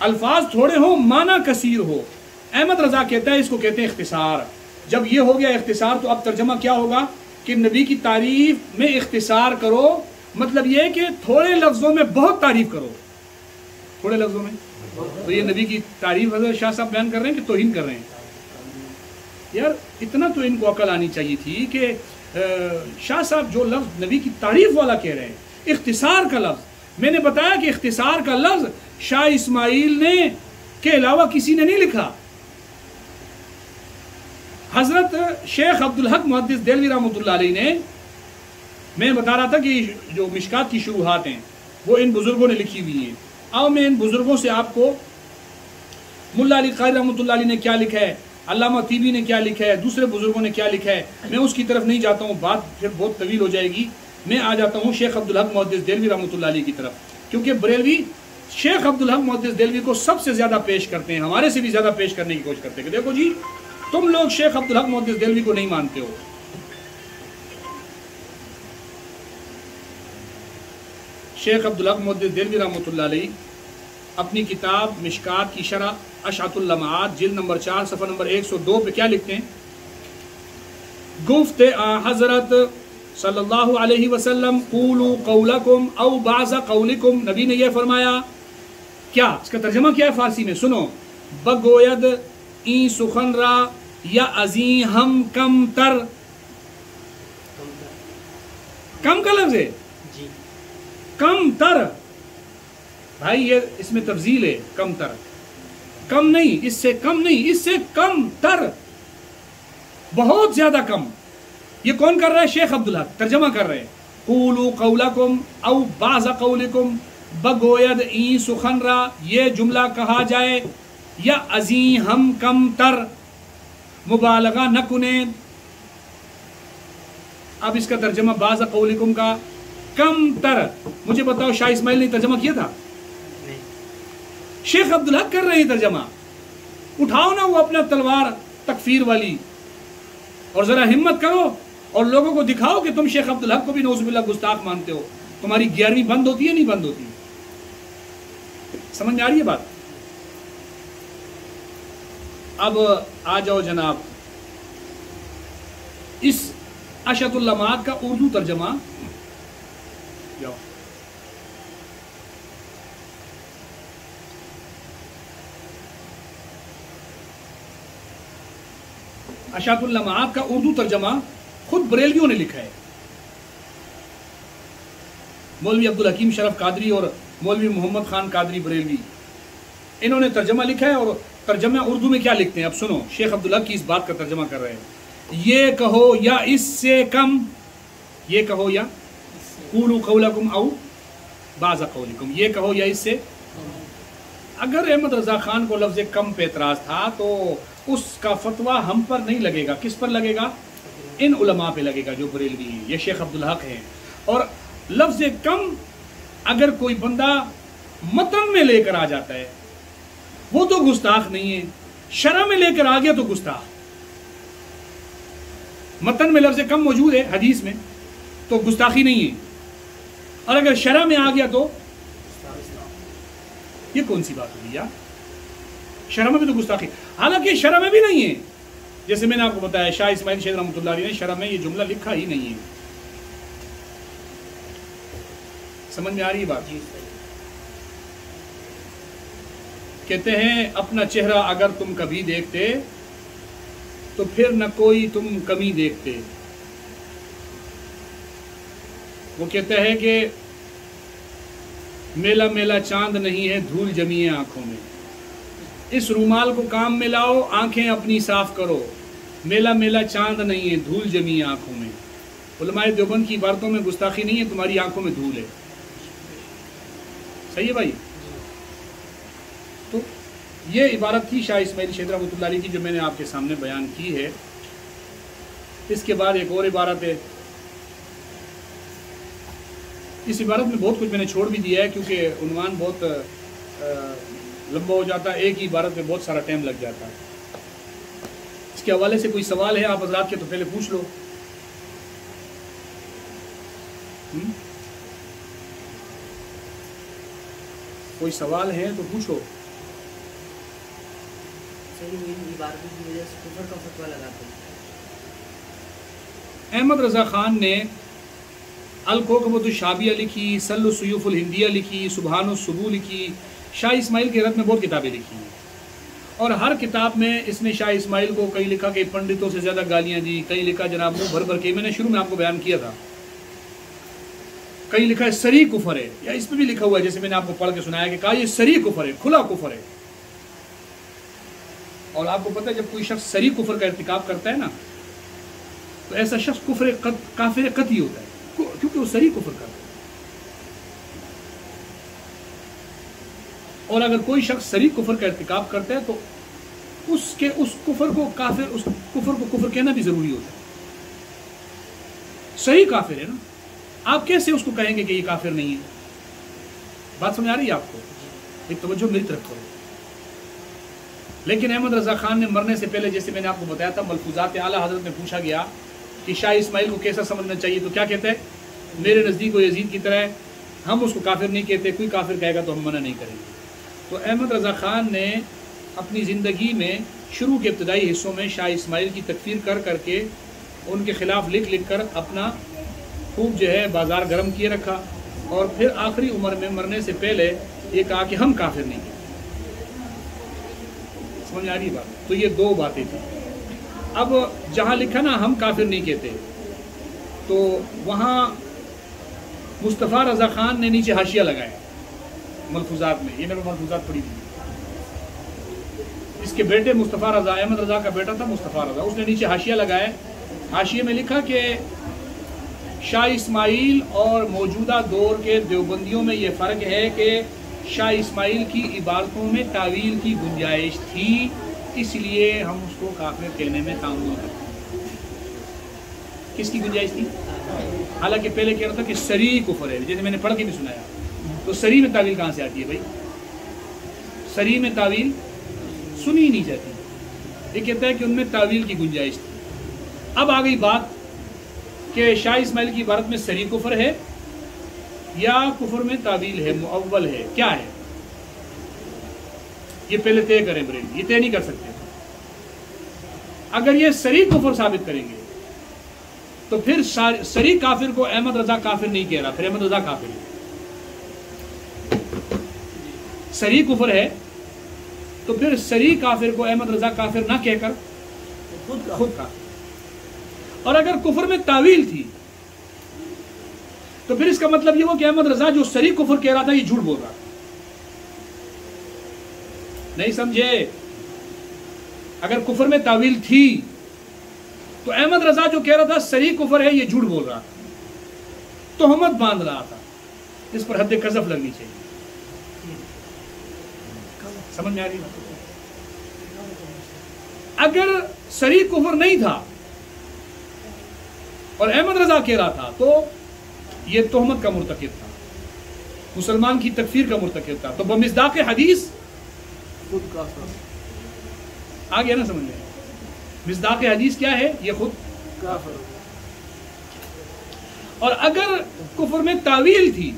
الفاظ تھوڑے ہوں معنی کثیر ہو. احمد رضا کہتا ہے اس کو کہتے ہیں اختصار. جب یہ ہو گیا اختصار تو اب ترجمہ کیا ہوگا کہ نبی کی تعریف میں اختصار کرو. مطلب یہ کہ تھوڑے لفظوں میں بہت تعریف کرو. تھوڑے لفظوں میں تو یہ نبی کی تعریف حضرت شاہ صاحب بیان کر رہے ہیں کہ توہین کر رہے ہیں؟ یار اتنا تو ان کو عقل آنی چاہیے تھی کہ شاہ صاحب جو لفظ نبی کی تعریف والا کہہ رہے ہیں، اختصار کا لفظ. میں نے بتایا کہ اختصار کا لفظ شاہ اسماعیل نے کے علاوہ کسی نے نہیں لکھا. حضرت شیخ عبدالحق محدث دہلوی رحمۃ اللہ علیہ نے، میں بتا رہا تھا کہ جو مشکات کی شروحات ہیں وہ ان بزرگوں نے لکھی ہوئی ہیں. آؤ میں ان بزرگوں سے آپ کو ملا علی قاری رحمۃ اللہ علیہ نے کیا لکھا ہے، علامہ طیبی نے کیا لکھا ہے، دوسرے بزرگوں نے کیا لکھا ہے، میں اس کی طرف نہیں جاتا ہوں، بات پھر بہت طویل ہو جائے گی. میں آ جاتا ہوں شیخ عبدالحق محدث دہلوی رحمۃ اللہ علیہ کی طرف، کیونکہ بریلوی شیخ عبدالحق محدث دہلوی کو سب سے زیادہ پیش کرتے ہیں، ہمارے سے بھی زیادہ پیش کرنے کی کوشش کرتے ہیں کہ دیکھو جی تم لوگ شیخ عبدالحق محدث دہلوی کو نہیں مانتے ہو. شیخ عبدالحق محدث دہلوی رحمۃ اللہ علیہ اپنی کتاب مشکات کی شرح اشعۃ اللمعات جلد نمبر 4 صفحہ نمبر 102 پہ کیا لکھتے ہیں؟ گفت حضرت صلی اللہ علیہ وسلم قولوا قولکم او بعض قولکم، نبی نے یہ فرمایا، کیا اس کا ترجمہ کیا ہے فارسی میں؟ سنو، بگوید این سخن را یا ازیں ہم کم تر، کم کا لفظ ہے
جی،
کم تر، بھائی یہ اس میں تفضیل ہے، کم تر، کم نہیں، اس سے کم نہیں، اس سے کم تر، بہت زیادہ کم۔ یہ کون کر رہا ہے؟ شیخ عبدالحق ترجمہ کر رہے ہیں۔ قولوا قولکم او بعض قولکم، بگوید این سخن را، یہ جملہ کہا جائے، یا ازیں ہم کم تر، مبالغہ نہ کنیں۔ اب اس کا ترجمہ بعض قولکم کا کم تر، مجھے بتاؤ شاہ اسماعیل نے ترجمہ کیا تھا؟
نہیں،
شیخ عبدالحق کر رہے ہیں ترجمہ۔ اٹھاؤ نا وہ اپنا تلوار تکفیر والی، اور ذرا ہمت کرو اور لوگوں کو دکھاؤ کہ تم شیخ عبدالحق کو بھی نعوذ باللہ گستاخ مانتے ہو۔ تمہاری 11ویں بند ہوتی ہے نہیں بند ہوتی؟ سمجھ میں آ رہی ہے بات؟ اب آ جاؤ جناب، اس اشعۃ اللمعات کا اردو ترجمہ جاؤ۔ اشعۃ اللمعات کا اردو ترجمہ خود بریلویوں نے لکھا ہے، مولوی عبدالحکیم شرف قادری اور مولوی محمد خان قادری بریلوی، انہوں نے ترجمہ لکھا ہے۔ اور ترجمہ اردو میں کیا لکھتے ہیں؟ اب سنو، شیخ عبدالحق کی اس بات کا ترجمہ کر رہے ہیں، یہ کہو یا اس سے کم، یہ کہو یا قولوا قولکم او بعض قولکم، یہ کہو یا اس سے۔ اگر احمد رضا خان کو لفظ کم پہ اعتراض تھا تو اس کا فتویٰ ہم پر نہیں لگے گا، کس پر لگے گا؟ ان علماء پہ لگے گا جو بریلوی ہیں، یہ شیخ عبدالحق ہیں۔ اور لفظ کم اگر کوئی بندہ متن میں لے کر آ جاتا ہے وہ تو گستاخ نہیں ہے، شرع میں لے کر آ گیا تو گستاخ۔ متن میں لفظ کم موجود ہے حدیث میں تو گستاخی نہیں ہے، اور اگر شرع میں آ گیا تو یہ کون سی بات ہوئی یار؟ شرع میں بھی تو گستاخی، حالانکہ شرع میں بھی نہیں ہے، جیسے میں نے آپ کو بتایا شاہ اسماعیل شیخ رحمۃ اللہ علیہ نے شرع میں یہ جملہ لکھا ہی نہیں ہے۔ سمجھ میں آ رہی بات؟ کہتے ہیں اپنا چہرہ اگر تم کبھی دیکھتے تو پھر نہ کوئی تم کمی دیکھتے۔ وہ کہتا ہے کہ میلا میلا چاند نہیں ہے دھول جمی ہے آنکھوں میں، اس رومال کو کام میں لاؤ آنکھیں اپنی صاف کرو، میلا میلا چاند نہیں ہے دھول جمی ہے آنکھوں میں۔ علماء دیوبند کی عبارتوں میں گستاخی نہیں ہے، تمہاری آنکھوں میں دھول ہے۔ صحیح ہے بھائی؟ تو یہ عبارت تھی شاہ اسماعیل شیخ رحمۃ اللہ علیہ کی جو میں نے آپ کے سامنے بیان کی ہے۔ اس کے بعد ایک اور عبارت ہے، اس عبارت میں بہت کچھ میں نے چھوڑ بھی دیا ہے کیونکہ عنوان بہت لمبا ہو جاتا ہے، ایک ہی عبارت میں بہت سارا ٹائم لگ جاتا ہے۔ اس کے حوالے سے کوئی سوال ہے آپ حضرات کے تو پہلے پوچھ لو۔ کوئی سوال ہے تو پوچھو۔ احمد رضا خان نے الکوکبۃ الشابیہ لکھی، سل السیوف الہندیہ لکھی، سبحان الصبوح لکھی، شاہ اسماعیل کے رد میں بہت کتابیں لکھی ہیں، اور ہر کتاب میں اس نے شاہ اسماعیل کو کئی لکھا کہ پنڈتوں سے زیادہ گالیاں دی، کئی لکھا جناب منہ بھر بھر کے، میں نے شروع میں آپ کو بیان کیا تھا، کئی لکھا ہے سری کفر ہے، یا اس پہ بھی لکھا ہوا ہے جیسے میں نے آپ کو پڑھ کے سنایا کہ کہا یہ سری کفر ہے، کھلا کفر ہے۔ اور آپ کو پتہ ہے جب کوئی شخص سری کفر کا ارتکاب کرتا ہے نا تو ایسا شخص کافر قطعی ہوتا ہے، کیونکہ وہ سری کفر کرتا ہے۔ اور اگر کوئی شخص سری کفر کا ارتکاب کرتا ہے تو اس کفر کو کفر کہنا بھی ضروری ہوتا ہے۔ صحیح کافر ہے نا، آپ کیسے اس کو کہیں گے کہ یہ کافر نہیں ہے؟ بات سمجھ آ رہی ہے آپ کو؟ ایک توجہ میری طرف کرو۔ لیکن احمد رضا خان نے مرنے سے پہلے جیسے میں نے آپ کو بتایا تھا ملفوظات اعلیٰ حضرت میں پوچھا گیا کہ شاہ اسماعیل کو کیسا سمجھنا چاہیے تو کیا کہتے ہیں؟ میرے نزدیک وہ یزید کی طرح ہے، ہم اس کو کافر نہیں کہتے، کوئی کافر کہے گا تو ہم منع نہیں کریں گے۔ تو احمد رضا خان نے اپنی زندگی میں شروع کے ابتدائی حصوں میں شاہ اسماعیل کی تکفیر کر کے ان کے خلاف لکھ کر اپنا خوب جو ہے بازار گرم کیے رکھا، اور پھر آخری عمر میں مرنے سے پہلے یہ کہا کہ ہم کافر نہیں ہیں۔ سمجھ آ رہی بات؟ تو یہ دو باتیں تھیں۔ اب جہاں لکھا نا ہم کافر نہیں کہتے، تو وہاں مصطفیٰ رضا خان نے نیچے حاشیہ لگایا ملفوظات میں، یہ میں نے ملفوظات پڑھی تھی۔ اس کے بیٹے مصطفیٰ رضا، احمد رضا کا بیٹا تھا مصطفیٰ رضا، اس نے نیچے حاشیہ لگایا۔ حاشیے میں لکھا کہ شاہ اسماعیل اور موجودہ دور کے دیوبندیوں میں یہ فرق ہے کہ شاہ اسماعیل کی عبارتوں میں تعویل کی گنجائش تھی، اس لیے ہم اس کو کافر کہنے میں تعامل کرتے ہیں۔ کس کی گنجائش تھی؟ حالانکہ پہلے کہہ رہا تھا کہ صریح کفر ہے، جیسے میں نے پڑھ کے بھی سنایا۔ تو صریح میں تعویل کہاں سے آتی ہے بھائی؟ صریح میں تعویل سنی نہیں جاتی۔ یہ کہتا ہے کہ ان میں تعویل کی گنجائش تھی۔ اب آ گئی بات کہ شاہ اسماعیل کی عبارت میں صریح کفر ہے یا کفر میں تعویل ہے، مؤول ہے، کیا ہے؟ یہ پہلے طے کریں بریلوی، یہ طے نہیں کر سکتے۔ اگر یہ صریح کفر ثابت کریں گے تو پھر صریح کافر کو احمد رضا کافر نہیں کہہ رہا، پھر احمد رضا کافر ہے۔ صریح کفر ہے تو پھر صریح کافر کو احمد رضا کافر نہ کہہ کر خود کافر۔ اور اگر کفر میں تعویل تھی تو پھر اس کا مطلب یہ ہوا کہ احمد رضا جو صریح کفر کہہ رہا تھا یہ جھوٹ بول رہا۔ نہیں سمجھے؟ اگر کفر میں تعویل تھی تو احمد رضا جو کہہ رہا تھا صریح کفر ہے یہ جھوٹ بول رہا تھا، تہمت باندھ رہا تھا، اس پر حد قذف لگنی چاہیے۔ سمجھ میں آ رہی بات؟ اگر صریح کفر نہیں تھا اور احمد رضا کہہ رہا تھا تو یہ تہمت کا مرتکب تھا، مسلمان کی تکفیر کا مرتکب تھا۔ تو بمصداق حدیث
خود کافر،
آ گیا نا سمجھ میں؟ مصداق حدیث کیا ہے؟ یہ خود
کافر۔
اور اگر کفر میں تعویل تھی،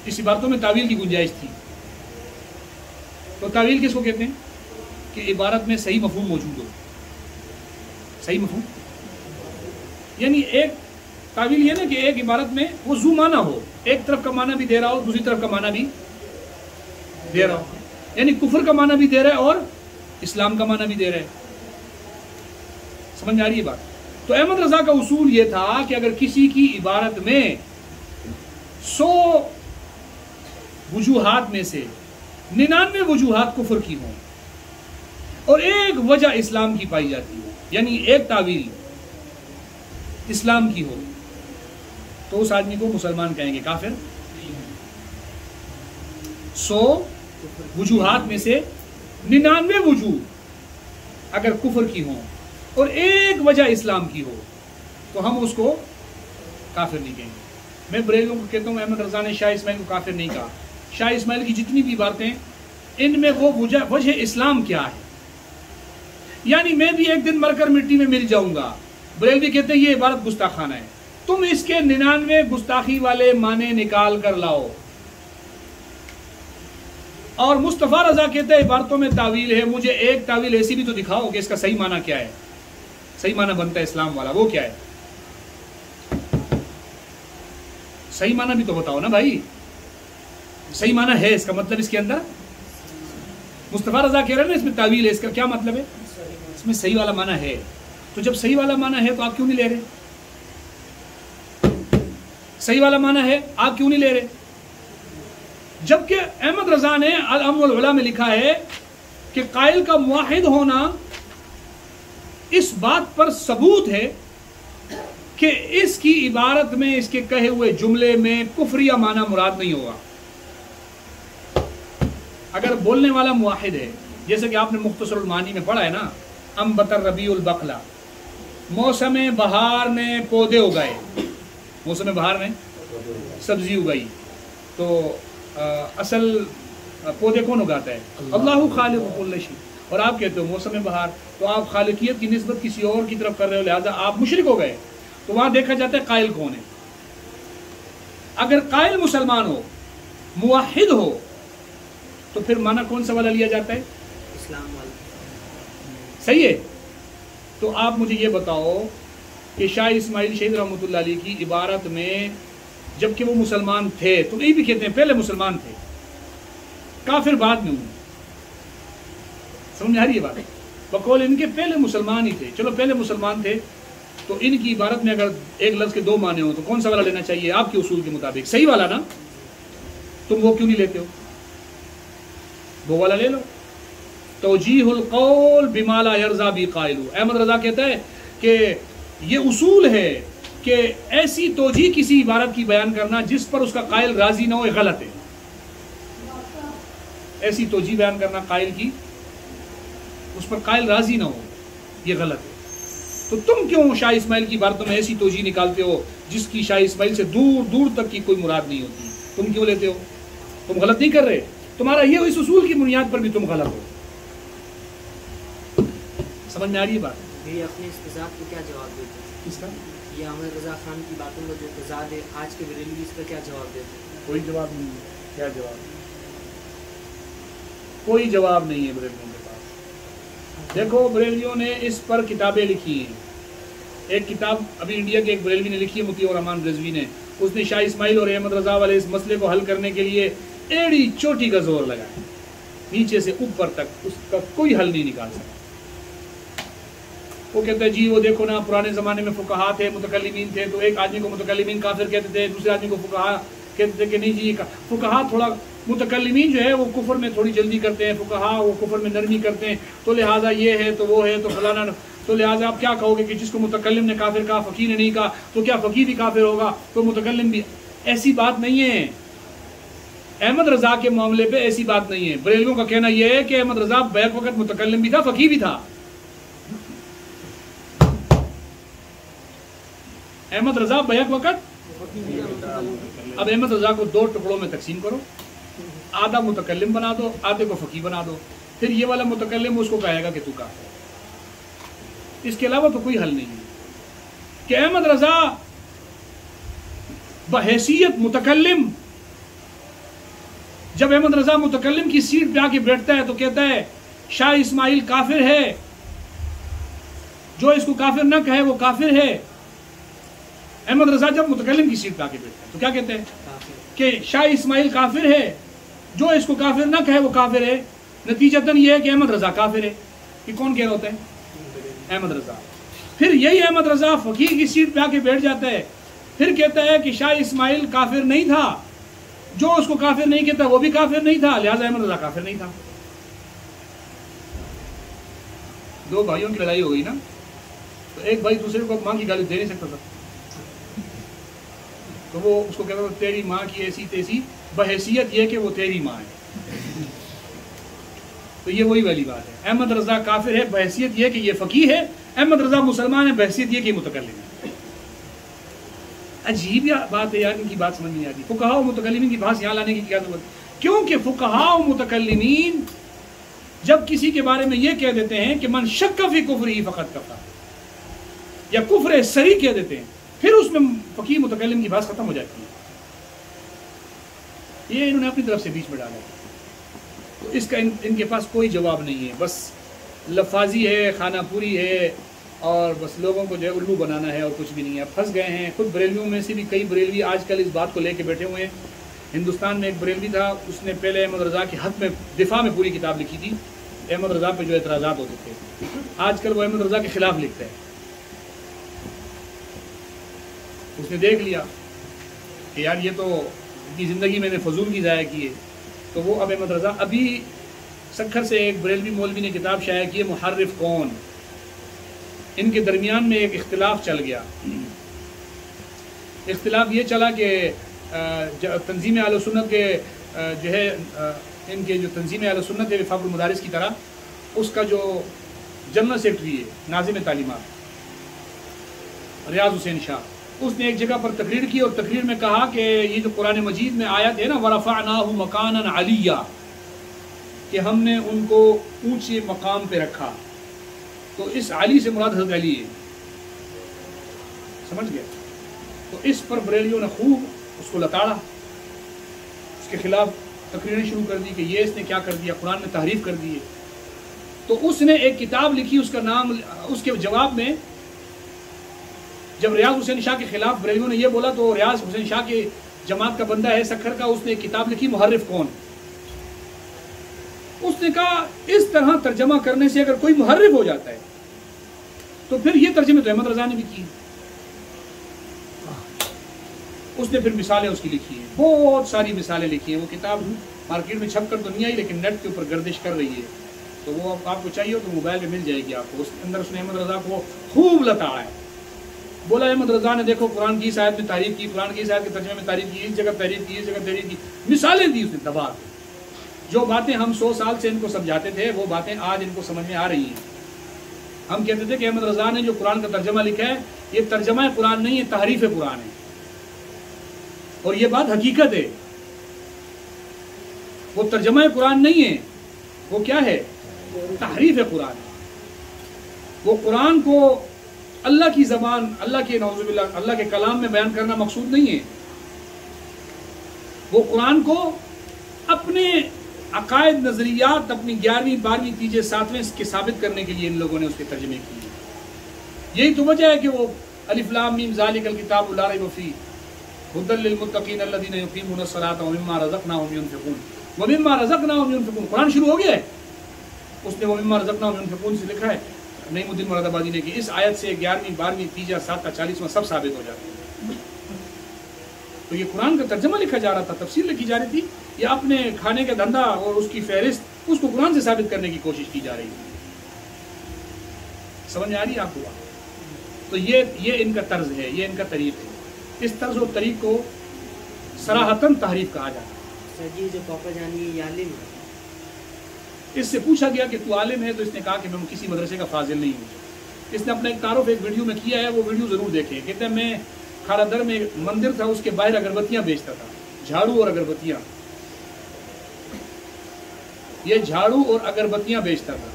اس عبارتوں میں تعویل کی گنجائش تھی، تو تعویل کس کو کہتے ہیں؟ کہ عبارت میں صحیح مفہوم موجود ہو۔ صحیح مفہوم یعنی ایک تعویل یہ نا کہ ایک عبارت میں وہ ذو معنی ہو، ایک طرف کا معنی بھی دے رہا ہو، دوسری طرف کا معنی بھی دے رہا ہو، یعنی کفر کا معنی بھی دے رہا ہے اور اسلام کا معنی بھی دے رہا ہے۔ سمجھ آ رہی ہے بات؟ تو احمد رضا کا اصول یہ تھا کہ اگر کسی کی عبارت میں 100 وجوہات میں سے 99 وجوہات کفر کی ہوں اور ایک وجہ اسلام کی پائی جاتی ہو، یعنی ایک تعویل اسلام کی ہو، تو اس آدمی کو مسلمان کہیں گے کافر۔ 100 وجوہات میں سے 99 وجوہ اگر کفر کی ہوں اور ایک وجہ اسلام کی ہو تو ہم اس کو کافر نہیں کہیں گے۔ میں بریلویوں کو کہتا ہوں احمد رضا نے شاہ اسماعیل کو کافر نہیں کہا۔ شاہ اسماعیل کی جتنی بھی باتیں ان میں وہ وجہ اسلام کیا ہے، یعنی میں بھی ایک دن مر کر مٹی میں مل جاؤں گا، بریلوی کہتے ہیں یہ عبارت گستاخانہ ہے، تم اس کے 99 گستاخی والے معنی نکال کر لاؤ۔ اور مصطفیٰ رضا کہتے ہیں عبارتوں میں تعویل ہے، مجھے ایک تعویل ایسی بھی تو دکھاؤ کہ اس کا صحیح معنی کیا ہے، صحیح معنی بنتا ہے اسلام والا، وہ کیا ہے؟ صحیح معنی بھی تو بتاؤ نا بھائی، صحیح معنی ہے اس کا مطلب اس کے اندر مصطفیٰ رضا کہہ رہے ہیں نا اس میں تعویل ہے، اس کا کیا مطلب ہے؟ اس میں صحیح والا معنی ہے، تو جب صحیح والا معنی ہے تو آپ کیوں نہیں لے رہے؟ صحیح والا معنی ہے آپ کیوں نہیں لے رہے؟ جبکہ احمد رضا نے الام والعلا میں لکھا ہے کہ قائل کا موحد ہونا اس بات پر ثبوت ہے کہ اس کی عبارت میں اس کے کہے ہوئے جملے میں کفریہ معنی مراد نہیں ہوگا۔ اگر بولنے والا موحد ہے، جیسے کہ آپ نے مختصر المعانی میں پڑھا ہے نا، انبت الربیع البقلا، موسم بہار نے پودے اگائے، موسم بہار میں سبزی اگائی، تو اصل پودے کون اگاتا ہے؟ اللہ خالق کل شیء، اور آپ کہتے ہو موسم بہار، تو آپ خالقیت کی نسبت کسی اور کی طرف کر رہے ہو، لہذا آپ مشرک ہو گئے۔ تو وہاں دیکھا جاتا ہے قائل کون ہے۔ اگر قائل مسلمان ہو، موحد ہو، تو پھر معنی کون سا والا لیا جاتا ہے؟
اسلام والا.
صحیح ہے. تو آپ مجھے یہ بتاؤ کہ شاہ اسماعیل شہید رحمۃ اللہ علیہ کی عبارت میں جبکہ وہ مسلمان تھے تو یہ بھی کہتے ہیں پہلے مسلمان تھے، کافر بعد میں ہوئے. سمجھ آ رہی ہے بات؟ بقول ان کے پہلے مسلمان ہی تھے. چلو پہلے مسلمان تھے تو ان کی عبارت میں اگر ایک لفظ کے دو معنی ہوں تو کون سا والا لینا چاہیے آپ کے اصول کے مطابق؟ صحیح والا نا. تم وہ کیوں نہیں لیتے ہو؟ وہ والا لے لو. توجیہ القول بما لا یرضی بی قائل. احمد رضا کہتا ہے کہ یہ اصول ہے کہ ایسی توجیہ کسی عبارت کی بیان کرنا جس پر اس کا قائل راضی نہ ہو یہ غلط ہے. ایسی توجیہ بیان کرنا قائل کی اس پر قائل راضی نہ ہو یہ غلط ہے. تو تم کیوں شاہ اسماعیل کی عبارتوں میں ایسی توجیہ نکالتے ہو جس کی شاہ اسماعیل سے دور دور تک کی کوئی مراد نہیں ہوتی؟ تم کیوں لیتے ہو؟ تم غلط نہیں کر رہے. تمہارا یہ اس اصول کی بنیاد پر بھی تم غلط ہو. سمجھ میں آ رہی ہے بات؟
یہ اپنے اس تضاد کو کیا جواب دیتے ہیں؟
کس کا؟
یہ احمد رضا خان کی باتوں کا جو تضاد ہے آج کے بریلوی اس کا کیا جواب دیتے ہیں؟
کوئی جواب نہیں ہے. کیا جواب؟ کوئی جواب نہیں ہے بریلویوں کے پاس. دیکھو بریلویوں نے اس پر کتابیں لکھی ہیں. ایک کتاب ابھی انڈیا کے ایک بریلوی نے لکھی ہے مطیع الرحمان رضوی نے. اس نے شاہ اسماعیل اور احمد رضا والے اس مسئلے کو حل کرنے کے لیے ایڑی چوٹی کا زور لگایا، نیچے سے اوپر تک اس کا کوئی حل نہیں نکال سکا. وہ کہتا ہے جی وہ دیکھو نا پرانے زمانے میں فقہا تھے، متکلمین تھے، تو ایک آدمی کو متکلمین کافر کہتے تھے، دوسرے آدمی کو فقہا کہتے تھے کہ نہیں جی فقہا تھوڑا متکلمین جو ہے وہ کفر میں تھوڑی جلدی کرتے ہیں، فقہا وہ کفر میں نرمی کرتے ہیں، تو لہٰذا یہ ہے تو وہ ہے تو فلانا. تو لہٰذا آپ کیا کہو گے کہ جس کو متکلم نے کافر کہا فقیہ نے نہیں کہا تو کیا فقیہ بھی کافر ہوگا تو متکلم بھی؟ ایسی بات نہیں ہے. احمد رضا کے معاملے پہ ایسی بات نہیں ہے. بریلویوں کا کہنا یہ ہے کہ احمد رضا بیک وقت متکلم بھی تھا، فقیہ بھی تھا. احمد رضا بیک وقت. اب احمد رضا کو دو ٹکڑوں میں تقسیم کرو، آدھا متکلم بنا دو، آدھے کو فقیہ بنا دو. پھر یہ والا متکلم اس کو کہے گا کہ تو کافر. اس کے علاوہ تو کوئی حل نہیں ہے کہ احمد رضا بحیثیت متکلم، جب احمد رضا متکلم کی سیٹ پہ آ کے بیٹھتا ہے تو کہتا ہے شاہ اسماعیل کافر ہے، جو اس کو کافر نہ کہے وہ کافر ہے. احمد رضا جب متکلم کی سیٹ پہ آ کے بیٹھتا ہے تو کیا کہتے ہیں کہ شاہ اسماعیل کافر ہے، جو اس کو کافر نہ کہے وہ کافر ہے. نتیجتاً یہ ہے کہ احمد رضا کافر ہے. یہ کون کہہ رہا ہوتا ہے؟ احمد رضا. پھر یہی احمد رضا فقیہ کی سیٹ پہ آ کے بیٹھ جاتا ہے، پھر کہتا ہے کہ شاہ اسماعیل کافر نہیں تھا، جو اس کو کافر نہیں کہتا وہ بھی کافر نہیں تھا، لہٰذا احمد رضا کافر نہیں تھا. دو بھائیوں کی لڑائی ہو گئی نا، تو ایک بھائی دوسرے کو ماں کی گالی دے نہیں سکتا تھا، تو وہ اس کو کہتا تھا تیری ماں کی ایسی تیسی، بحیثیت یہ کہ وہ تیری ماں ہے. تو یہ وہی والی بات ہے. احمد رضا کافر ہے بحیثیت یہ کہ یہ فقیہ ہے، احمد رضا مسلمان ہے بحیثیت یہ کہ یہ متکلم ہے. عجیب بات ہے یار، ان کی بات سمجھ نہیں آتی. فقہا و متکلمین کی بحث یہاں لانے کی کیا ضرورت؟ کیونکہ فقہا و متکلمین جب کسی کے بارے میں یہ کہہ دیتے ہیں کہ من شک فی کفرہ فقط کفر، یا کفر صریح کہہ دیتے ہیں، پھر اس میں فقیہ متکلم کی بحث ختم ہو جاتی ہے. یہ انہوں نے اپنی طرف سے بیچ میں ڈالا. تو اس کا ان کے پاس کوئی جواب نہیں ہے، بس لفاظی ہے، خانہ پوری ہے، اور بس لوگوں کو جو ہے الو بنانا ہے اور کچھ بھی نہیں ہے. پھنس گئے ہیں. خود بریلویوں میں سے بھی کئی بریلوی آج کل اس بات کو لے کے بیٹھے ہوئے ہیں. ہندوستان میں ایک بریلوی تھا، اس نے پہلے احمد رضا کی حد میں دفاع میں پوری کتاب لکھی تھی، احمد رضا پہ جو اعتراضات ہوتے تھے. آج کل وہ احمد رضا کے خلاف لکھتا ہے. اس نے دیکھ لیا کہ یار یہ تو اپنی زندگی میں نے فضول کی ضائع کی ہے، تو وہ اب احمد رضا. ابھی سکھر سے ایک بریلوی مولوی نے کتاب شائع کی ہے محرف کون. ان کے درمیان میں ایک اختلاف چل گیا. اختلاف یہ چلا کہ تنظیم اہل سنت کے جو ہے ان کے جو تنظیم اہل سنت ہے وفاق المدارس کی طرح، اس کا جو جنرل سیکرٹری ہے ناظم تعلیمات ریاض حسین شاہ، اس نے ایک جگہ پر تقریر کی اور تقریر میں کہا کہ یہ جو قرآن مجید میں آیت ہے نا وَرَفَعْنَاهُ مَكَانًا عَلِيًّا، کہ ہم نے ان کو اونچے مقام پہ رکھا، تو اس علی سے مراد حضرت علی ہے. سمجھ گئے؟ تو اس پر بریلیوں نے خوب اس کو لتاڑا، اس کے خلاف تقریریں شروع کر دی کہ یہ اس نے کیا کر دیا، قرآن میں تحریف کر دی ہے. تو اس نے ایک کتاب لکھی، اس کا نام، اس کے جواب میں جب ریاض حسین شاہ کے خلاف بریلویوں نے یہ بولا تو ریاض حسین شاہ کے جماعت کا بندہ ہے سکھر کا، اس نے ایک کتاب لکھی محرف کون. اس نے کہا اس طرح ترجمہ کرنے سے اگر کوئی محرف ہو جاتا ہے تو پھر یہ ترجمے تو احمد رضا نے بھی کی. اس نے پھر مثالیں اس کی لکھی ہیں، بہت ساری مثالیں لکھی ہیں. وہ کتاب مارکیٹ میں چھپ کر تو نہیں آئی لیکن نیٹ کے اوپر گردش کر رہی ہے، تو وہ آپ کو چاہیے ہو تو موبائل پہ مل جائے گی آپ کو. اس کے اندر اس نے احمد رضا کو خوب لتاڑا ہے. بولا احمد رضا نے دیکھو قرآن کی اس آیت میں تعریف کی، قرآن کی اس آیت کے ترجمے میں تعریف کی، اس جگہ تعریف کی، اس جگہ تعریف کی، مثالیں دی اس نے دبا کے. جو باتیں ہم 100 سال سے ان کو سمجھاتے تھے وہ باتیں آج ان کو سمجھ میں آ رہی ہیں. ہم کہتے تھے کہ احمد رضا نے جو قرآن کا ترجمہ لکھا ہے یہ ترجمہ قرآن نہیں ہے، تحریف قرآن ہے. اور یہ بات حقیقت ہے، وہ ترجمہ قرآن نہیں ہے، وہ کیا ہے؟ تحریف قرآن ہے. وہ قرآن کو اللہ کی زبان، اللہ کے نعوذ باللہ اللہ کے کلام میں بیان کرنا مقصود نہیں ہے. وہ قرآن کو اپنے عقائد، نظریات، اپنی 11ویں 12ویں تیجے 7ویں کے ثابت کرنے کے لیے ان لوگوں نے اس کے ترجمے کیے. یہی تو وجہ ہے کہ وہ الف لام میم ذالک الکتاب لا ریب فیہ ھدی للمتقین الذین یقیمون الصلاۃ ومما رزقناہم ینفقون. ومما رزقناہم ینفقون قرآن شروع ہو گیا ہے. اس نے ومما رزقناہم ینفقون سے لکھا ہے. نعیم الدین مراد آبادی نے کہ اس آیت سے 11ویں 12ویں تیجا 7 40واں سب ثابت ہو جاتے ہیں. تو یہ قرآن کا ترجمہ لکھا جا رہا تھا، تفسیر لکھی جا رہی تھی، یا اپنے کھانے کا دھندا اور اس کی فہرست اس کو قرآن سے ثابت کرنے کی کوشش کی جا رہی تھی. سمجھ میں آ رہی ہے آپ کو؟ تو یہ ان کا طرز ہے، یہ ان کا طریق ہے. اس طرز و طریق کو صراحتاً تحریف کہا جاتا ہے.
سر جی جو پاپا جانی یہ عالم ہے،
اس سے پوچھا گیا کہ تو عالم ہے تو اس نے کہا کہ میں کسی مدرسے کا فاضل نہیں ہوں. اس نے اپنا ایک تعارف ایک ویڈیو میں کیا ہے، وہ ویڈیو ضرور دیکھیں. کہتے ہیں میں کھاڑا در میں ایک مندر تھا، اس کے باہر اگربتیاں بیچتا تھا، جھاڑو اور اگربتیاں. یہ جھاڑو اور اگربتیاں بیچتا تھا.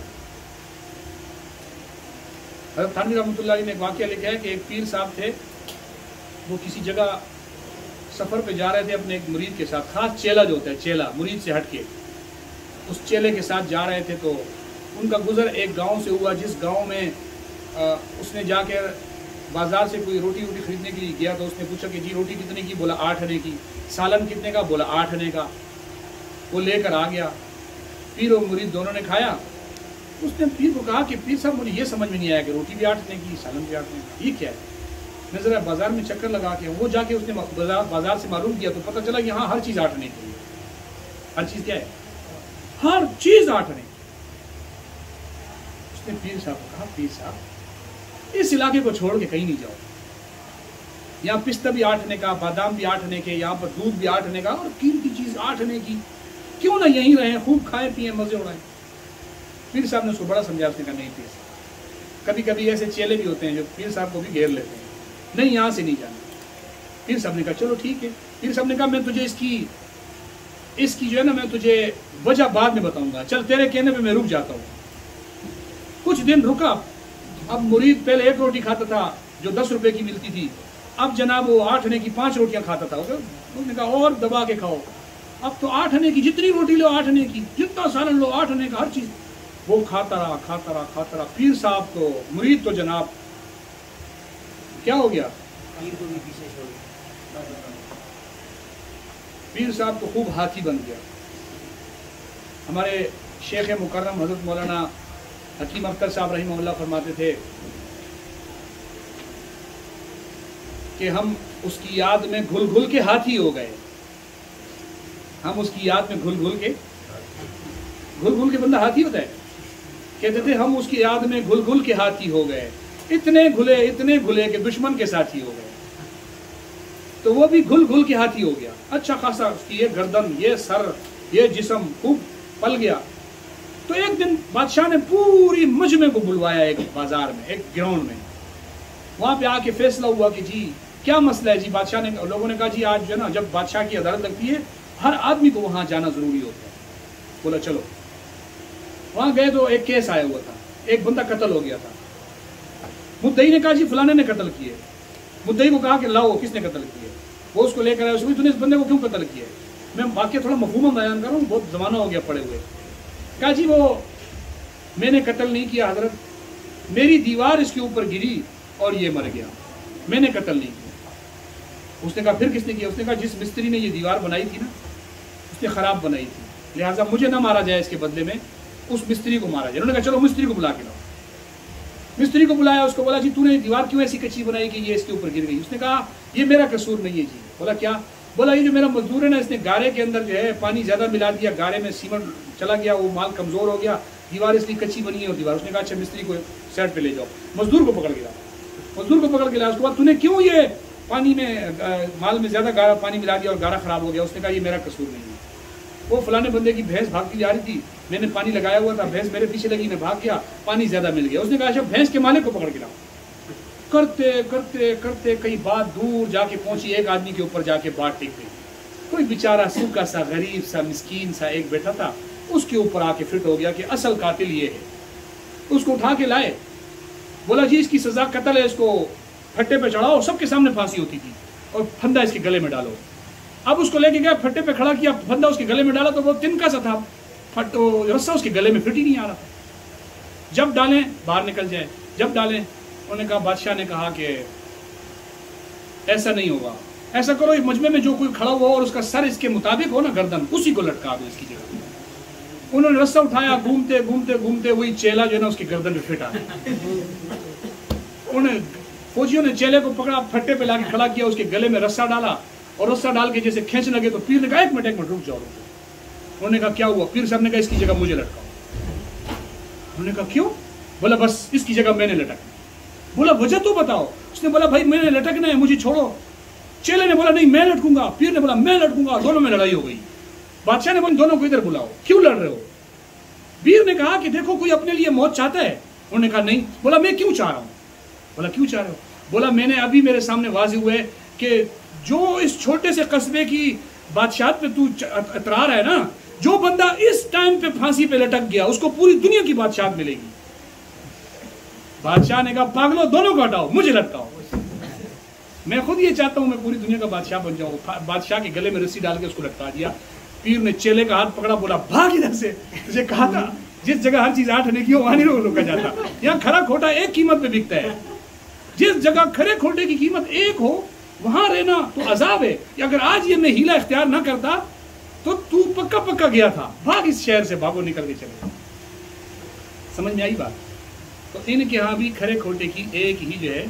حضرت تھانوی رحمۃ اللہ علیہ نے ایک واقعہ لکھا ہے کہ ایک پیر صاحب تھے، وہ کسی جگہ سفر پہ جا رہے تھے اپنے ایک مرید کے ساتھ. خاص چیلا جو ہوتا ہے، چیلا مرید سے ہٹ کے، اس چیلے کے ساتھ جا رہے تھے. تو ان کا گزر ایک گاؤں سے ہوا، جس گاؤں میں اس نے جا کے بازار سے کوئی روٹی خریدنے کے لیے گیا. تو اس نے پوچھا کہ جی روٹی کتنے کی؟ بولا 8 آنے کی. سالن کتنے کا؟ بولا 8 آنے کا. وہ لے کر آ گیا. پیر اور مرید دونوں نے کھایا. اس نے پیر کو کہا کہ پیر صاحب مجھے یہ سمجھ میں نہیں آیا کہ روٹی بھی 8 آنے کی، سالن بھی 8 آنے کی، یہ کیا ہے؟ میں ذرا بازار میں چکر لگا کے وہ جا کے اس نے بازار سے معلوم کیا تو پتہ چلا کہ ہاں ہر چیز 8 آنے کی ہے. ہر چیز کیا ہے؟ ہر چیز 8 آنے. اس نے پیر صاحب کو کہا پیر صاحب اس علاقے کو چھوڑ کے کہیں نہیں جاؤ. یہاں پستہ بھی 8 آنے کا، بادام بھی 8 آنے کے، یہاں پر دودھ بھی 8 آنے کا، اور قیمتی چیز 8 آنے کی. کیوں نہ یہیں رہیں، خوب کھائیں پیئیں، مزے اڑائیں. پیر صاحب نے اس کو بڑا سمجھا. اس نے کہا نہیں پیر صاحب، کبھی کبھی ایسے چیلے بھی ہوتے ہیں جو پیر صاحب کو بھی گھیر لیتے ہیں، نہیں یہاں سے نہیں جانا. پیر صاحب نے کہا چلو ٹھیک ہے. پیر صاحب نے کہا میں تجھے اس کی جو ہے نا میں تجھے وجہ بعد میں بتاؤں گا، چل تیرے کہنے پہ میں رک جاتا ہوں. کچھ دن رکا. اب مرید پہلے 1 روٹی کھاتا تھا جو 10 روپے کی ملتی تھی، اب جناب وہ 8 آنے کی 5 روٹیاں کھاتا تھا. اس نے کہا اور دبا کے کھاؤ. اب تو 8 آنے کی جتنی روٹی لو 8 آنے کی، جتنا سالن لو 8 آنے کا، ہر چیز. وہ کھاتا رہا. پیر صاحب تو مرید تو جناب کیا ہو گیا؟
پیر کو بھی پیچھے چھوڑ دیا.
پیر صاحب تو خوب ہاتھی بن گیا. ہمارے شیخ مکرم حضرت مولانا حکیم اختر صاحب رحمہ اللہ فرماتے تھے کہ ہم اس کی یاد میں گھل گھل کے ہاتھی ہو گئے. ہم اس کی یاد میں گھل گھل کے بندہ ہاتھی ہوتا ہے. کہتے تھے ہم اس کی یاد میں گھل گھل کے ہاتھی ہو گئے، اتنے گھلے کہ دشمن کے ساتھی ہو گئے. تو وہ بھی گھل گھل کے ہاتھی ہو گیا. اچھا خاصا اس کی یہ گردن، یہ سر، یہ جسم خوب پل گیا. تو ایک دن بادشاہ نے پوری مجمع کو بلوایا ایک بازار میں، ایک گراؤنڈ میں. وہاں پہ آ کے فیصلہ ہوا کہ جی کیا مسئلہ ہے. جی بادشاہ نے، لوگوں نے کہا جی آج جو ہے نا جب بادشاہ کی عدالت لگتی ہے ہر آدمی کو وہاں جانا ضروری ہوتا ہے. بولا چلو. وہاں گئے تو ایک کیس آیا ہوا تھا، ایک بندہ قتل ہو گیا تھا. مدعی نے کہا جی فلانے نے قتل کیے. مدعی کو کہا کہ لاؤ کس نے قتل کیے. وہ اس کو لے کر آیا. تو نے اس بندے کو کیوں قتل کیا؟ میں واقعہ تھوڑا مفہوم بیان کر رہا ہوں، بہت زمانہ ہو گیا پڑے ہوئے. کہا جی وہ میں نے قتل نہیں کیا حضرت، میری دیوار اس کے اوپر گری اور یہ مر گیا، میں نے قتل نہیں کیا. اس نے کہا پھر کس نے کیا؟ اس نے کہا جس مستری نے یہ دیوار بنائی تھی نا اس نے خراب بنائی تھی، لہٰذا مجھے نہ مارا جائے، اس کے بدلے میں اس مستری کو مارا جائے. انہوں نے کہا چلو مستری کو بلا کے لاؤ. مستری کو بلایا، اس کو بولا جی تو نے دیوار کیوں ایسی کچی بنائی کہ یہ اس کے اوپر گر گئی؟ اس نے کہا یہ میرا قصور نہیں ہے جی. بولا کیا؟ بولا یہ جو میرا مزدور ہے نا اس نے گارے کے اندر جو ہے پانی زیادہ ملا دیا، گارے میں سیمنٹ چلا گیا، وہ مال کمزور ہو گیا، دیوار اس لیے کچی بنی ہے. اور دیوار اس نے کہا اچھا مستری کو سائڈ پہ لے جاؤ. مزدور کو پکڑ گیا، مزدور کو پکڑ کے لایا. اس کے بعد تو نے کیوں یہ پانی میں مال میں زیادہ گارا پانی ملا دیا اور گارا خراب ہو گیا؟ اس نے کہا یہ میرا قصور نہیں ہے، وہ فلانے بندے کی بھینس بھاگتی جا رہی تھی، میں نے پانی لگایا ہوا تھا، بھینس میرے پیچھے لگی، میں بھاگ گیا، پانی زیادہ مل گیا. اس نے کہا اچھا بھینس کے مالک کو پکڑ کے لاؤ. کرتے کرتے کرتے کئی بات دور جا کے پہنچی، ایک آدمی کے اوپر جا کے بات ٹک گئی. کوئی بیچارہ سوکھا سا غریب سا مسکین سا ایک بیٹھا تھا، اس کے اوپر آ کے فٹ ہو گیا کہ اصل قاتل یہ ہے. اس کو اٹھا کے لائے، بولا جی اس کی سزا قتل ہے، اس کو پھٹے پہ چڑھاؤ. سب کے سامنے پھانسی ہوتی تھی، اور پھندا اس کے گلے میں ڈالو. اب اس کو لے کے گیا، پھٹے پہ کھڑا کیا، پھندا اس کے گلے میں ڈالا تو وہ تنکا سا تھا، رسا اس کے گلے میں فٹ ہی نہیں آ رہا تھا. جب ڈالیں باہر نکل جائے، جب ڈالیں. انہوں نے کہا بادشاہ نے کہا کہ ایسا نہیں ہوگا، ایسا کرو اس مجمع میں جو کوئی کھڑا ہوا اور اس کا سر اس کے مطابق ہو نا گردن، اسی کو لٹکا دو اس کی جگہ. انہوں نے رسا اٹھایا، گھومتے گھومتے گھومتے وہی چیلا جو ہے نا اس کی گردن پہ فٹ آ گیا. انہیں فوجیوں نے چیلے کو پکڑا، پھٹے پہ لا کے کھڑا کیا، اس کے گلے میں رسا ڈالا، اور رسا ڈال کے جیسے کھینچ لگے تو پیر نے کہا ایک منٹ رک جاؤ. انہوں نے کہا کیا ہوا؟ پیر صاحب نے کہا اس کی جگہ مجھے لٹکاؤ. انہوں نے کہا کیوں؟ بولا بس اس کی جگہ میں نے لٹکنا. بولا وجہ تو بتاؤ. اس نے بولا بھائی میں نے لٹکنا ہے، مجھے چھوڑو. چیلے نے بولا نہیں میں لٹکوں گا، پیر نے بولا میں لٹکوں گا. دونوں میں لڑائی ہو گئی. بادشاہ نے بولا دونوں کو ادھر بلاؤ، کیوں لڑ رہے ہو؟ پیر نے کہا کہ دیکھو کوئی اپنے لیے موت چاہتا ہے. انہوں نے کہا نہیں. بولا میں کیوں چاہ رہا ہوں؟ بولا کیوں چاہ رہے ہو؟ بولا میں نے ابھی میرے سامنے واضح ہوا ہے کہ جو اس چھوٹے سے قصبے کی بادشاہت پہ تو اترا رہا ہے نا، جو بندہ اس ٹائم پہ پھانسی پہ لٹک گیا اس کو پوری دنیا کی بادشاہت ملے گی. بادشاہ نے کہا پاگلو دونوں کو ہٹاؤ، مجھے لٹکاؤ. میں خود یہ چاہتا ہوں میں پوری دنیا کا بادشاہ بن جاؤں. بادشاہ کے گلے میں رسی ڈال کے اس کو لٹکا دیا. پیر نے چیلے کا ہاتھ پکڑا، بولا بھاگ ادھر سے. تجھے کہا تھا جس جگہ ہر چیز 8 آنے کی ہو وہاں نہیں روکا جاتا. یہاں کھرا کھوٹا ایک قیمت پہ بکتا ہے. جس جگہ کھرے کھوٹے کی قیمت 1 ہو وہاں رہنا تو عذاب ہے. اگر آج یہ میں ہیلا اختیار نہ کرتا تو پکا پکا گیا تھا. بھاگ اس شہر سے، بھاگو نکل کے چلے. سمجھ میں آئی بات؟ تو ان کے ہاں بھی کھرے کھوٹے کی ایک ہی جو ہے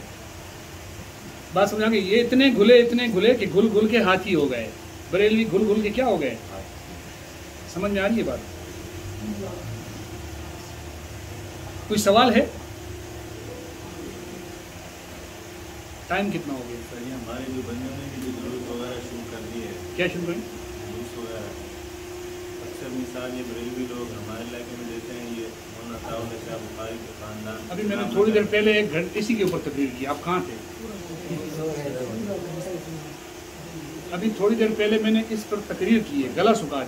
بات سمجھا کہ یہ اتنے گھلے کہ گل گل کے ہاتھی ہو گئے. بریلوی گل گل کے کیا ہو گئے؟ سمجھ میں آ رہی ہے بات؟ کوئی سوال ہے؟ ٹائم کتنا ہو گیا؟
سر یہ ہمارے جو بندوں نے بھی جلوس وغیرہ شروع کر دی ہے.
کیا شروع کریں؟
جلوس وغیرہ اکثر مثال یہ بریلوی لوگ ہمارے علاقے میں دیتے ہیں. یہ مولانا طاہر شاہ بخاری کے خاندان.
ابھی میں نے تھوڑی دیر پہلے 1 گھنٹے اسی کے اوپر تقریر کی. آپ کہاں تھے؟ ابھی تھوڑی دیر پہلے میں نے اس پر تقریر کی ہے، گلا سکھا دیا.